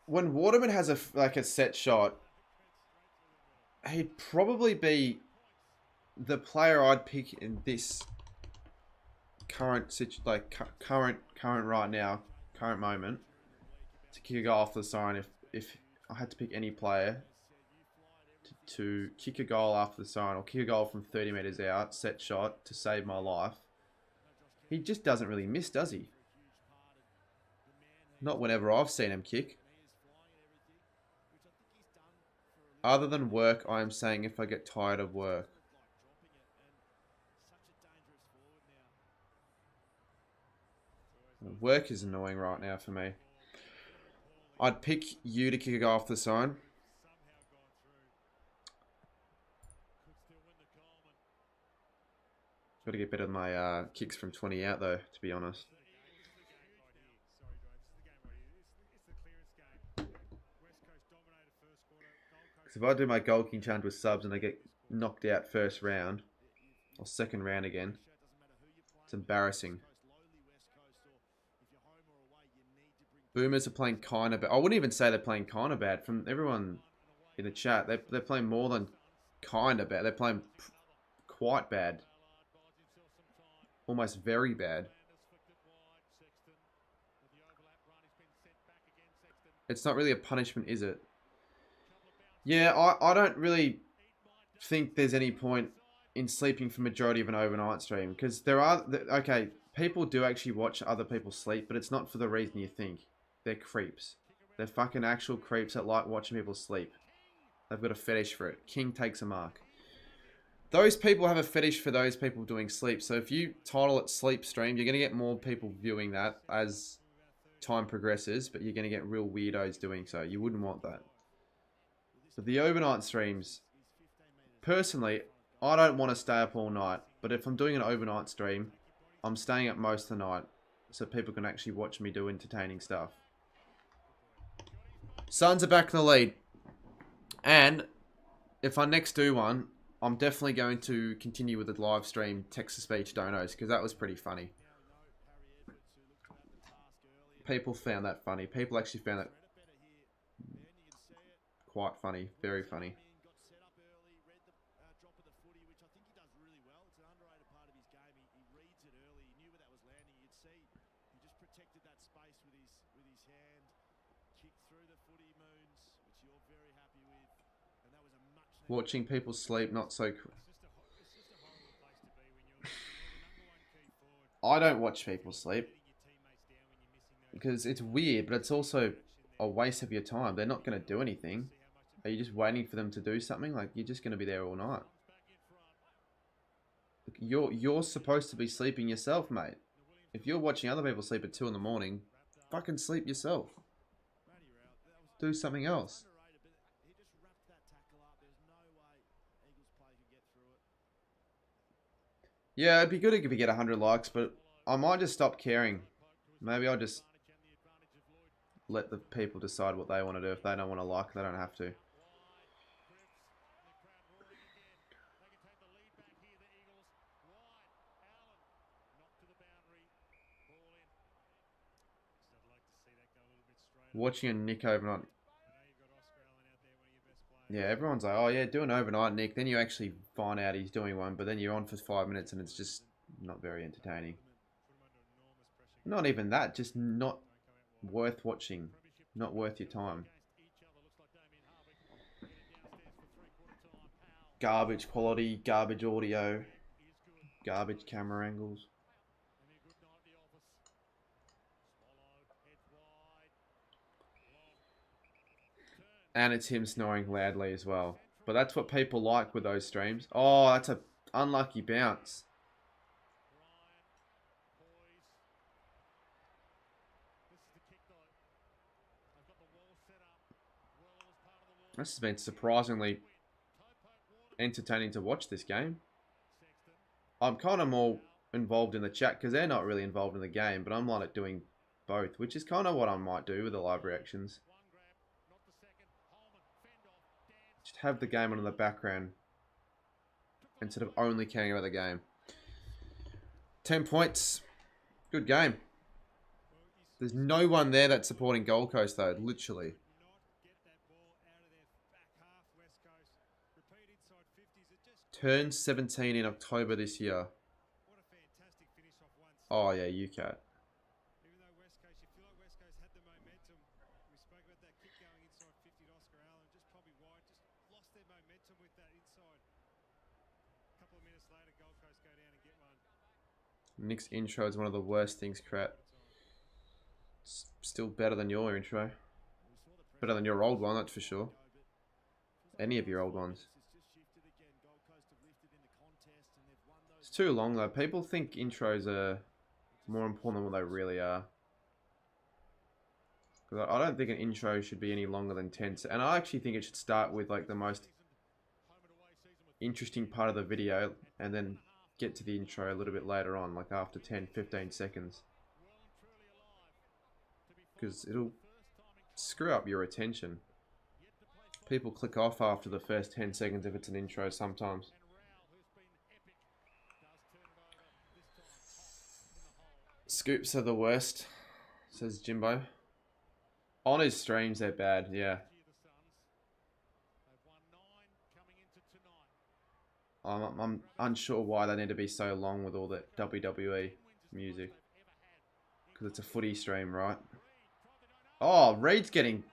When Waterman has a set shot, he'd probably be the player I'd pick in this current right now, current moment, to kick a goal off the siren. If I had to pick any player to kick a goal after the siren or kick a goal from 30 meters out, set shot to save my life, he just doesn't really miss, does he? Not whenever I've seen him kick. Other than work, I am saying if I get tired of work. Work is annoying right now for me. I'd pick you to kick a goal off the sign. Got to get better than my kicks from 20 out though, to be honest. If I do my goal king challenge with subs and I get knocked out first round, or second round again, it's embarrassing. Boomers are playing kind of bad. I wouldn't even say they're playing kind of bad. From everyone in the chat, they're playing more than kind of bad. They're playing quite bad. Almost very bad. It's not really a punishment, is it? Yeah, I don't really think there's any point in sleeping for majority of an overnight stream. Because there are... Okay, people do actually watch other people sleep, but it's not for the reason you think. They're creeps. They're fucking actual creeps that like watching people sleep. They've got a fetish for it. King takes a mark. Those people have a fetish for those people doing sleep. So if you title it sleep stream, you're going to get more people viewing that as time progresses, but you're going to get real weirdos doing so. You wouldn't want that. But the overnight streams, personally, I don't want to stay up all night. But if I'm doing an overnight stream, I'm staying up most of the night so people can actually watch me do entertaining stuff. Suns are back in the lead. And if I next do one, I'm definitely going to continue with the live stream text-to-speech donos because that was pretty funny. People found that funny. People actually found that quite funny. Very funny. Watching people sleep, not so cool. I don't watch people sleep because it's weird, but it's also a waste of your time. They're not going to do anything. Are you just waiting for them to do something? Like, you're just going to be there all night. You're supposed to be sleeping yourself, mate. If you're watching other people sleep at 2 in the morning, fucking sleep yourself. Do something else. Yeah, it'd be good if we get 100 likes, but I might just stop caring. Maybe I'll just let the people decide what they want to do. If they don't want to like, they don't have to. Watching a Nick overnight. Yeah, everyone's like, oh yeah, do an overnight, Nick. Then you actually find out he's doing one, but then you're on for 5 minutes and it's just not very entertaining. Not even that, just not worth watching. Not worth your time. Garbage quality, garbage audio, garbage camera angles. And it's him snoring loudly as well. But that's what people like with those streams. Oh, that's a unlucky bounce. This has been surprisingly entertaining to watch this game. I'm kind of more involved in the chat because they're not really involved in the game, but I'm like doing both, which is kind of what I might do with the live reactions. Just have the game on in the background instead of only caring about the game. 10 points. Good game. There's no one there that's supporting Gold Coast though, literally. Turned 17 in October this year. Oh yeah, UCAT. Nick's intro is one of the worst things, crap. It's still better than your intro. Better than your old one, that's for sure. Any of your old ones. It's too long though. People think intros are more important than what they really are. Because I don't think an intro should be any longer than 10 seconds. And I actually think it should start with like the most interesting part of the video and then get to the intro a little bit later on, like after 10-15 seconds. Because it'll screw up your attention. People click off after the first 10 seconds if it's an intro sometimes. Scoops are the worst, says Jimbo. On his streams, they're bad, yeah. I'm unsure why they need to be so long with all that WWE music. Because it's a footy stream, right? Oh, Reed's getting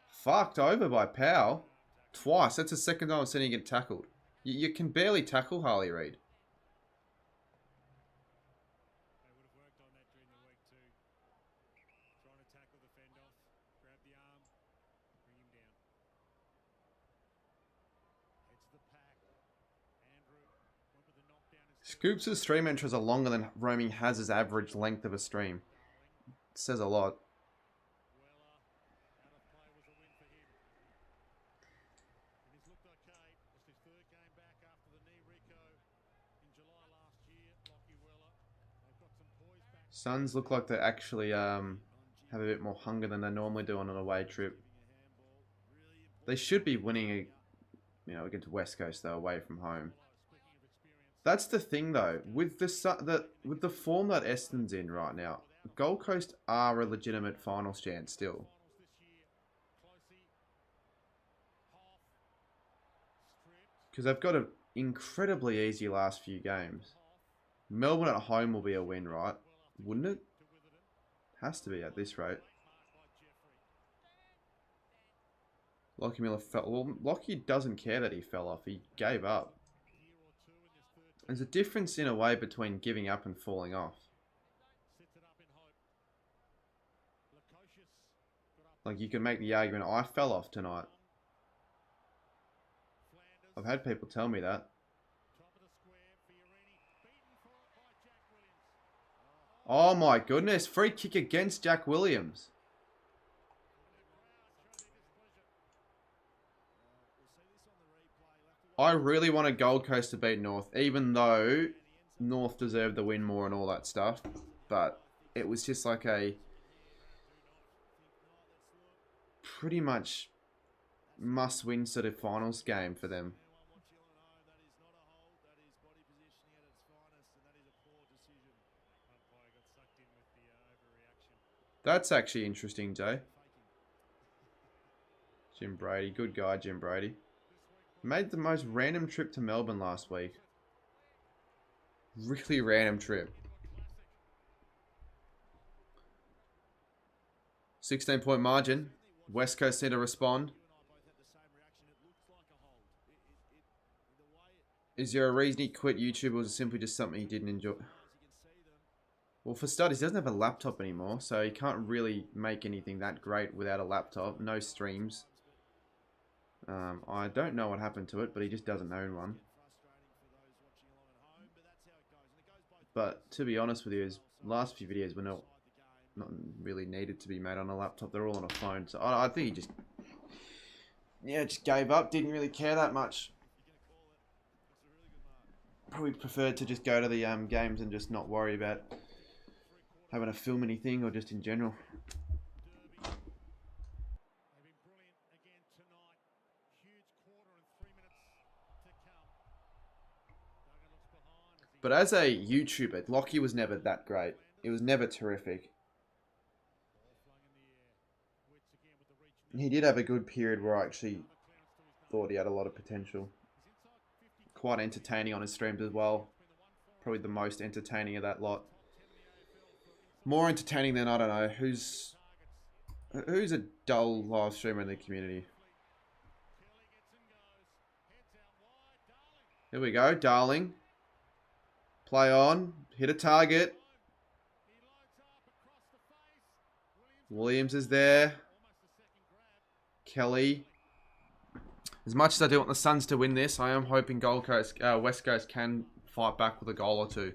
fucked over by Powell. Twice. That's the second time I've seen him get tackled. You can barely tackle Harley Reid. Scoops' stream intros are longer than Roaming has his average length of a stream. says a lot. Suns look like they actually have a bit more hunger than they normally do on an away trip. They should be winning, against West Coast though, away from home. That's the thing though, with the form that Eston's in right now, Gold Coast are a legitimate finals chance still. Because they've got an incredibly easy last few games. Melbourne at home will be a win, right? Wouldn't it? Has to be at this rate. Lockie Miller fell. Well, Lockie doesn't care that he fell off. He gave up. There's a difference in a way between giving up and falling off. Like, you can make the argument, I fell off tonight. I've had people tell me that. Oh my goodness, free kick against Jack Williams. I really wanted Gold Coast to beat North, even though North deserved the win more and all that stuff. But it was just like a pretty much must-win sort of finals game for them. That's actually interesting, Jay. Jim Brady. Good guy, Jim Brady. Made the most random trip to Melbourne last week. Really random trip. 16-point margin. West Coast need to respond. Is there a reason he quit YouTube, or was it simply just something he didn't enjoy? Well, for starters, he doesn't have a laptop anymore, so he can't really make anything that great without a laptop. No streams. I don't know what happened to it, but he just doesn't own one. But to be honest with you, his last few videos were not really needed to be made on a laptop. They're all on a phone. So I think he just gave up. Didn't really care that much. Probably preferred to just go to the games and just not worry about having to film anything, or just in general. But as a YouTuber, Lockie was never that great. It was never terrific. He did have a good period where I actually thought he had a lot of potential. Quite entertaining on his streams as well. Probably the most entertaining of that lot. More entertaining than, I don't know, who's a dull live streamer in the community? Here we go, Darling. Play on. Hit a target. Williams is there. Kelly. As much as I do want the Suns to win this, I am hoping West Coast can fight back with a goal or two.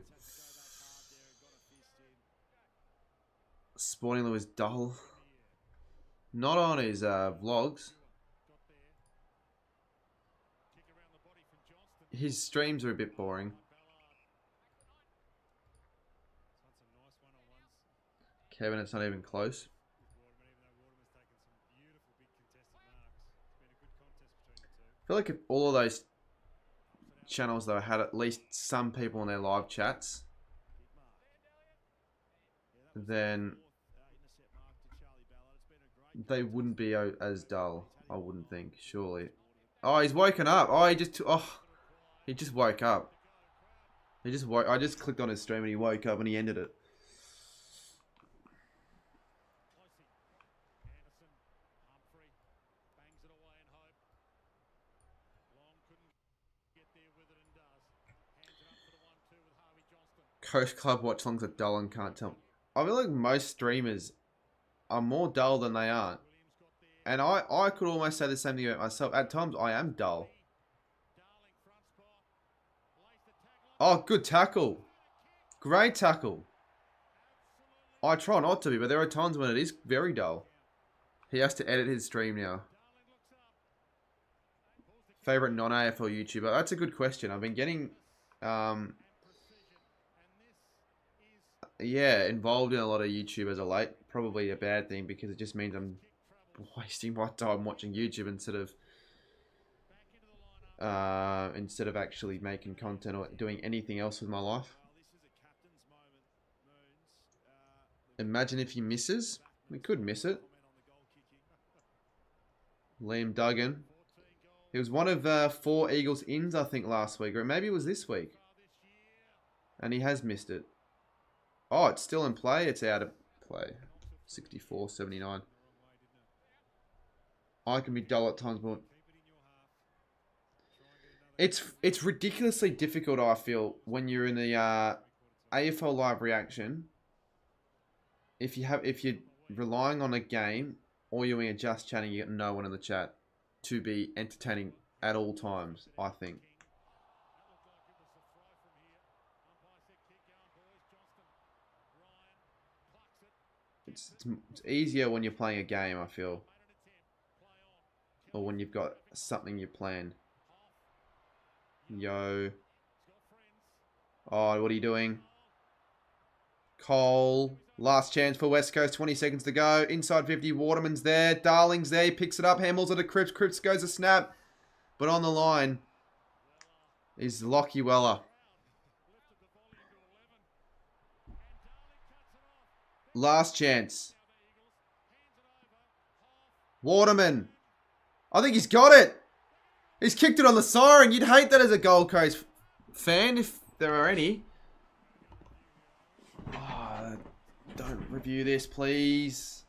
Sporting Lewis dull. Not on his vlogs. His streams are a bit boring. Kevin, it's not even close. I feel like if all of those channels though had at least some people in their live chats, then they wouldn't be as dull, I wouldn't think, surely. Oh, he's woken up. Oh, he just woke up. I just clicked on his stream and he woke up and he ended it. Coast Club watch longs are dull and can't tell. I feel like most streamers are more dull than they aren't. And I could almost say the same thing about myself. At times, I am dull. Oh, good tackle. Great tackle. I try not to be, but there are times when it is very dull. He has to edit his stream now. Favorite non-AFL YouTuber? That's a good question. I've been getting, yeah, involved in a lot of YouTubers of late. Probably a bad thing because it just means I'm wasting my time watching YouTube instead of actually making content or doing anything else with my life. Imagine if he misses. We could miss it. Liam Duggan. He was one of 4 Eagles ins, I think, last week. Or maybe it was this week. And he has missed it. Oh, it's still in play. It's out of play. 64-79. I can be dull at times, but it's ridiculously difficult, I feel, when you're in the AFL live reaction. If you're relying on a game or you're in just chatting, you get no one in the chat to be entertaining at all times, I think. It's easier when you're playing a game, I feel. Or when you've got something you plan. Yo. Oh, what are you doing? Cole. Last chance for West Coast. 20 seconds to go. Inside 50. Waterman's there. Darling's there. He picks it up. Hamels it to Cripps. Cripps goes a snap. But on the line is Lockie Weller. Last chance. Waterman. I think he's got it. He's kicked it on the siren. You'd hate that as a Gold Coast fan if there are any. Oh, don't review this, please.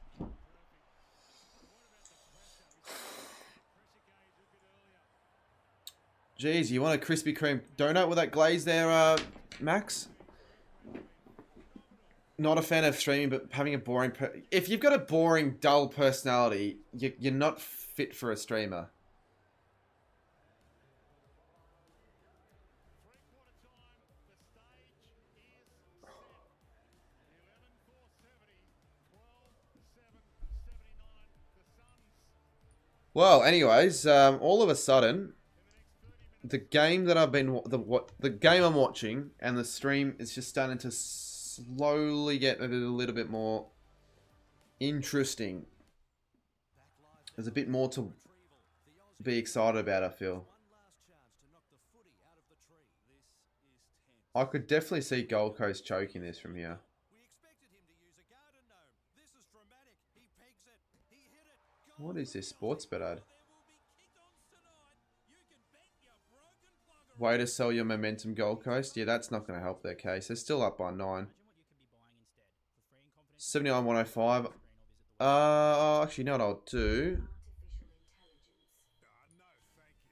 Jeez, you want a Krispy Kreme donut with that glaze there, Max? Not a fan of streaming, but having a boring... If you've got a boring, dull personality, you're not fit for a streamer. Well, anyways, all of a sudden, the game that the game I'm watching and the stream is just starting to slowly get a little bit more interesting. There's a bit more to be excited about, I feel. I could definitely see Gold Coast choking this from here. What is this sports bet ad? Way to sell your momentum, Gold Coast. Yeah, that's not going to help their case. They're still up by 9. 79-105. Actually, you know what I'll do?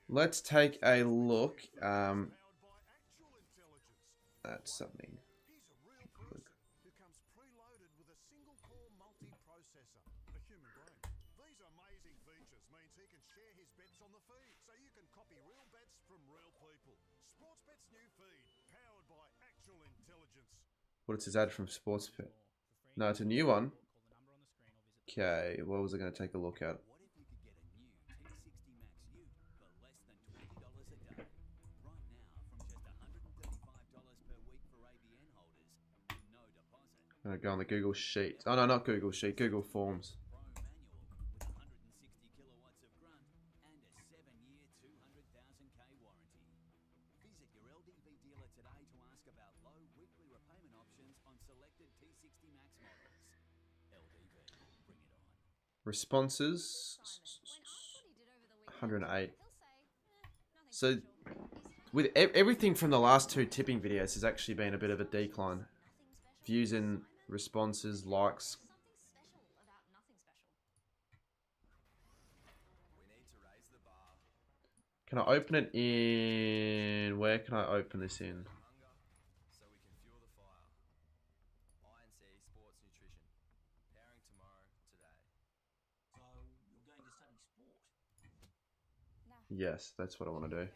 Let's take a look at something. What is his ad from Sportsbet? No, it's a new one. Okay, what was I going to take a look at? I'm going to go on the Google Sheet. Oh no, not Google Sheet, Google Forms. Responses 108. So with everything from the last 2 tipping videos has actually been a bit of a decline. Views and responses, likes. Can I open it in... Where can I open this in? Yes, that's what I want to do.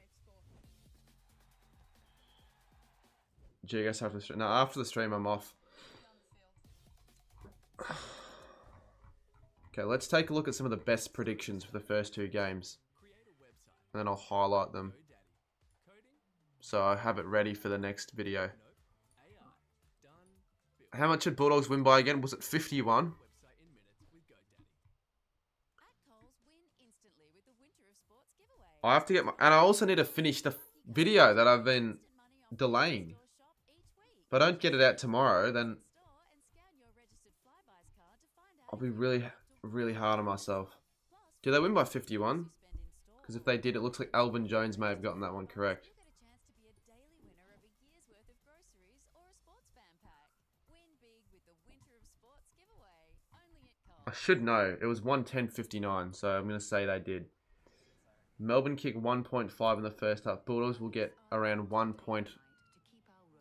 Do you guys have to stream? No, after the stream I'm off. Okay, let's take a look at some of the best predictions for the first 2 games. And then I'll highlight them. So I have it ready for the next video. How much did Bulldogs win by again? Was it 51? I have to get my... And I also need to finish the video that I've been delaying. If I don't get it out tomorrow, then I'll be really, really hard on myself. Did they win by 51? Because if they did, it looks like Alvin Jones may have gotten that one correct. I should know. It was 110.59, so I'm going to say they did. Melbourne kicked 1.5 in the first half. Bulldogs will get around 1 point.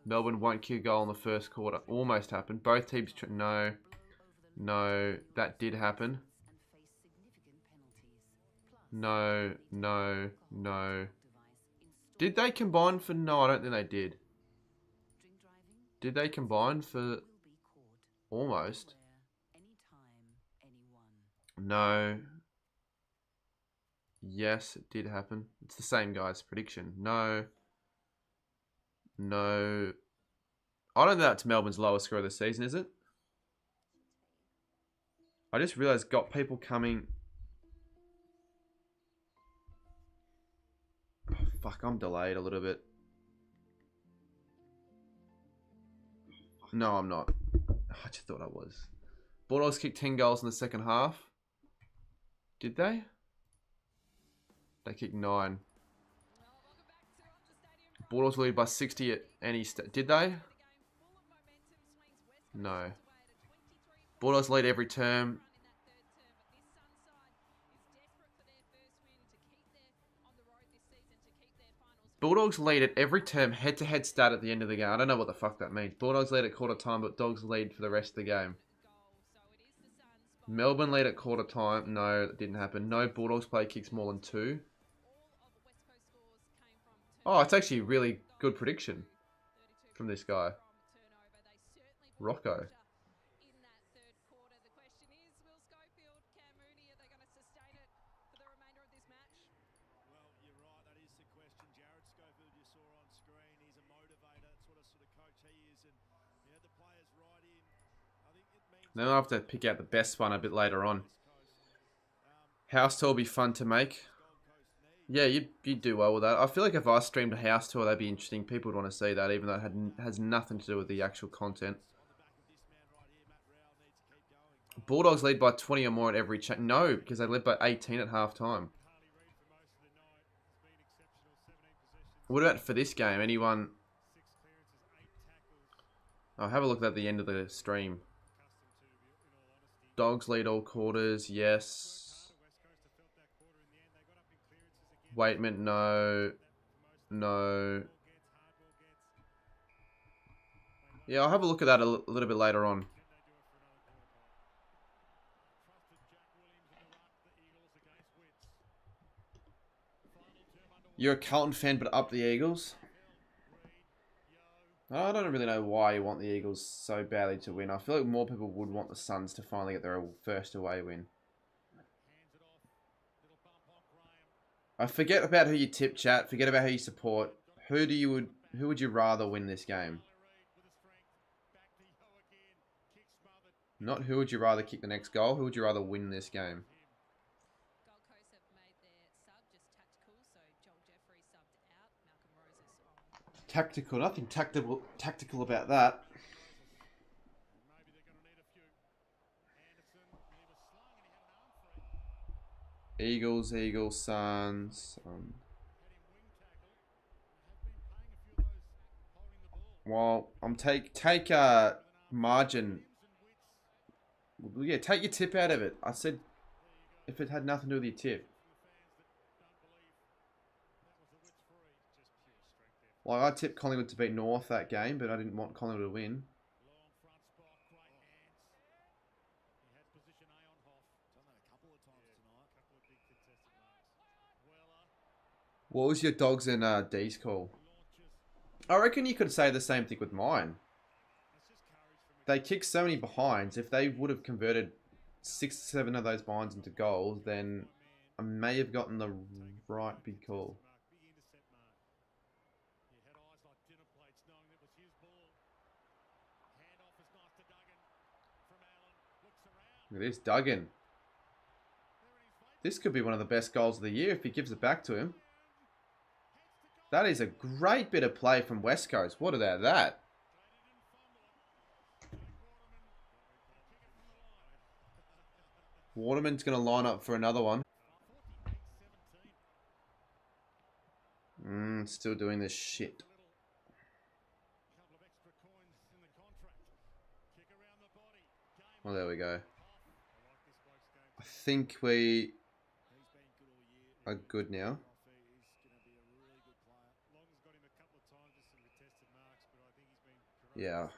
Melbourne won't kick a goal in the first quarter. Almost happened. Both teams... No. No. That did happen. No. No. No. Did they combine for... No, I don't think they did. Did they combine for... Almost? No. Yes, it did happen. It's the same guy's prediction. No. No. I don't think that's Melbourne's lowest score of the season, is it? I just realised got people coming... Oh, fuck, I'm delayed a little bit. No, I'm not. I just thought I was. Bulldogs kicked 10 goals in the second half. Did they? They kicked 9. Bulldogs lead by 60 at any... Did they? No. Bulldogs lead every term. Bulldogs lead at every term, head-to-head stat at the end of the game. I don't know what the fuck that means. Bulldogs lead at quarter time, but Dogs lead for the rest of the game. Melbourne lead at quarter time. No, that didn't happen. No Bulldogs play kicks more than 2. Oh, it's actually a really good prediction from this guy. Rocco. Then I'll have to pick out the best one a bit later on. House tour will be fun to make. Yeah, you'd do well with that. I feel like if I streamed a house tour, that'd be interesting. People would want to see that, even though it has nothing to do with the actual content. Bulldogs lead by 20 or more at every chat. No, because they led by 18 at halftime. What about for this game? Anyone? I'll have a look at the end of the stream. Dogs lead all quarters, yes. Waitman, no. No. Yeah, I'll have a look at that a little bit later on. You're a Carlton fan, but up the Eagles? I don't really know why you want the Eagles so badly to win. I feel like more people would want the Suns to finally get their first away win. I forget about who you tip, chat. Forget about who you support. Who would you rather win this game? Not who would you rather kick the next goal. Who would you rather win this game? Tactical, nothing tactical about that. Eagles, Suns. Well, I'm take margin. Yeah, take your tip out of it. I said if it had nothing to do with your tip. Like, I tipped Collingwood to beat North that game, but I didn't want Collingwood to win. What was your Dogs and D's call? I reckon you could say the same thing with mine. They kicked so many behinds. If they would have converted 6, 7 of those binds into goals, then I may have gotten the right big call. Look at this, Duggan. This could be one of the best goals of the year if he gives it back to him. That is a great bit of play from West Coast. What about that? Waterman's going to line up for another one. Still doing this shit. Well, there we go. I think we are good now. Yeah,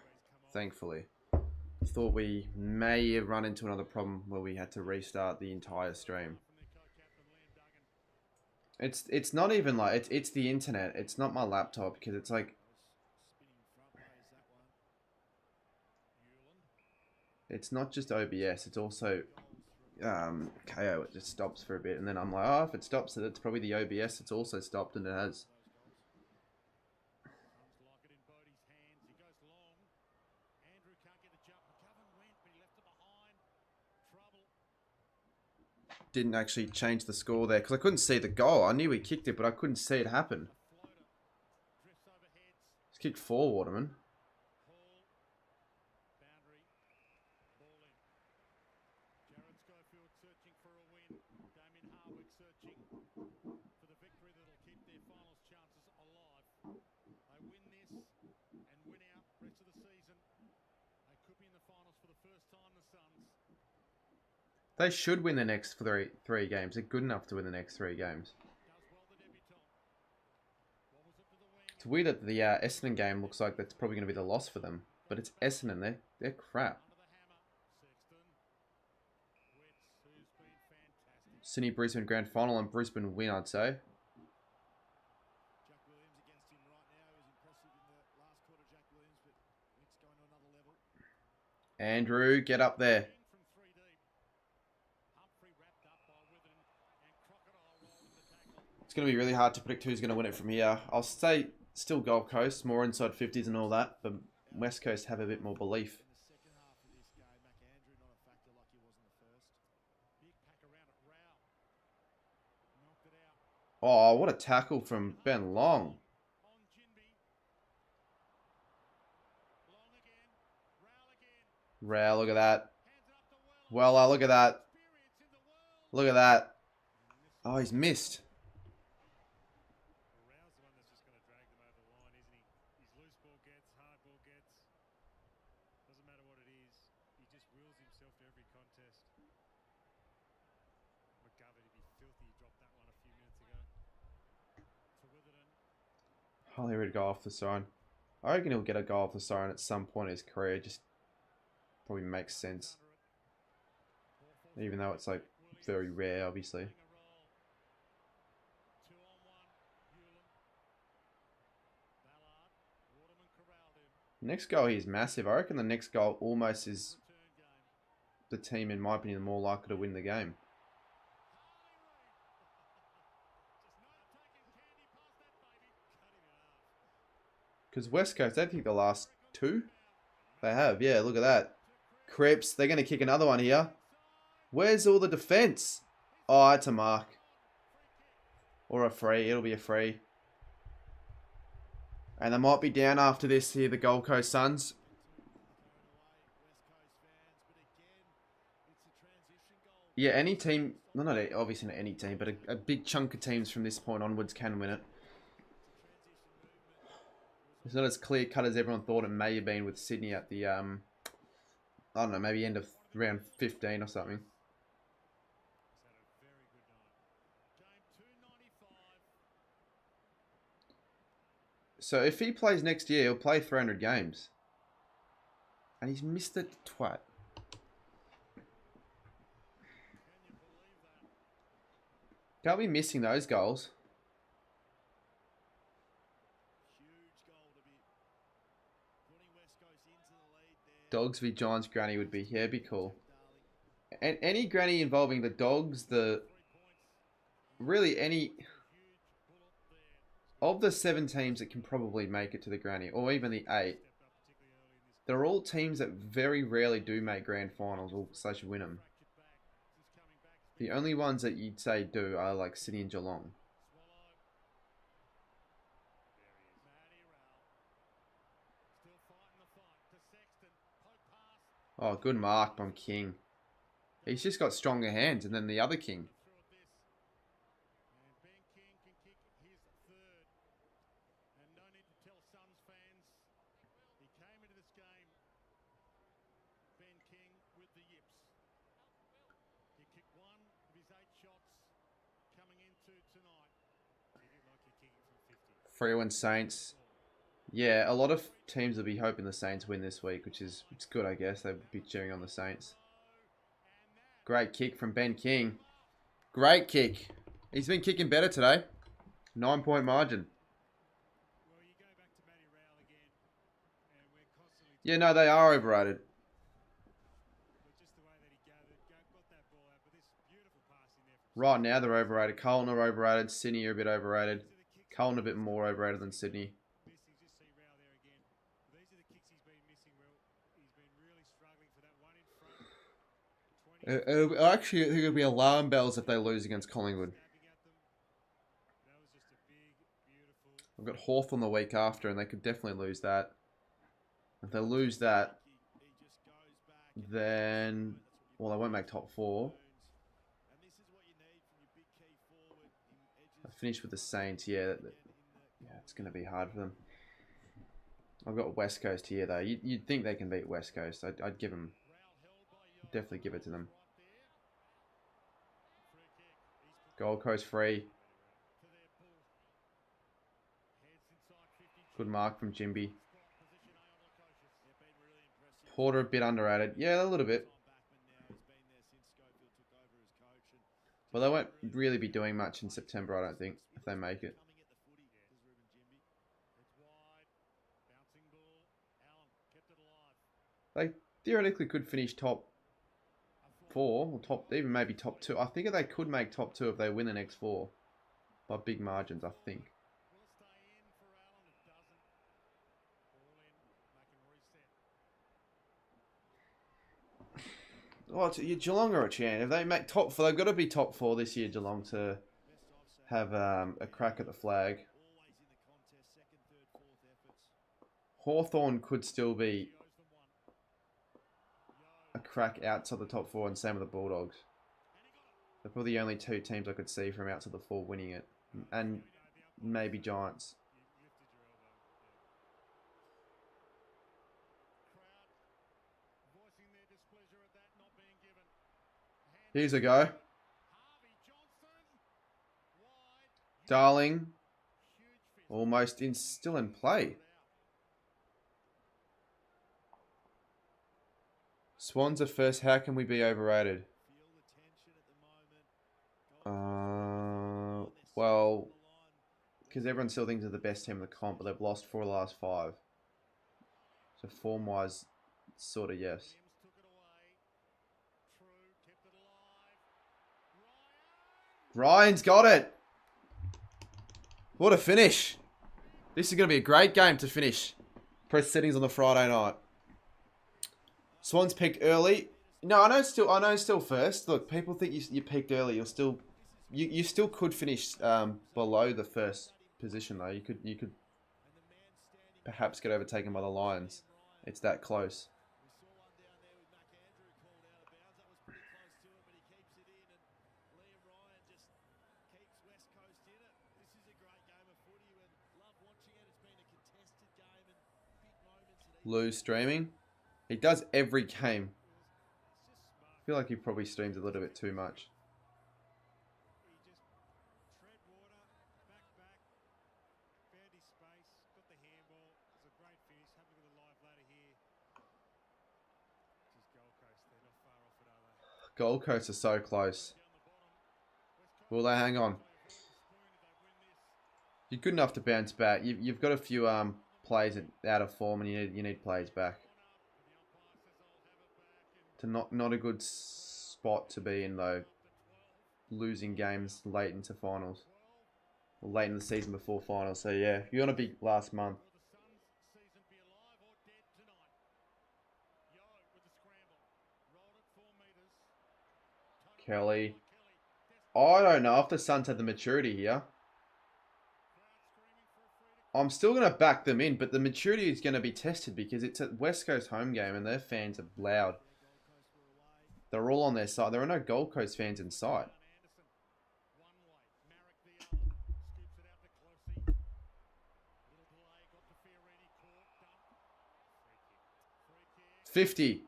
thankfully. I thought we may have run into another problem where we had to restart the entire stream. It's not even like it's the internet. It's not my laptop because it's like it's not just OBS. It's also KO. It just stops for a bit, and then I'm like, oh, if it stops, then it's probably the OBS. It's also stopped, and it has. Didn't actually change the score there because I couldn't see the goal. I knew he kicked it, but I couldn't see it happen. He's kicked 4, Waterman. They should win the next three games. They're good enough to win the next 3 games. It's weird that the Essendon game looks like that's probably going to be the loss for them. But it's Essendon. They're crap. Sydney Brisbane grand final and Brisbane win, I'd say. Andrew, get up there. It's going to be really hard to predict who's going to win it from here. I'll say still Gold Coast, more inside 50s and all that, but West Coast have a bit more belief. Oh, what a tackle from Ben Long. Rao, look at that. Well, look at that. Look at that. Oh, he's missed. Hollywood go off the siren. I reckon he'll get a goal off the siren at some point in his career. It just probably makes sense. Even though it's like very rare, obviously. Next goal here is massive. I reckon the next goal almost is the team, in my opinion, more likely to win the game. Because West Coast, I think the last 2 they have. Yeah, look at that. Cripps, they're going to kick another one here. Where's all the defense? Oh, it's a mark. Or a free. It'll be a free. And they might be down after this here, the Gold Coast Suns. Yeah, any team, not obviously not any team, but a big chunk of teams from this point onwards can win it. It's not as clear cut as everyone thought it may have been with Sydney at the, I don't know, maybe end of round 15 or something. So if he plays next year, he'll play 300 games. And he's missed it, twat. Can't be missing those goals. Dogs v Giants granny would be, yeah, it'd be cool. any granny involving the Dogs, really any of the 7 teams that can probably make it to the granny, or even the 8, they're all teams that very rarely do make grand finals or slash win them. The only ones that you'd say do are like Sydney and Geelong. Oh, good mark from King. He's just got stronger hands than the other King. Freo Saints. Yeah, a lot of teams will be hoping the Saints win this week, which is it's good, I guess. They'll be cheering on the Saints. Great kick from Ben King. Great kick. He's been kicking better today. 9-point margin. Yeah, no, they are overrated. Right now they're overrated. Carlton are overrated. Sydney are a bit overrated. Carlton a bit more overrated than Sydney. Actually, I think it'll be alarm bells if they lose against Collingwood. We've got Hawthorn the week after, and they could definitely lose that. If they lose that, then... Well, they won't make top 4. I finished with the Saints, yeah. Yeah, it's going to be hard for them. I've got West Coast here, though. You'd think they can beat West Coast. I'd give them... Definitely give it to them. Gold Coast free. Good mark from Jimby. Porter a bit underrated. Yeah, a little bit. Well, they won't really be doing much in September, I don't think, if they make it. They theoretically could finish top 4, or even maybe top 2. I think they could make top 2 if they win the next 4. By big margins, I think. Well, Geelong are a chance. If they make top 4, they've got to be top 4 this year, Geelong, to have a crack at the flag. Hawthorn could still be a crack outside the top 4, and same with the Bulldogs. They're probably the only 2 teams I could see from outside the 4 winning it. And maybe Giants. Here's a go. Darling. Almost still in play. Swans are first. How can we be overrated? Well, because everyone still thinks they're the best team in the comp, but they've lost 4 of the last 5. So form-wise, sort of yes. Ryan's got it. What a finish. This is going to be a great game to finish. Press settings on the Friday night. Swans peaked early. No, I know still first. Look, people think you peaked early. You still could finish below the first position though. You could perhaps get overtaken by the Lions. It's that close. Lou streaming. He does every game. I feel like he probably streams a little bit too much. Gold Coast are so close. Will they hang on? You're good enough to bounce back. You've got a few players out of form, and you need players back. To not a good spot to be in, though, losing games late into finals. Or late in the season before finals. So, yeah, if you want to be last month. Kelly. I don't know if the Suns had the maturity here. I'm still going to back them in, but the maturity is going to be tested because it's a West Coast home game and their fans are loud. They're all on their side. There are no Gold Coast fans in sight. $50.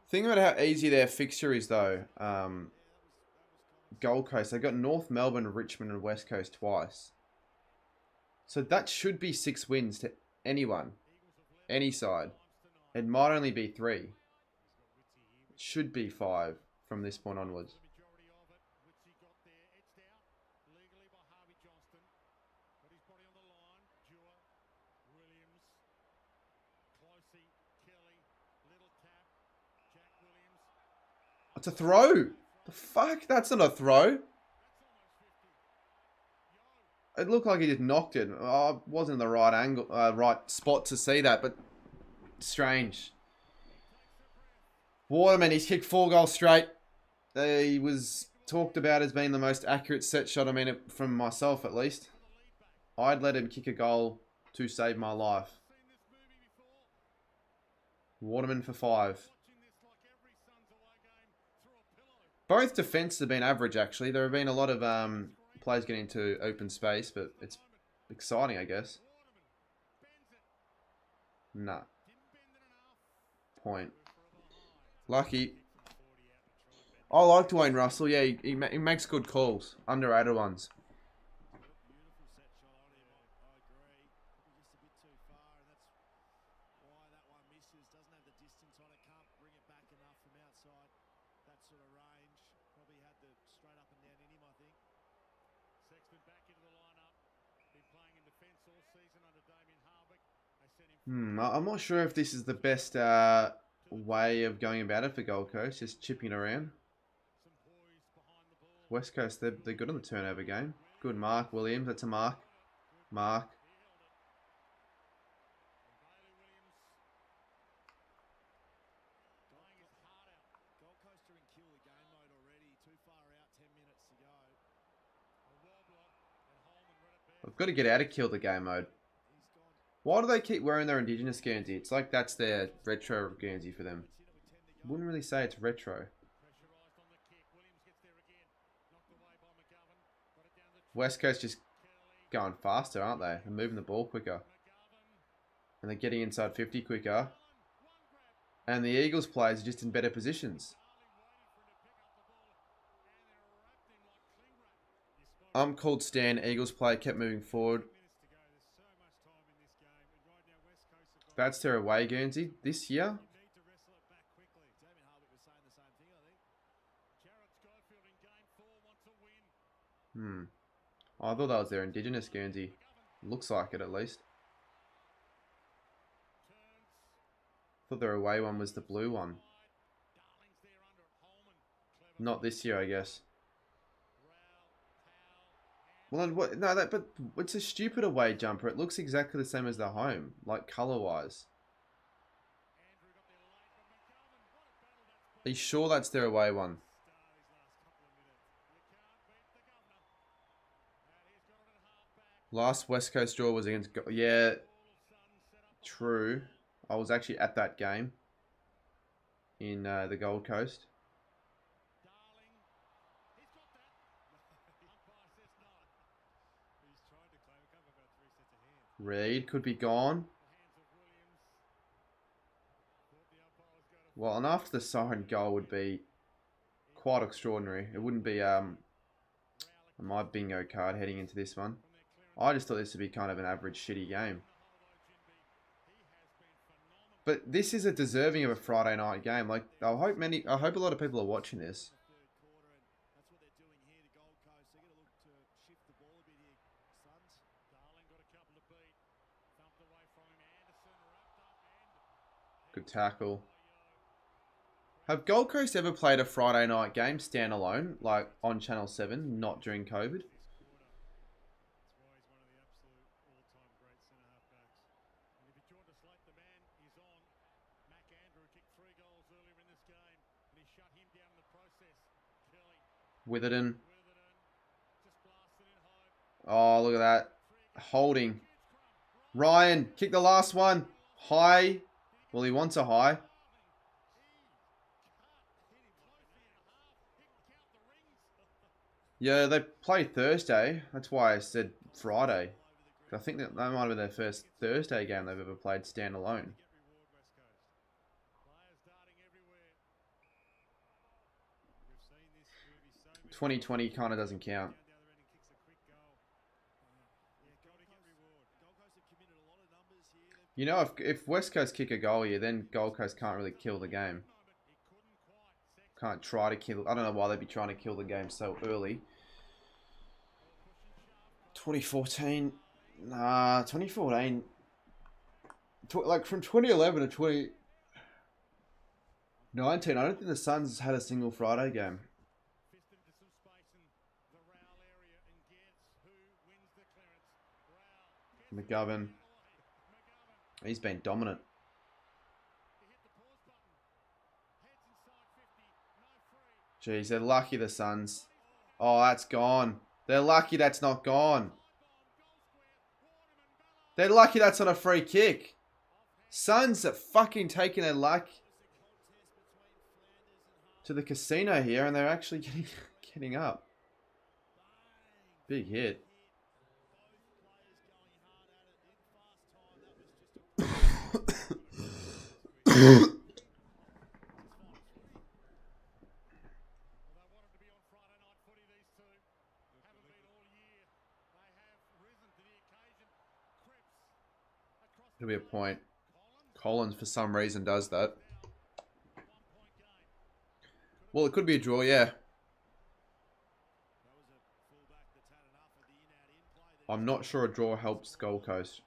Think about how easy their fixture is, though. Gold Coast. They've got North Melbourne, Richmond, and West Coast twice. So that should be 6 wins to anyone. Any side. It might only be 3. It should be 5 from this point onwards. It's a throw. The fuck? That's not a throw. It looked like he just knocked it. I wasn't in the right angle, right spot to see that, but strange. Waterman, he's kicked 4 goals straight. He was talked about as being the most accurate set shot, I mean, from myself at least. I'd let him kick a goal to save my life. Waterman for 5. Both defences have been average, actually. There have been a lot of players getting into open space, but it's exciting, I guess. Nah. Point. Lucky. I like Dwayne Russell. Yeah, he makes good calls. Underrated ones. I'm not sure if this is the best way of going about it for Gold Coast, just chipping around. West Coast, they're good on the turnover game. Good mark, Williams. That's a mark. Mark. I've got to get out of kill the game mode. Why do they keep wearing their Indigenous Guernsey? It's like that's their retro Guernsey for them. Wouldn't really say it's retro. West Coast just going faster, aren't they? They're moving the ball quicker. And they're getting inside 50 quicker. And the Eagles players are just in better positions. I'm called Stan. Eagles player kept moving forward. That's their away Guernsey this year. I thought that was their Indigenous Guernsey. Looks like it at least. Thought their away one was the blue one. Not this year, I guess. Well, no, but it's a stupid away jumper. It looks exactly the same as the home, like color-wise. Are you sure that's their away one? Last West Coast draw was against... Yeah, true. I was actually at that game in the Gold Coast. Reed could be gone. Well, and after the siren goal would be quite extraordinary. It wouldn't be my bingo card heading into this one. I just thought this would be kind of an average shitty game. But this is a deserving of a Friday night game. Like I hope a lot of people are watching this. Good tackle. Have Gold Coast ever played a Friday night game standalone, like on Channel 7, not during COVID? Witherden. Oh, look at that. Holding. Ryan, kick the last one. High. Well, he wants a high. Yeah, they play Thursday. That's why I said Friday. I think that might have been their first Thursday game they've ever played standalone. 2020 kind of doesn't count. You know, if West Coast kick a goal here, then Gold Coast can't really kill the game. Can't try to kill. I don't know why they'd be trying to kill the game so early. 2014. Nah, 2014. Like from 2011 to 2019, I don't think the Suns had a single Friday game. McGovern. He's been dominant. Jeez, they're lucky the Suns. Oh, that's gone. They're lucky that's not gone. They're lucky that's not a free kick. Suns are fucking taking their luck to the casino here, and they're actually getting up. Big hit. It'll be a point. Collins, for some reason, does that. Well, it could be a draw, yeah. I'm not sure a draw helps Gold Coast.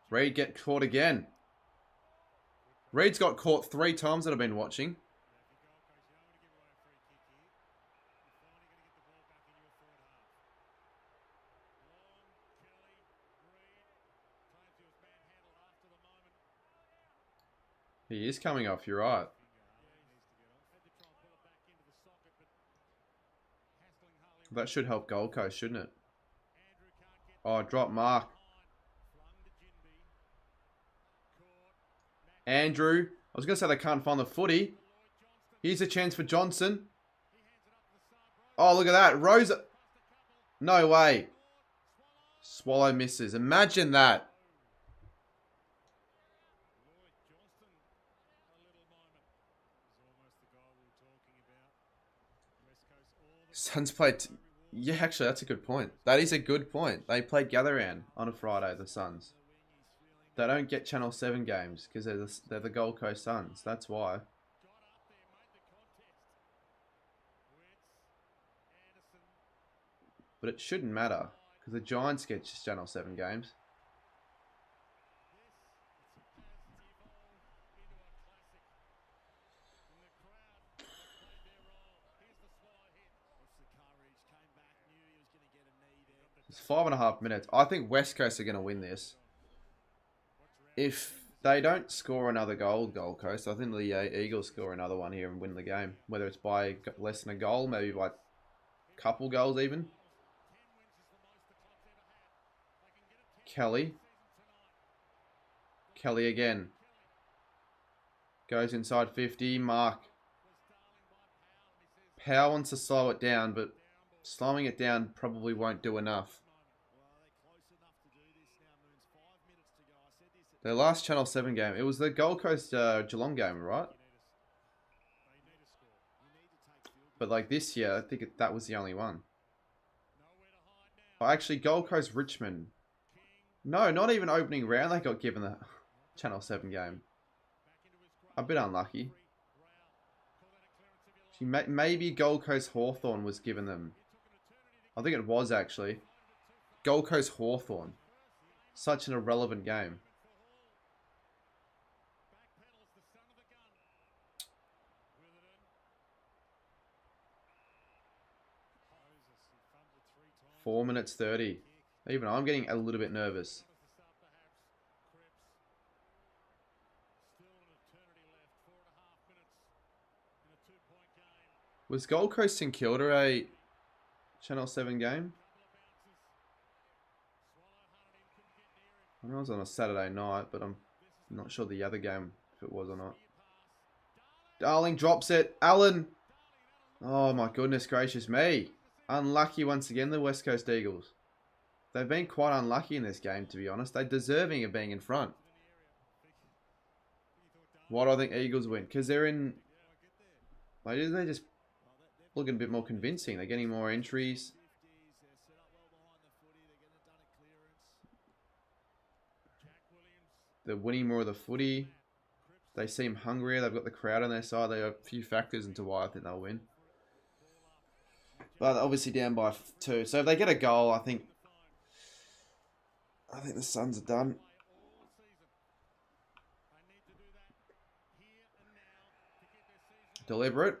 Reed get caught again. Reed's got caught 3 times that I've been watching. He is coming off, you're right. That should help Gold Coast, shouldn't it? Oh, drop mark. Andrew. I was going to say they can't find the footy. Here's a chance for Johnson. Oh, look at that. Rosa. No way. Swallow misses. Imagine that. Suns played... Yeah, actually, that's a good point. That is a good point. They played gather round on a Friday, the Suns. They don't get Channel 7 games because they're the Gold Coast Suns. That's why. But it shouldn't matter because the Giants get Channel 7 games. It's 5.5 minutes. I think West Coast are going to win this. If they don't score another goal, Gold Coast, I think the Eagles score another one here and win the game. Whether it's by less than a goal, maybe by a couple goals even. Kelly. Kelly again. Goes inside 50. Mark. Powell wants to slow it down, but slowing it down probably won't do enough. Their last Channel 7 game. It was the Gold Coast Geelong game, right? But like this year, I think that was the only one. Oh, actually, Gold Coast Richmond No, not even opening round they got given the Channel 7 game. A bit unlucky. Maybe Gold Coast Hawthorn was given them. I think it was actually. Gold Coast Hawthorn. Such an irrelevant game. Four minutes 30. Even I'm getting a little bit nervous. Was Gold Coast St Kilda a Channel 7 game? I know it was on a Saturday night, but I'm not sure the other game, if it was or not. Darling drops it. Allen. Oh my goodness gracious me. Unlucky once again, the West Coast Eagles. They've been quite unlucky in this game, to be honest. They're deserving of being in front. Why do I think Eagles win? Because they're in... They're just looking a bit more convincing. They're getting more entries. They're winning more of the footy. They seem hungrier. They've got the crowd on their side. There are a few factors into why I think they'll win. But they're obviously down by 2. So if they get a goal, I think the Suns are done. Deliberate.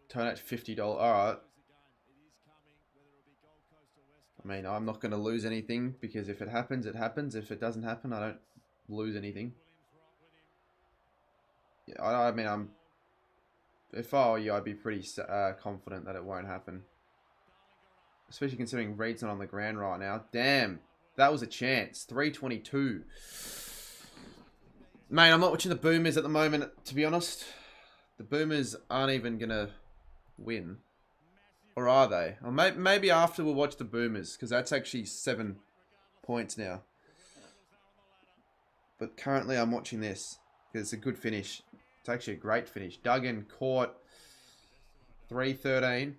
Turn at $50. Alright. I mean, I'm not going to lose anything because if it happens, it happens. If it doesn't happen, I don't lose anything. Yeah, I mean, if I were you, I'd be pretty confident that it won't happen. Especially considering Reed's not on the ground right now. Damn, that was a chance. 322. Mate, I'm not watching the Boomers at the moment, to be honest. The Boomers aren't even going to win. Or are they? Or maybe after we'll watch the Boomers, because that's actually 7 points now. But currently I'm watching this, because it's a good finish. It's actually a great finish. Duggan caught 3-13.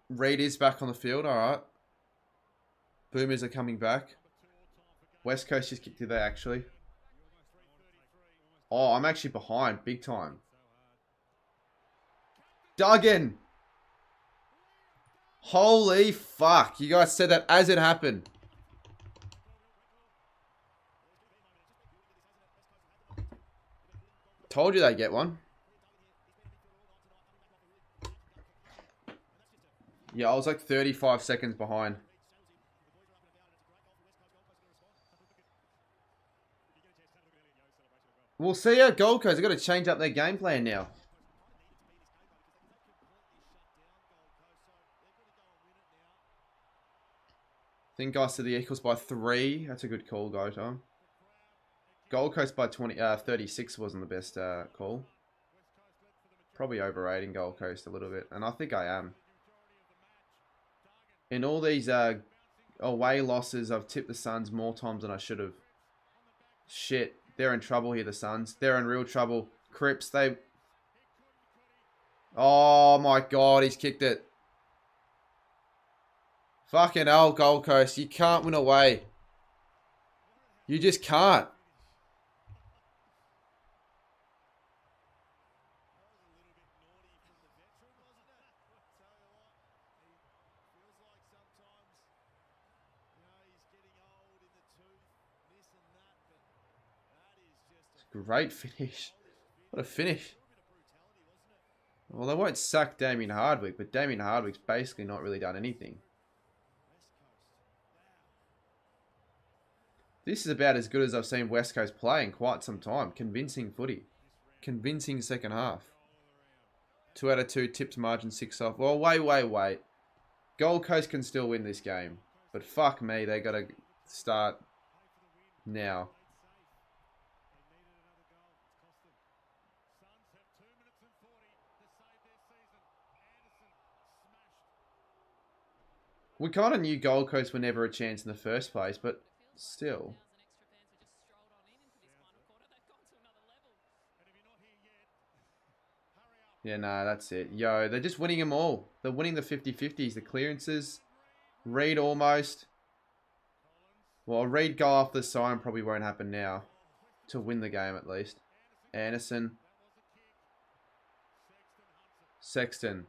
Reed is back on the field, alright. Boomers are coming back. West Coast just kicked it there, actually. Oh, I'm actually behind, big time. Duggan! Holy fuck. You guys said that as it happened. Told you they'd get one. Yeah, I was like 35 seconds behind. We'll see how Gold Coast. They've got to change up their game plan now. I think guys to the Eagles by 3. That's a good call, Goto. Gold Coast by 36 wasn't the best call. Probably overrating Gold Coast a little bit. And I think I am. In all these away losses, I've tipped the Suns more times than I should have. Shit. They're in trouble here, the Suns. They're in real trouble. Cripps, they... Oh my god, he's kicked it. Fucking hell, Gold Coast. You can't win away. You just can't. Great finish. What a finish. Well, they won't sack Damien Hardwick, but Damien Hardwick's basically not really done anything. This is about as good as I've seen West Coast play in quite some time. Convincing footy. Convincing second half. 2 out of 2, tipped margin 6 off. Well, wait. Gold Coast can still win this game. But fuck me, they got to start now. We kind of knew Gold Coast were never a chance in the first place, but still. Yeah, no, that's it. Yo, they're just winning them all. They're winning the 50-50s, the clearances. Reed almost. Well, Reed go off the sign probably won't happen now. To win the game at least. Anderson. Sexton.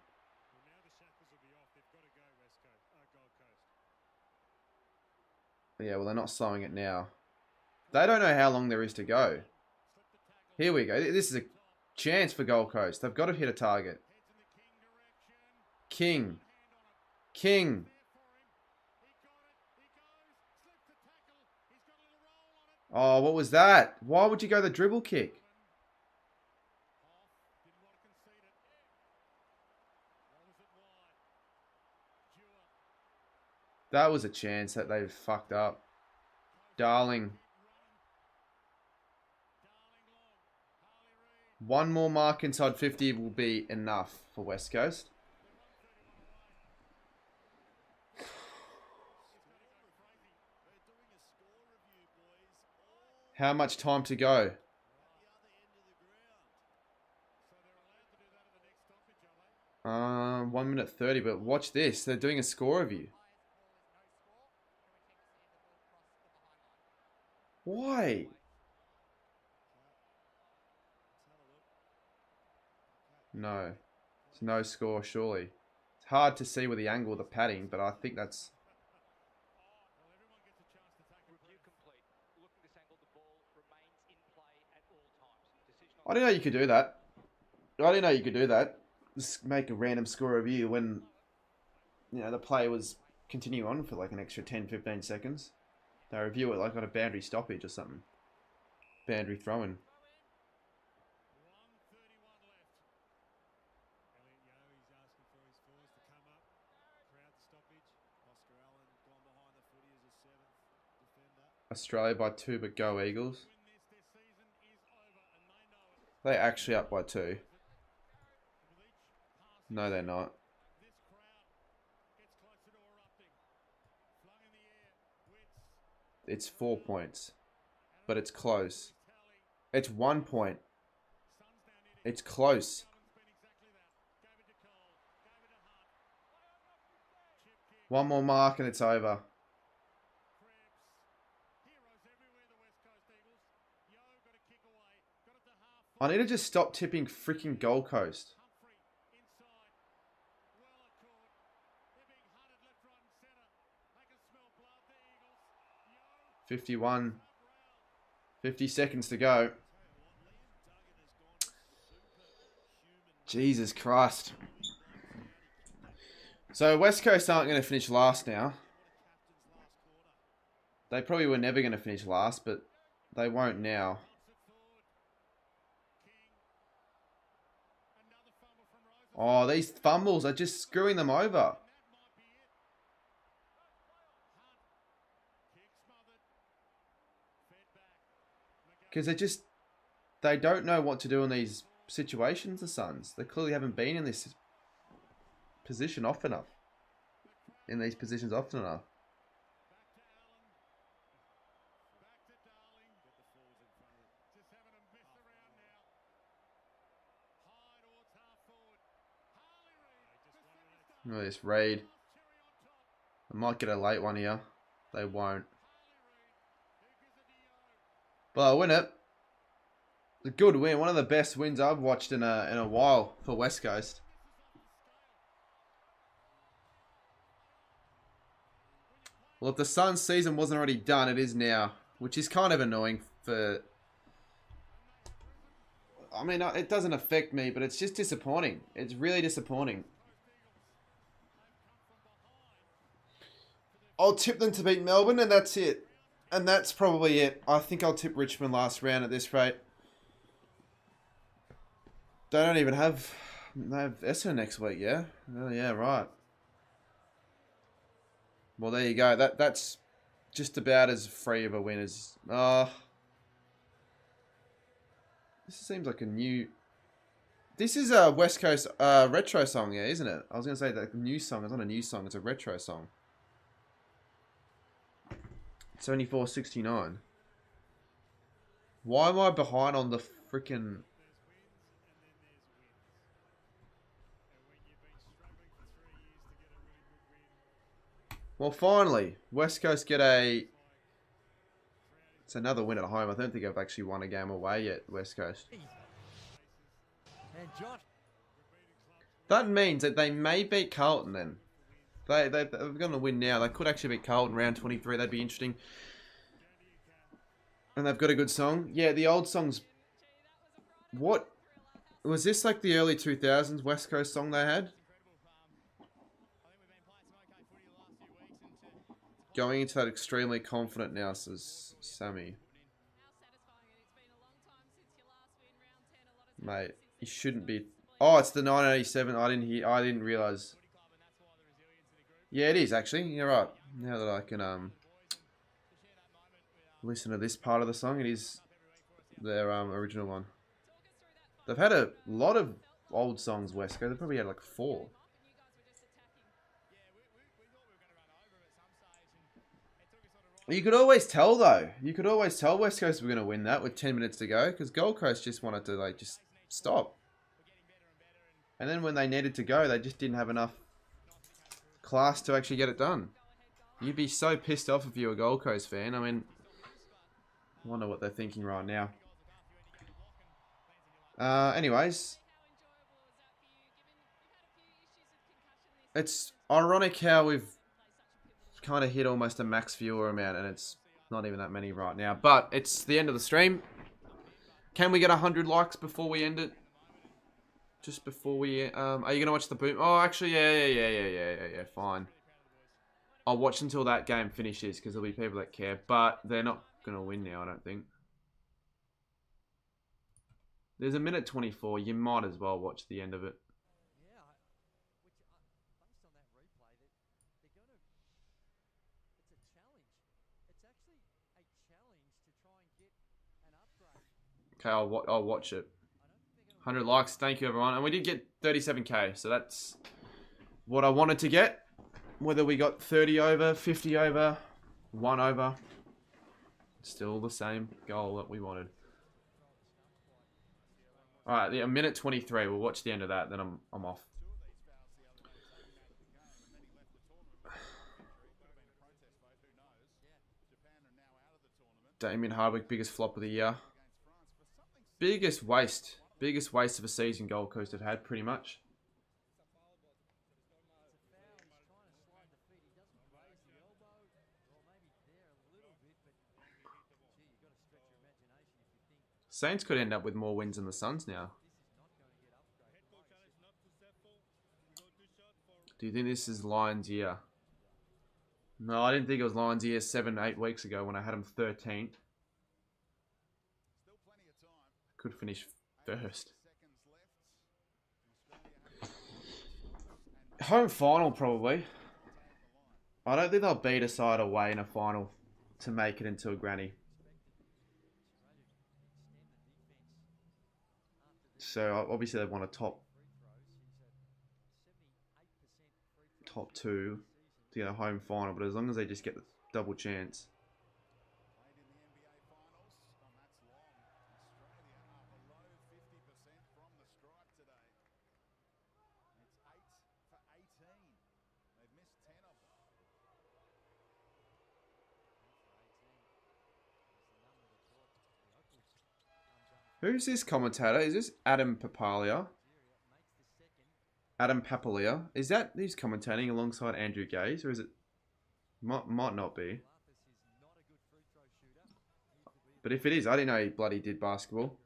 Yeah, well, they're not slowing it now. They don't know how long there is to go. Here we go. This is a chance for Gold Coast. They've got to hit a target. King. King. Oh, what was that? Why would you go the dribble kick? That was a chance that they've fucked up. Darling. One more mark inside 50 will be enough for West Coast. How much time to go? 1 minute 30, but watch this. They're doing a score review. Why? No. It's no score, surely. It's hard to see with the angle of the padding, but I think that's... I didn't know you could do that. I didn't know you could do that. Just make a random score review when, you know, the play was continuing on for like an extra 10, 15 seconds. They review it like on a boundary stoppage or something. Boundary throwing. Australia by 2, but go Eagles. They're actually up by 2. No, they're not. It's 4 points. But it's close. It's 1 point. It's close. One more mark and it's over. I need to just stop tipping freaking Gold Coast. $51. 50 seconds to go. Jesus Christ. So West Coast aren't going to finish last now. They probably were never going to finish last, but they won't now. Oh, these fumbles are just screwing them over. Because they don't know what to do in these situations, the Suns. They clearly haven't been in this position often enough. In these positions often enough. Look at this raid. I might get a late one here. They won't. But I'll win it. It's a good win. One of the best wins I've watched in a while for West Coast. Well, if the Suns season wasn't already done, it is now. Which is kind of annoying for... I mean, it doesn't affect me, but it's just disappointing. It's really disappointing. I'll tip them to beat Melbourne, and that's it. And that's probably it. I think I'll tip Richmond last round at this rate. They don't even have... They have Esso next week, yeah? Oh, yeah, right. Well, there you go. That's just about as free of a win as... this seems like a new... This is a West Coast retro song, yeah, isn't it? I was going to say that new song. It's not a new song. It's a retro song. 74.69. Why am I behind on the freaking... Well, finally, West Coast get a... It's another win at home. I don't think I've actually won a game away yet, West Coast. That means that they may beat Carlton then. They're going to win now. They could actually beat Carlton round 23. That'd be interesting. And they've got a good song. Yeah, the old songs... What? Was this like the early 2000s West Coast song they had? Going into that extremely confident now, says Sammy. Mate, you shouldn't be... Oh, it's the 1987. I didn't realise. Yeah, it is actually. You're right. Now that I can listen to this part of the song, it is their original one. They've had a lot of old songs, West Coast. They probably had like 4. You could always tell though. You could always tell West Coast were going to win that with 10 minutes to go because Gold Coast just wanted to like just stop. And then when they needed to go, they just didn't have enough class to actually get it done. You'd be so pissed off if you were a Gold Coast fan. I mean, I wonder what they're thinking right now. Anyways, it's ironic how we've kind of hit almost a max viewer amount and it's not even that many right now. But it's the end of the stream. Can we get 100 likes before we end it? Just before we... are you going to watch the boom? Oh, actually, yeah, fine. I'll watch until that game finishes because there'll be people that care. But they're not going to win now, I don't think. There's a minute 24. You might as well watch the end of it. Okay, I'll watch it. 100 likes. Thank you, everyone. And we did get 37k. So that's what I wanted to get. Whether we got 30 over, 50 over, 1 over. Still the same goal that we wanted. Alright, a minute 23. We'll watch the end of that. Then I'm off. Damien Hardwick, biggest flop of the year. Biggest waste of a season Gold Coast have had, pretty much. Saints could end up with more wins than the Suns now. Do you think this is Lions' year? No, I didn't think it was Lions' year 7-8 weeks ago when I had them 13th. Could finish first. Home final, probably. I don't think they'll beat a side away in a final to make it into a granny. So, obviously they want a top 2 to get a home final, but as long as they just get the double chance. Who's this commentator? Is this Adam Papalia? Adam Papalia? Is that he's commentating alongside Andrew Gaze, or is it? Might not be. But if it is, I didn't know he bloody did basketball.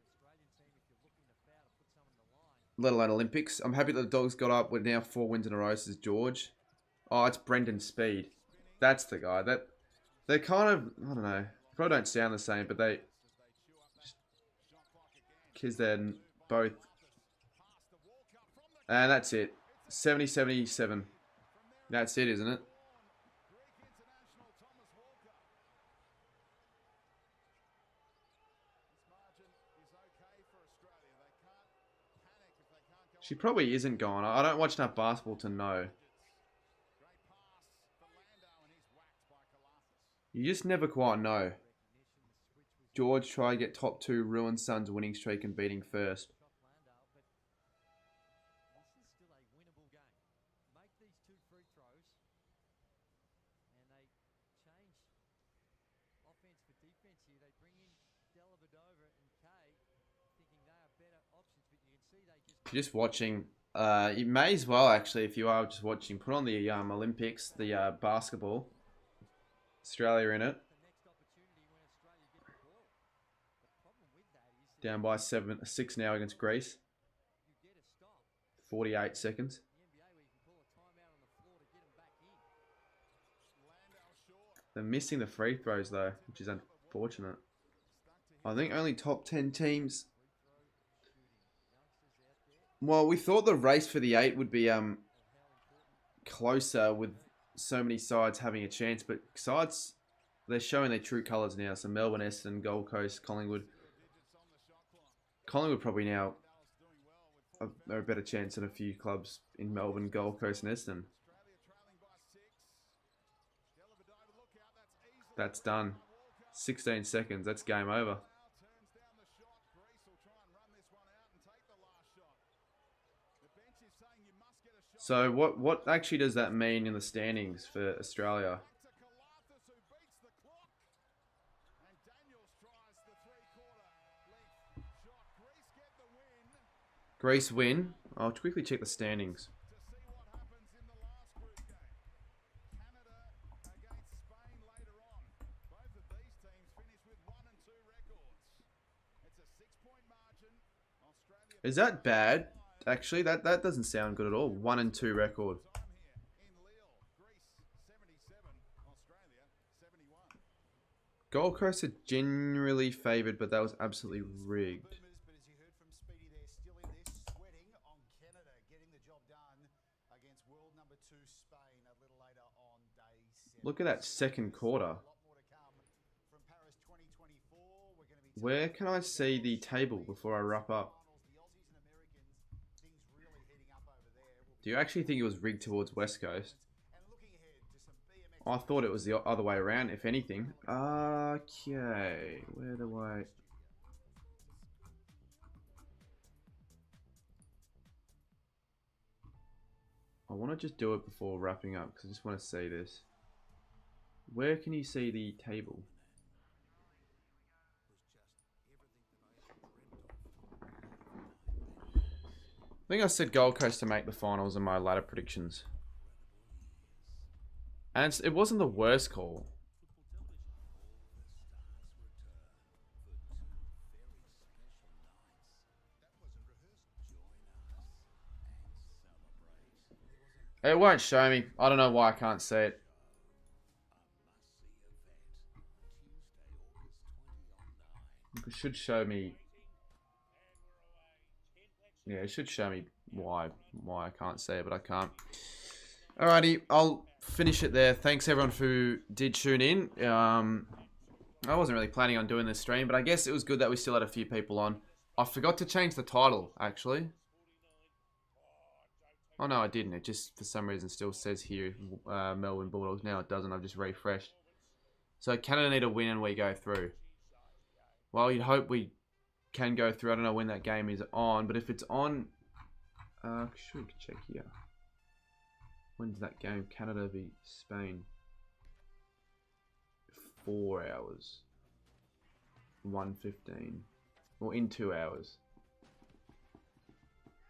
Let alone Olympics. I'm happy that the Dogs got up with now 4 wins in a row. This is George. Oh, it's Brendan Speed. That's the guy. They're kind of, I don't know. Probably don't sound the same, but they... Because they're both... And that's it. 70-77. That's it, isn't it? She probably isn't gone. I don't watch enough basketball to know. You just never quite know. George try to get top 2, ruin Suns winning streak and beating first. Just watching. You may as well actually, if you are just watching, put on the Olympics, the basketball. Australia in it. Down by 6 now against Greece. 48 seconds. They're missing the free throws though, which is unfortunate. I think only top 10 teams. Well, we thought the race for the 8 would be closer with so many sides having a chance, but sides, they're showing their true colours now. So Melbourne, Essendon, Gold Coast, Collingwood. Collingwood probably now are a better chance than a few clubs in Melbourne, Gold Coast and Essendon. That's done. 16 seconds. That's game over. So what actually does that mean in the standings for Australia? Greece win. I'll quickly check the standings. Is that bad? Actually, that doesn't sound good at all. 1-2 record. Gold Coast are generally favoured, but that was absolutely rigged. Look at that second quarter. Where can I see the table before I wrap up? Do you actually think it was rigged towards West Coast? I thought it was the other way around, if anything. Okay, where do I... I want to just do it before wrapping up, because I just want to see this. Where can you see the table? I think I said Gold Coast to make the finals in my ladder predictions. And it wasn't the worst call. It won't show me. I don't know why I can't see it. It should show me. Yeah, it should show me why I can't see it, but I can't. Alrighty, I'll finish it there. Thanks everyone who did tune in. I wasn't really planning on doing this stream, but I guess it was good that we still had a few people on. I forgot to change the title, actually. Oh no, I didn't. It just, for some reason, still says here, Melbourne Bulldogs. Now it doesn't. I've just refreshed. So Canada need a win and we go through. Well, you'd hope we can go through. I don't know when that game is on, but if it's on, should we check here? When's that game? Canada v Spain. 4 hours. 1:15. Well, in 2 hours.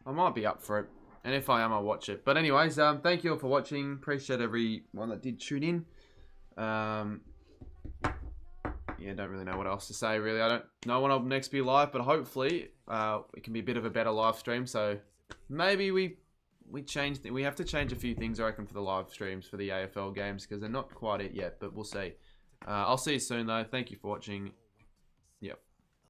I might be up for it, and if I am, I'll watch it. But anyways, thank you all for watching. Appreciate everyone that did tune in. Yeah, don't really know what else to say, really. I don't know when I'll next be live, but hopefully it can be a bit of a better live stream. So maybe we change. We have to change a few things, I reckon, for the live streams for the AFL games because they're not quite it yet, but we'll see. I'll see you soon, though. Thank you for watching. Yep.